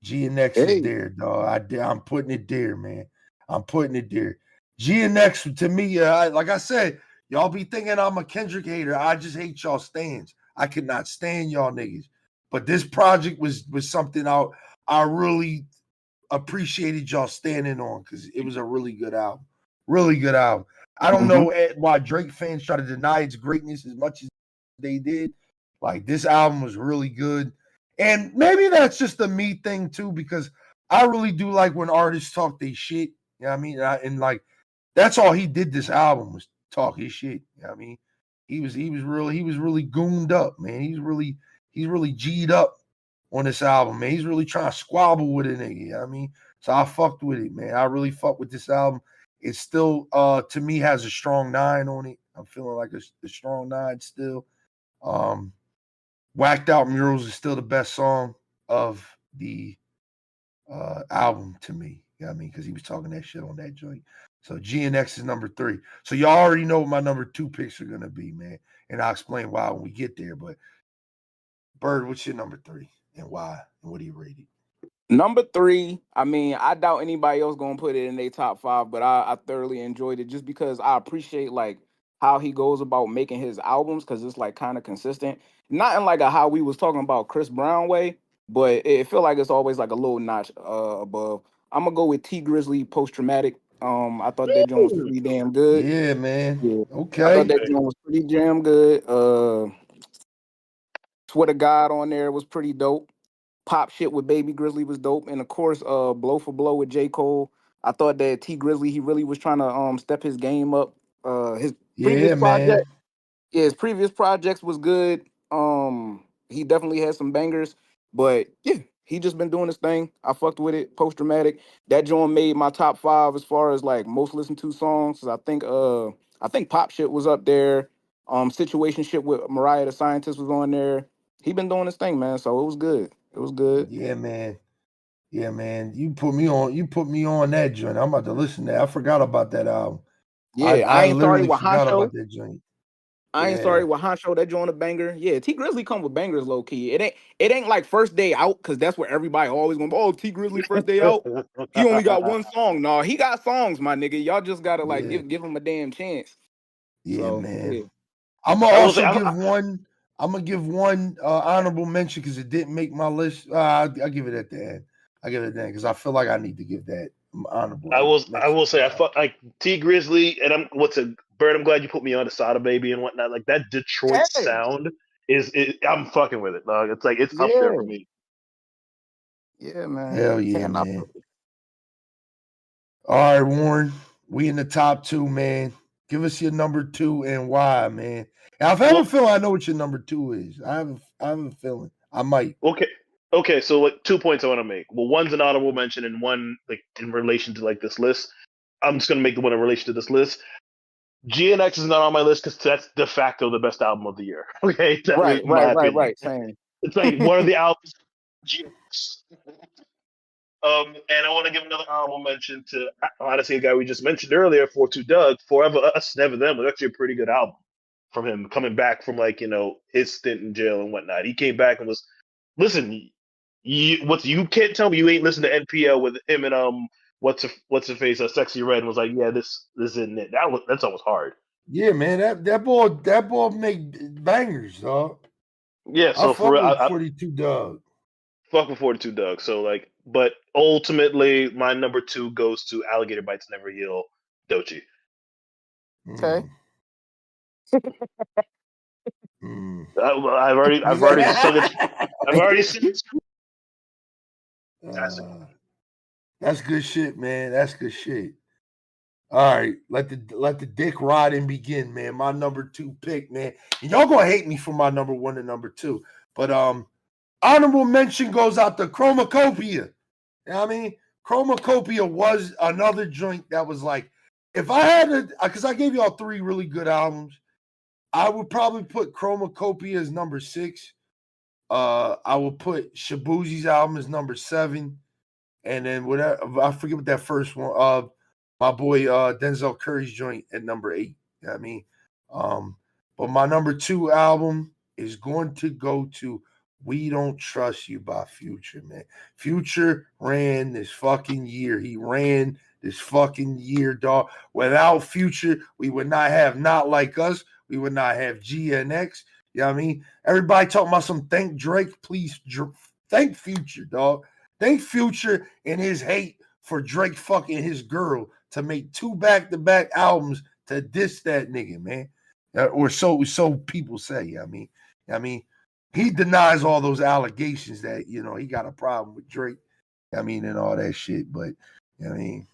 G and X is there, dog. I'm putting it there, man. I'm putting it there. G and X to me, like I said, y'all be thinking I'm a Kendrick hater. I just hate y'all stands. I could not stand y'all niggas. But this project was something I really appreciated y'all standing on because it was a really good album. Really good album. I don't know why Drake fans try to deny its greatness as much as they did. Like, this album was really good. And maybe that's just a me thing too, because I really do like when artists talk their shit. You know what I mean? And like, that's all he did this album was talk his shit. You know what I mean? He was really gooned up, man. He's really G'd up on this album, man. He's really trying to squabble with a nigga. You know what I mean? So I fucked with it, man. I really fucked with this album. It still, to me, has a strong 9 on it. I'm feeling like a strong 9 still. Whacked Out Murals is still the best song of the album to me. You know what I mean? Because he was talking that shit on that joint. So G and X is number 3. So y'all already know what my number 2 picks are going to be, man. And I'll explain why when we get there. But Bird, what's your number 3 and why? And what do you rate it? Number 3, I mean, I doubt anybody else gonna put it in their top 5, but I thoroughly enjoyed it just because I appreciate like how he goes about making his albums because it's like kind of consistent. Not in like a how we was talking about Chris Brown way, but it feel like it's always like a little notch above. I'm gonna go with T Grizzly Post Traumatic. I thought that joint was pretty damn good. Yeah, man. Yeah, I thought Okay. that joint was pretty damn good. Swear to God on there was pretty dope. Pop shit with Baby Grizzly was dope, and of course, Blow for Blow with J. Cole. I thought that T Grizzly he really was trying to step his game up. His previous Yeah, man. project, yeah, his previous projects was good. He definitely had some bangers, but yeah, he just been doing his thing. I fucked with it. Post Dramatic. That joint made my top 5 as far as like most listened to songs. I think Pop shit was up there. Situation shit with Mariah the Scientist was on there. He been doing his thing, man. So it was good. It was good. Yeah, man. Yeah, man. You put me on that joint. I'm about to listen to that. I forgot about that album. Yeah, I I ain't sorry literally with forgot Honcho. about that joint. I ain't Yeah. sorry with Honcho. That joint a banger. Yeah, T Grizzly come with bangers low key. It ain't like first day out because that's where everybody always gonna. Oh, T Grizzly first day out. He only got one song. No, he got songs, my nigga. Y'all just gotta like Yeah. give him a damn chance. Yeah, So man. yeah. I'm gonna I will say, also give one honorable mention because it didn't make my list. I'll give it at the end. I give it at the end because I feel like I need to give that honorable I mention. will say, I fuck like T Grizzly, and Bird. I'm glad you put me on the Sada Baby and whatnot. Like that Detroit Yeah, sound I'm fucking with it, dog. It's like it's up there for yeah, me. yeah, man. Hell yeah, Can't knock man. it. All right, Warren. We in the top 2, man. Give us your number 2 and why, man. Now, if I have a feeling I know what your number 2 is. I have a feeling. I might. Okay, so like 2 points I want to make. Well, one's an honorable mention and one like in relation to like this list. I'm just gonna make the one in relation to this list. GNX is not on my list because that's de facto the best album of the year. Okay, that Right, is my opinion. right. Same. It's like one of the albums. GNX. And I want to give another honorable mention to honestly a guy we just mentioned earlier, 42 Doug. Forever Us, Never Them was actually a pretty good album from him coming back from like his stint in jail and whatnot. He came back and was listen. You can't tell me you ain't listened to NPL with him and what's her face Sexy Red and was like, yeah, this isn't it. That song was hard. Yeah, man, that boy make bangers, dog. Yeah, so I for real, fuck with 42 Doug. Fuck with 42 Doug. So like, but ultimately, my number 2 goes to Alligator Bites Never Heal, Doechii. Okay. I've already sung it. I've already seen it. That's good shit, man. That's good shit. All right, let the dick riding begin, man. My number 2 pick, man. And y'all gonna hate me for my number 1 and number 2, but honorable mention goes out to Chromacopia. You know what I mean? Chromacopia was another joint that was like, if I had to, because I gave y'all 3 really good albums, I would probably put Chromacopia as number 6. I would put Shabuzi's album as number 7, and then whatever I forget what that first one. My boy Denzel Curry's joint at number 8. You know what I mean? But my number 2 album is going to go to We Don't Trust You by Future, man. Future ran this fucking year. He ran this fucking year, dog. Without Future, we would not have Not Like Us. We would not have GNX. You know what I mean? Everybody talking about some thank Drake. Please thank Future, dog. Thank Future and his hate for Drake fucking his girl to make 2 back-to-back albums to diss that nigga, man. Or so people say. You know what I mean, he denies all those allegations that, he got a problem with Drake. I mean, and all that shit. But, I mean,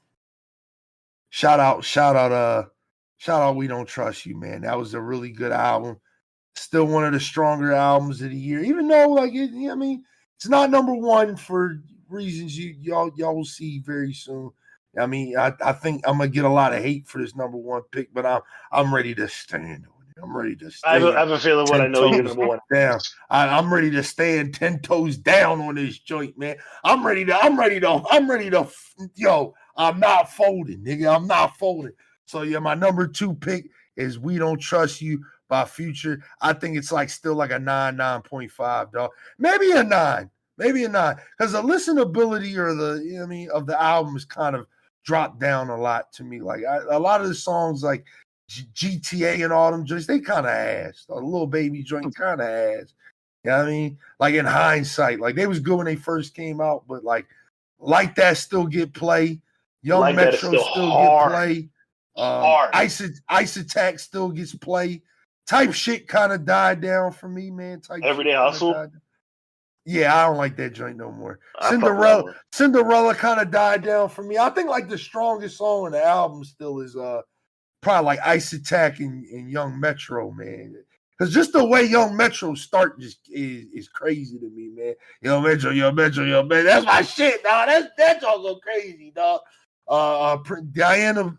shout out, We Don't Trust You, man. That was a really good album. Still one of the stronger albums of the year. Even though, it's not number 1 for reasons y'all will see very soon. I mean, I think I'm gonna get a lot of hate for this number 1 pick, but I'm ready to stand on it. I'm ready to stand. I have a feeling when I know you're number 1 down. I'm ready to stand 10 toes down on this joint, man. I'm ready to. Yo, I'm not folding, nigga. I'm not folding. So yeah, my number 2 pick is We Don't Trust You by Future. I think it's still like a 9.5, dog. Maybe a 9. Because the listenability or of the album is kind of dropped down a lot to me. Like a lot of the songs like GTA and all them joints, they kind of ass. A Little Baby joint kind of ass. You know what I mean? Like in hindsight, like they was good when they first came out, but like that still get play. Young Like Metro still get play. Hard. Ice Attack still gets play. Type shit kind of died down for me, man. Everyday Hustle. Yeah, I don't like that joint no more. Cinderella kind of died down for me. I think the strongest song on the album still is probably like Ice Attack and Young Metro, man. Because just the way Young Metro start just is crazy to me, man. Young Metro. That's my shit, dog. That all go crazy, dog. Diana,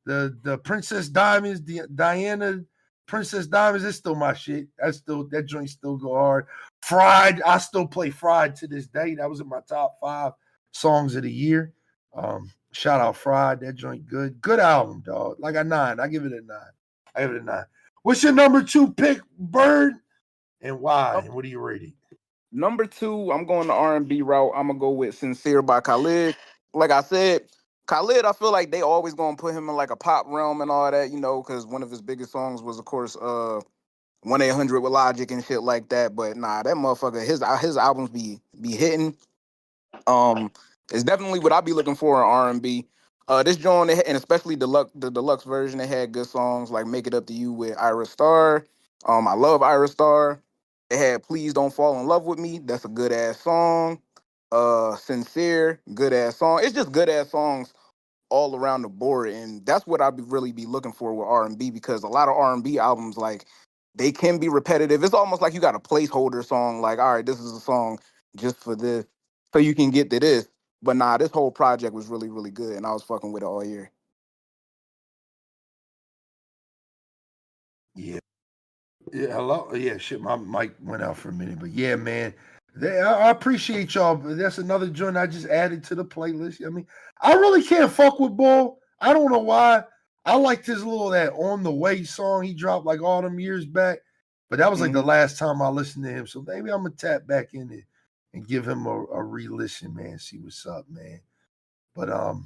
the Princess Diamonds, Diana Princess Diamonds is still my shit. That joint still go hard. Fried, I still play Fried to this day. That was in my top 5 songs of the year. Shout out Fried, that joint good. Good album, dog. Like a 9. I give it a 9. What's your number 2 pick, Bird? And why? And what do you rate it? Number 2, I'm going the R&B route. I'm gonna go with Sincere by Khalid. Like I said, Khalid, I feel like they always gonna put him in like a pop realm and all that, because one of his biggest songs was, of course, 1-800 with Logic and shit like that. But nah, that motherfucker, his albums be hitting. It's definitely what I be looking for in R&B. This joint, and especially the deluxe version, they had good songs like "Make It Up to You" with Ira Star. I love Ira Star. They had "Please Don't Fall in Love with Me." That's a good ass song. Sincere, good ass song. It's just good ass songs all around the board, and that's what I'd really be looking for with R&B, because a lot of R&B albums, like, they can be repetitive. It's almost like you got a placeholder song, like, all right, this is a song just for this, so you can get to this. But nah, this whole project was really, really good, and I was fucking with it all year. Yeah. Yeah, hello. Yeah, shit, my mic went out for a minute, but yeah, man, I appreciate y'all. That's another joint I just added to the playlist. I mean, I really can't fuck with Bull. I don't know why. I liked his little that On the Way song he dropped like all them years back, but that was like the last time I listened to him. So maybe I'm gonna tap back in it and give him a re-listen, man. See what's up, man. But all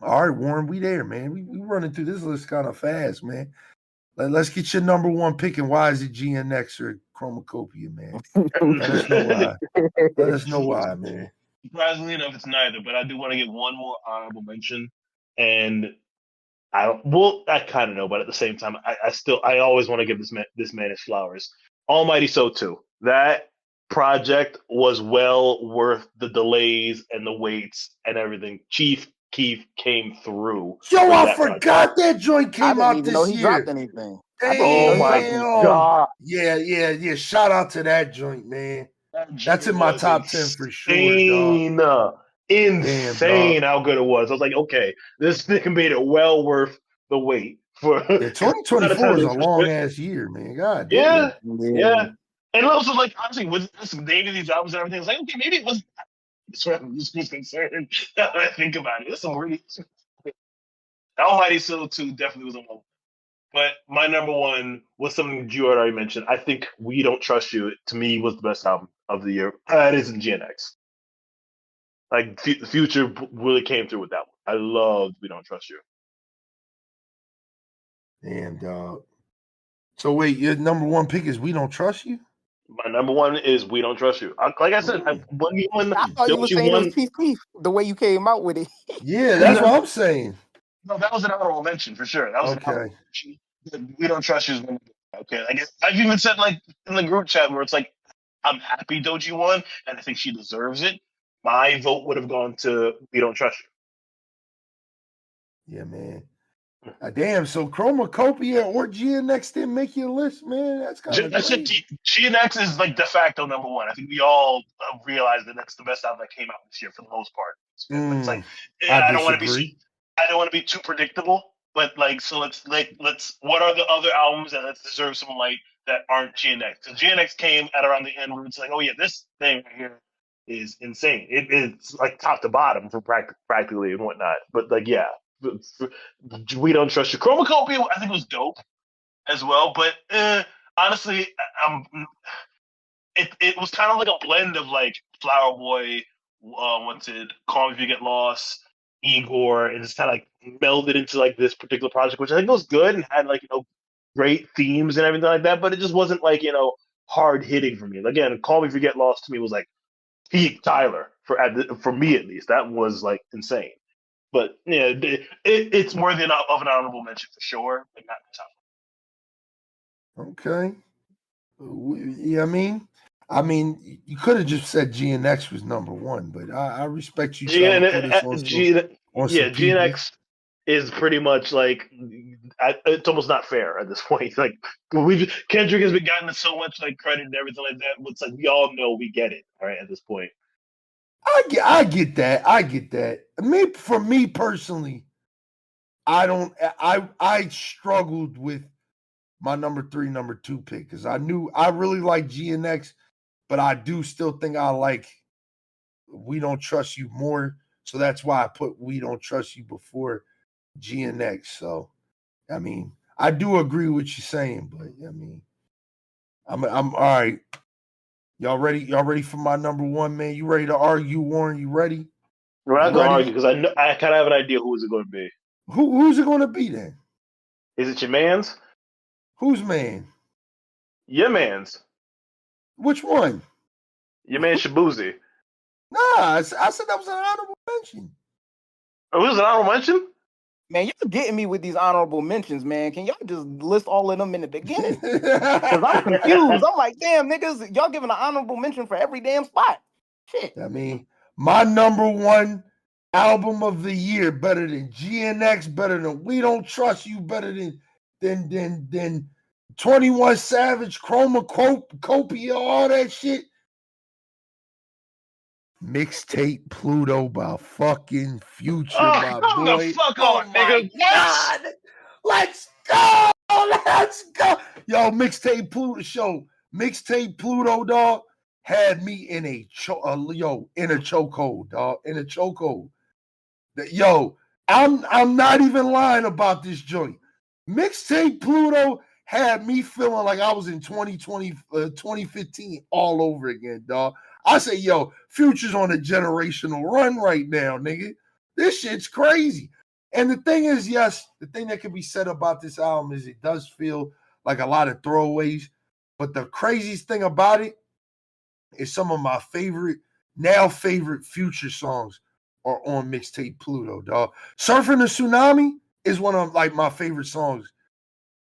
right, Warren, we there, man. We running through this list kind of fast, man. Let's get your number one pick, and why is it GNX or Chromacopia, man? Let us know why. Let us know why, man. Surprisingly enough, it's neither, but I do want to get one more honorable mention. And I kind of know, but at the same time, I always want to give this man his flowers. Almighty So 2. That project was well worth the delays and the waits and everything. Chief Keef came through. Yo, I forgot that joint came out this year. I didn't even know he dropped anything. Oh my God. Yeah. Shout out to that joint, man. That's in my top 10 for sure, dog. Insane how good it was. I was like, okay, this nigga made it well worth the wait. For 2024 is a long ass year, man. God damn. Yeah. And also, like, honestly, with this naming these albums and everything, it's like, okay, maybe it was. That's where I'm just concerned now that I think about it. There's some really. Almighty So 2 definitely was a moment. But my number one was something that you had already mentioned. I think We Don't Trust You, to me, was the best album of the year. It isn't GNX. Like, the Future really came through with that one. I loved We Don't Trust You. Damn, dog. So wait, your number one pick is We Don't Trust You? My number one is We Don't Trust You. Like I said, I thought you were saying it was Chief Keef, the way you came out with it. Yeah, that's what I'm saying. No, that was an honorable mention for sure. That was an honorable mention. We Don't Trust You is one. Okay, I guess I've even said, like, in the group chat where it's like, I'm happy Doechii won, and I think she deserves it. My vote would have gone to We Don't Trust You. Yeah, man. Damn, so Chromacopia or GNX didn't make your list, man. That's kind of crazy. GNX is like de facto number one. I think we all realize that that's the best album that came out this year for the most part. It's like, I don't want to be too predictable, but like, so let's what are the other albums that deserve some light that aren't GNX? So GNX came at around the end where it's like, oh yeah, this thing right here is insane. It's like top to bottom for practically and whatnot. But like, yeah. We Don't Trust You. Chromacopia, I think, was dope as well, but honestly, it was kind of like a blend of like Flower Boy, Wanted, Call Me If You Get Lost, Igor, and just kind of like melded into like this particular project, which I think was good and had like, great themes and everything like that, but it just wasn't like, hard hitting for me. Again, Call Me If You Get Lost to me was like peak Tyler for me at least. That was like insane. But yeah, it's worthy of an honorable mention for sure, but not the top. Okay. Yeah, I mean, you could have just said GNX was number one, but I respect you. GNX is pretty much like, it's almost not fair at this point. Like, Kendrick has been gotten so much like credit and everything like that. It's like we all know we get it, all right, at this point. I get that. For me personally, I struggled with my number 3, number 2 pick because I knew I really like GNX, but I do still think I like We Don't Trust You more. So that's why I put We Don't Trust You before GNX. So, I mean, I do agree with you saying, but I mean, I'm all right. Y'all ready for my number one, man? You ready to argue, Warren? You ready? We're not going to argue because I kind of have an idea who is it going to be. Who's it going to be then? Is it your man's? Whose man? Your man's. Which one? Your man Shabuzi. Nah, I said that was an honorable mention. Oh, it was an honorable mention? Man, you're getting me with these honorable mentions, man. Can y'all just list all of them in the beginning? Because I'm confused. I'm like, damn, niggas, y'all giving an honorable mention for every damn spot. Shit. I mean, my number one album of the year, better than GNX, better than We Don't Trust You, better than 21 Savage, Chromacopia, all that shit. Mixtape Pluto by fucking Future, my come boy. the fuck Oh on, my nigga. What? God. Let's go. Let's go. Yo, Mixtape Pluto show. Mixtape Pluto, dog, had me in a chokehold, dog. In a chokehold. Yo, I'm not even lying about this joint. Mixtape Pluto had me feeling like I was in 2015 all over again, dog. I say, yo, Future's on a generational run right now, nigga. This shit's crazy. And the thing is, yes, the thing that can be said about this album is it does feel like a lot of throwaways. But the craziest thing about it is some of my favorite Future songs are on Mixtape Pluto, dog. Surfing the Tsunami is one of like my favorite songs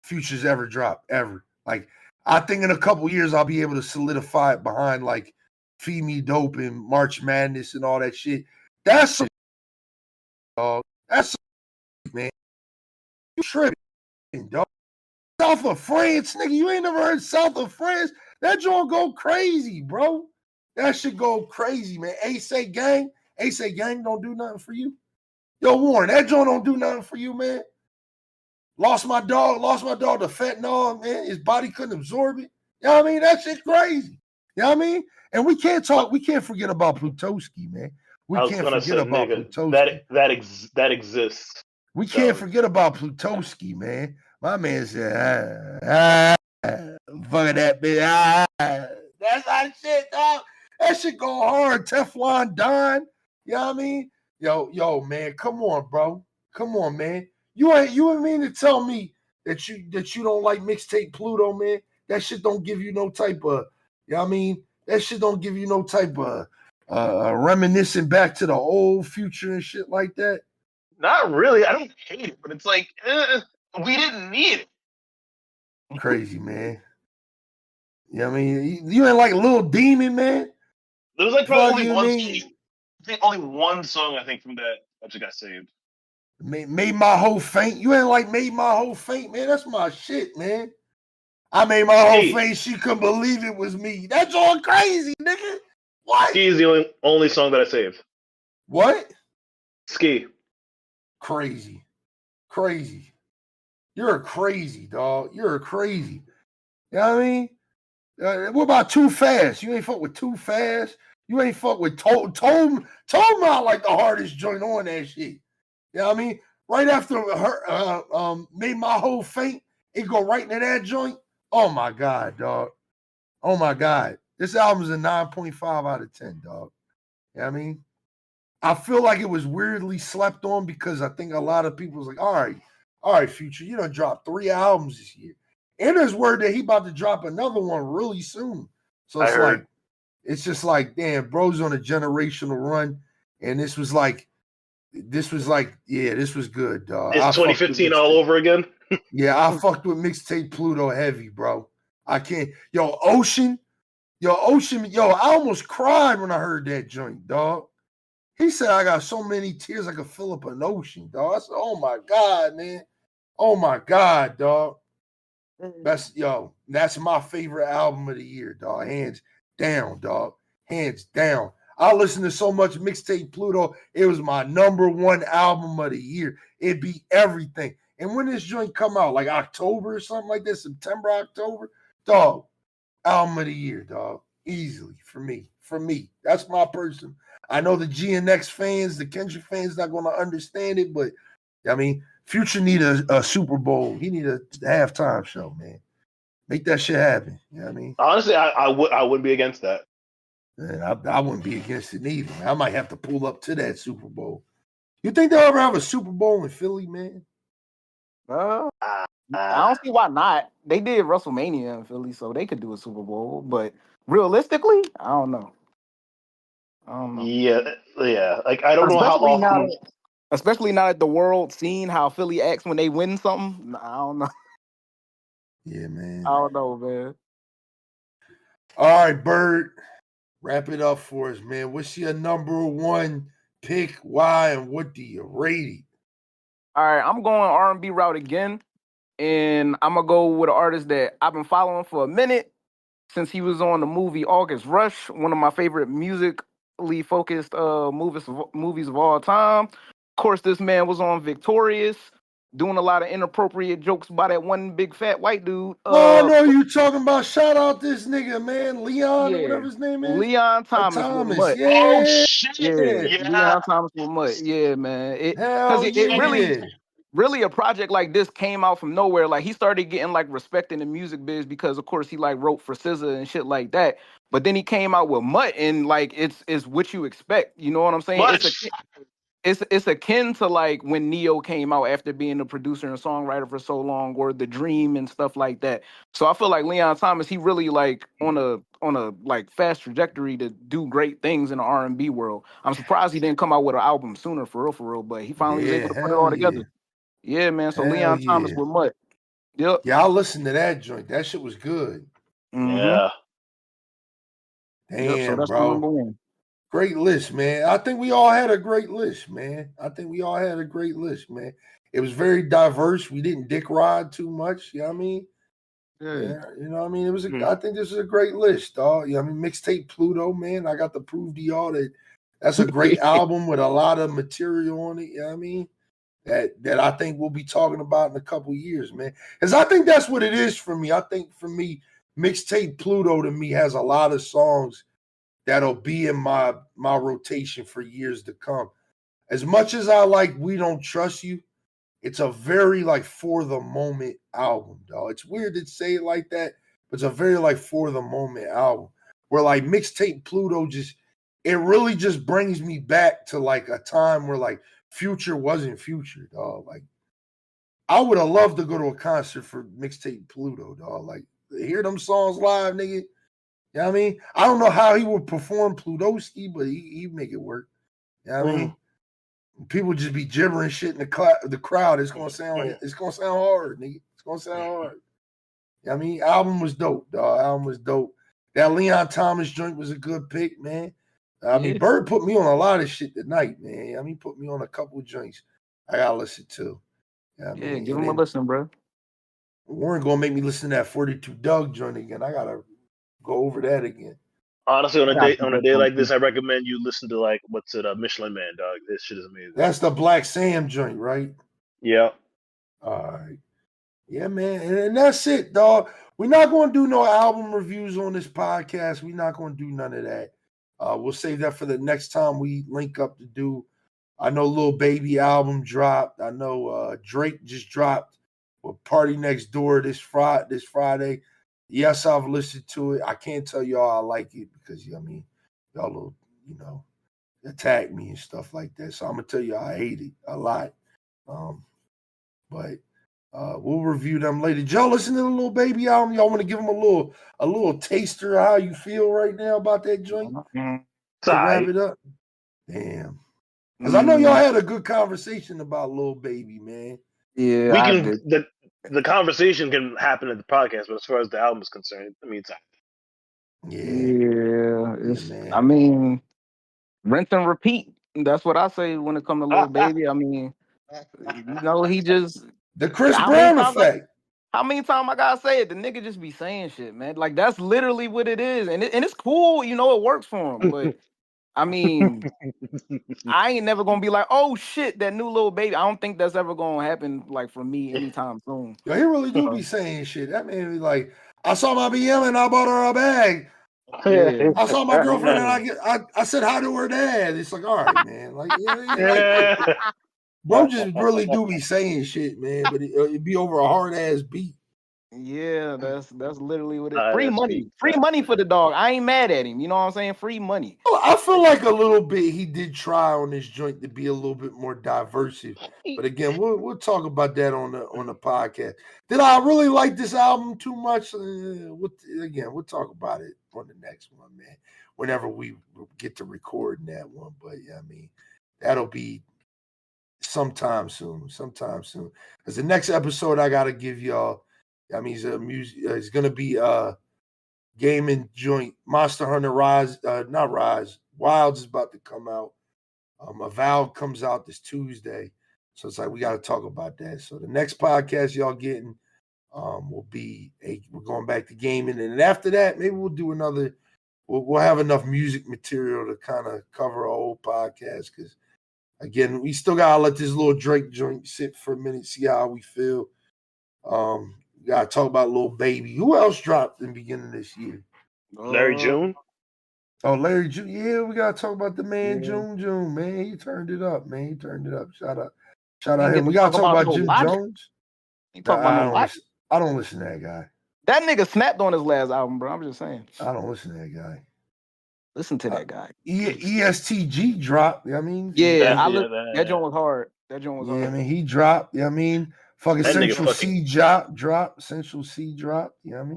Future's ever dropped, ever. Like, I think in a couple years I'll be able to solidify it behind like Feed Me Dope and March Madness and all that shit. That's some, dog. That's some, man. You tripping, dog. South of France, nigga. You ain't never heard South of France? That joint go crazy, bro. That shit go crazy, man. Ace Gang don't do nothing for you. Yo, Warren, that joint don't do nothing for you, man. Lost my dog to fentanyl, man. His body couldn't absorb it. You know what I mean? That shit's crazy. You know what I mean? And we can't forget about Plutowski, man. We can't forget about Plutowski. That exists. We can't forget about Plutowski, man. My man said, fuck that bitch. That's our shit, dog. That shit go hard. Teflon Don. You know what I mean? Yo, man, come on, bro. Come on, man. You ain't mean to tell me that you don't like Mixtape Pluto, man. That shit don't give you no type of, you know what I mean? That shit don't give you no type of reminiscing back to the old Future and shit like that. Not really. I don't hate it, but it's like we didn't need it. Crazy, man. You know what I mean? You ain't like Lil Demon, man. There was like probably only one song I think from that actually got saved. Made My Whole Faint. You ain't like Made My Whole Faint, man. That's my shit, man. I made my whole faint. She couldn't believe it was me. That's all crazy, nigga. What? Ski is the only song that I saved. What? Ski. Crazy. You're a crazy, dog. You're a crazy. You know what I mean? What about Too Fast? You ain't fuck with Too Fast. You ain't fuck with Told Me like the hardest joint on that shit. You know what I mean? Right after her Made My Whole Faint, it go right into that joint. Oh my God, dog. Oh my God. This album's a 9.5 out of 10, dog. You know what I mean? I feel like it was weirdly slept on because I think a lot of people was like, all right, Future, you done dropped 3 albums this year. And there's word that he about to drop another one really soon. So it's just like, damn, bro's on a generational run. And this was good, dog. It's 2015 all over again. Yeah, I fucked with Mixtape Pluto heavy, bro. I can't. Ocean, I almost cried when I heard that joint, dog. He said I got so many tears I could fill up an ocean, dog. I said, oh my God, man. Oh my God, dog. That's my favorite album of the year, dog. Hands down, dog. Hands down. I listened to so much Mixtape Pluto. It was my #1 album of the year. It beat everything. And when this joint come out, like October or something like this, September, October, dog, album of the year, dog. Easily for me. That's my person. I know the GNX fans, the Kendrick fans not going to understand it, but I mean, Future need a Super Bowl. He need a halftime show, man. Make that shit happen. You know what I mean? Honestly, I wouldn't be against that. Man, I wouldn't be against it neither. Man. I might have to pull up to that Super Bowl. You think they'll ever have a Super Bowl in Philly, man? I don't see why not. They did WrestleMania in Philly, so they could do a Super Bowl. But realistically, I don't know. Yeah. Like I don't know how often. Especially not at the world scene, how Philly acts when they win something. I don't know. Yeah, man. I don't know, man. All right, Bird. Wrap it up for us, man. What's your #1 pick? Why and what do you rate it? All right, I'm going R&B route again, and I'm gonna go with an artist that I've been following for a minute since he was on the movie August Rush, one of my favorite musically focused movies of all time. Of course, this man was on Victorious, doing a lot of inappropriate jokes by that one big fat white dude. Oh, I know you talking about. Shout out this nigga, man. Leon, or Yeah, whatever his name is. Leon Thomas with Thomas. Mutt. Oh Yeah. shit! Yeah, Yeah. Leon Thomas with Mutt. Yeah, man. Because Hell it yeah. really a project like this came out from nowhere. Like he started getting like respect in the music biz because of course he like wrote for SZA and shit like that. But then he came out with Mutt and like it's what you expect. You know what I'm saying? Much. It's akin to like when Neo came out after being a producer and songwriter for so long, or The Dream and stuff like that. So I feel like Leon Thomas, he really like on a like fast trajectory to do great things in the R&B world. I'm surprised he didn't come out with an album sooner, for real, but he finally was able Yeah, to put it hell all yeah. together. Yeah, man. So Hell Leon Thomas yeah. with Mutt. Yep. Yeah, I listened to that joint. That shit was good. Mm-hmm. Yeah. Yep. So Damn, that's my bro. number one. Great list, man. I think we all had a great list, man. It was very diverse. We didn't dick ride too much. You know what I mean? Yeah, you know what I mean? I think this is a great list, dog. You know what I mean? Mixtape Pluto, man. I got to prove to y'all that's a great album with a lot of material on it. You know what I mean? That I think we'll be talking about in a couple years, man. Because I think that's what it is for me. I think for me, Mixtape Pluto to me has a lot of songs that'll be in my rotation for years to come. As much as I like We Don't Trust You, it's a very like for the moment album, dog. It's weird to say it like that, but it's a very like for the moment album. Where like Mixtape Pluto it really just brings me back to like a time where like Future wasn't Future, dog. Like I would have loved to go to a concert for Mixtape Pluto, dog. Like hear them songs live, nigga. You know what I mean? I don't know how he would perform Plutoski, but he'd make it work. You know what I mean? People just be gibbering shit in the crowd. It's gonna sound hard, nigga. It's gonna sound hard. You know what I mean? Album was dope, dog. Album was dope. That Leon Thomas joint was a good pick, man. I mean, Bird put me on a lot of shit tonight, man. I mean, put me on a couple of joints I gotta listen to. You know what I mean? Give him a listen, bro. Warren gonna make me listen to that 42 Doug joint again. I gotta go over that again. Honestly, on a day like this, I recommend you listen to like Michelin Man, dog. This shit is amazing. That's the Black Sam joint, right? Yeah. All right. Yeah, man. And that's it, dog. We're not going to do no album reviews on this podcast. We're not going to do none of that. We'll save that for the next time we link up to do. I know Lil Baby album dropped. I know Drake just dropped with Party Next Door this Friday. Yes, I've listened to it. I can't tell y'all I like it because, I mean, y'all will, attack me and stuff like that. So I'm going to tell you I hate it a lot. But we'll review them later. Did y'all listen to the Lil Baby album? Y'all want to give them a little taster of how you feel right now about that joint? To wrap it up? Damn. Because I know y'all had a good conversation about Lil Baby, man. Yeah, the conversation can happen at the podcast, but as far as the album is concerned, I mean, I mean, rinse and repeat. That's what I say when it comes to Lil Baby. I mean, he just the Chris Brown effect. How many times I gotta say it? The nigga just be saying shit, man. Like that's literally what it is, and it's cool. It works for him. But I mean, I ain't never gonna be like, oh shit, that new Lil Baby. I don't think that's ever gonna happen like for me anytime soon. Yo, he really do be saying shit. That man be like, I saw my BM and I bought her a bag. Yeah. I saw my girlfriend and I said hi to her dad. It's like, all right, man. Like, bro, just really do be saying shit, man. But it'd be over a hard ass beat. Yeah, that's literally what it is. Free money for the dog. I ain't mad at him. You know what I'm saying? Free money. Well, I feel like a little bit he did try on this joint to be a little bit more diverse. But again, we'll talk about that on the podcast. Did I really like this album too much? We'll talk about it on the next one, man. Whenever we get to recording that one. But yeah, I mean, that'll be sometime soon. Because the next episode I gotta give y'all. I mean, it's gonna be gaming joint. Monster Hunter Rise, not Rise. Wilds is about to come out. Avowed comes out this Tuesday. So it's like we got to talk about that. So the next podcast y'all getting will be we're going back to gaming. And after that, maybe we'll do another. We'll have enough music material to kind of cover a whole podcast because, again, we still got to let this little Drake joint sit for a minute, see how we feel. We got to talk about Lil Baby. Who else dropped in the beginning of this year? Larry June. Oh, Larry June. Yeah, we got to talk about the man, June, man. He turned it up, man. He turned it up. Shout out him. We got to talk about Jim Jones. You talk about no Logic. I don't listen to that guy. That nigga snapped on his last album, bro. I'm just saying. I don't listen to that guy. Listen to that guy. ESTG dropped. You know what I mean? That joint was hard. That joint was hard. Yeah, I mean, he dropped. You know what I mean? Fucking That Central C dropped. Central C dropped. You know what I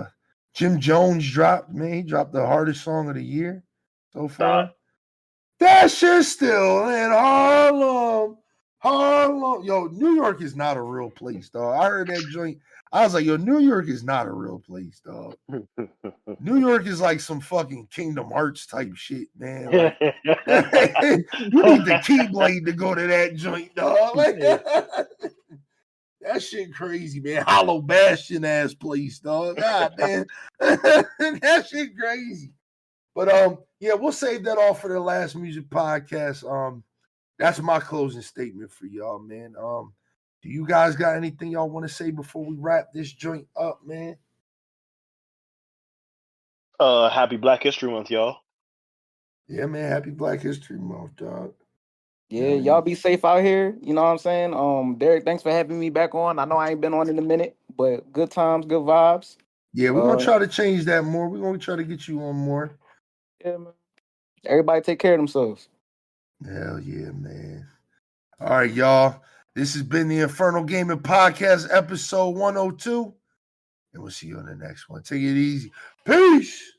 mean? Jim Jones dropped, man. He dropped the hardest song of the year so far. That shit still in Harlem. Yo, New York is not a real place, dog. I heard that joint. I was like, yo, New York is not a real place, dog. New York is like some fucking Kingdom Hearts type shit, man. Like, you need the Keyblade to go to that joint, dog. Like, that shit crazy, man. Hollow Bastion ass place, dog. God damn. That shit crazy. But yeah, we'll save that off for the last music podcast. That's my closing statement for y'all, man. Do you guys got anything y'all want to say before we wrap this joint up, man? Happy Black History Month, y'all. Yeah, man. Happy Black History Month, dog. Yeah, y'all be safe out here. You know what I'm saying? Derek, thanks for having me back on. I know I ain't been on in a minute, but good times, good vibes. Yeah, we're gonna try to change that more. We're gonna try to get you on more. Yeah, man. Everybody take care of themselves. Hell yeah, man. All right, y'all. This has been the Infernal Gaming Podcast, episode 102. And we'll see you on the next one. Take it easy. Peace.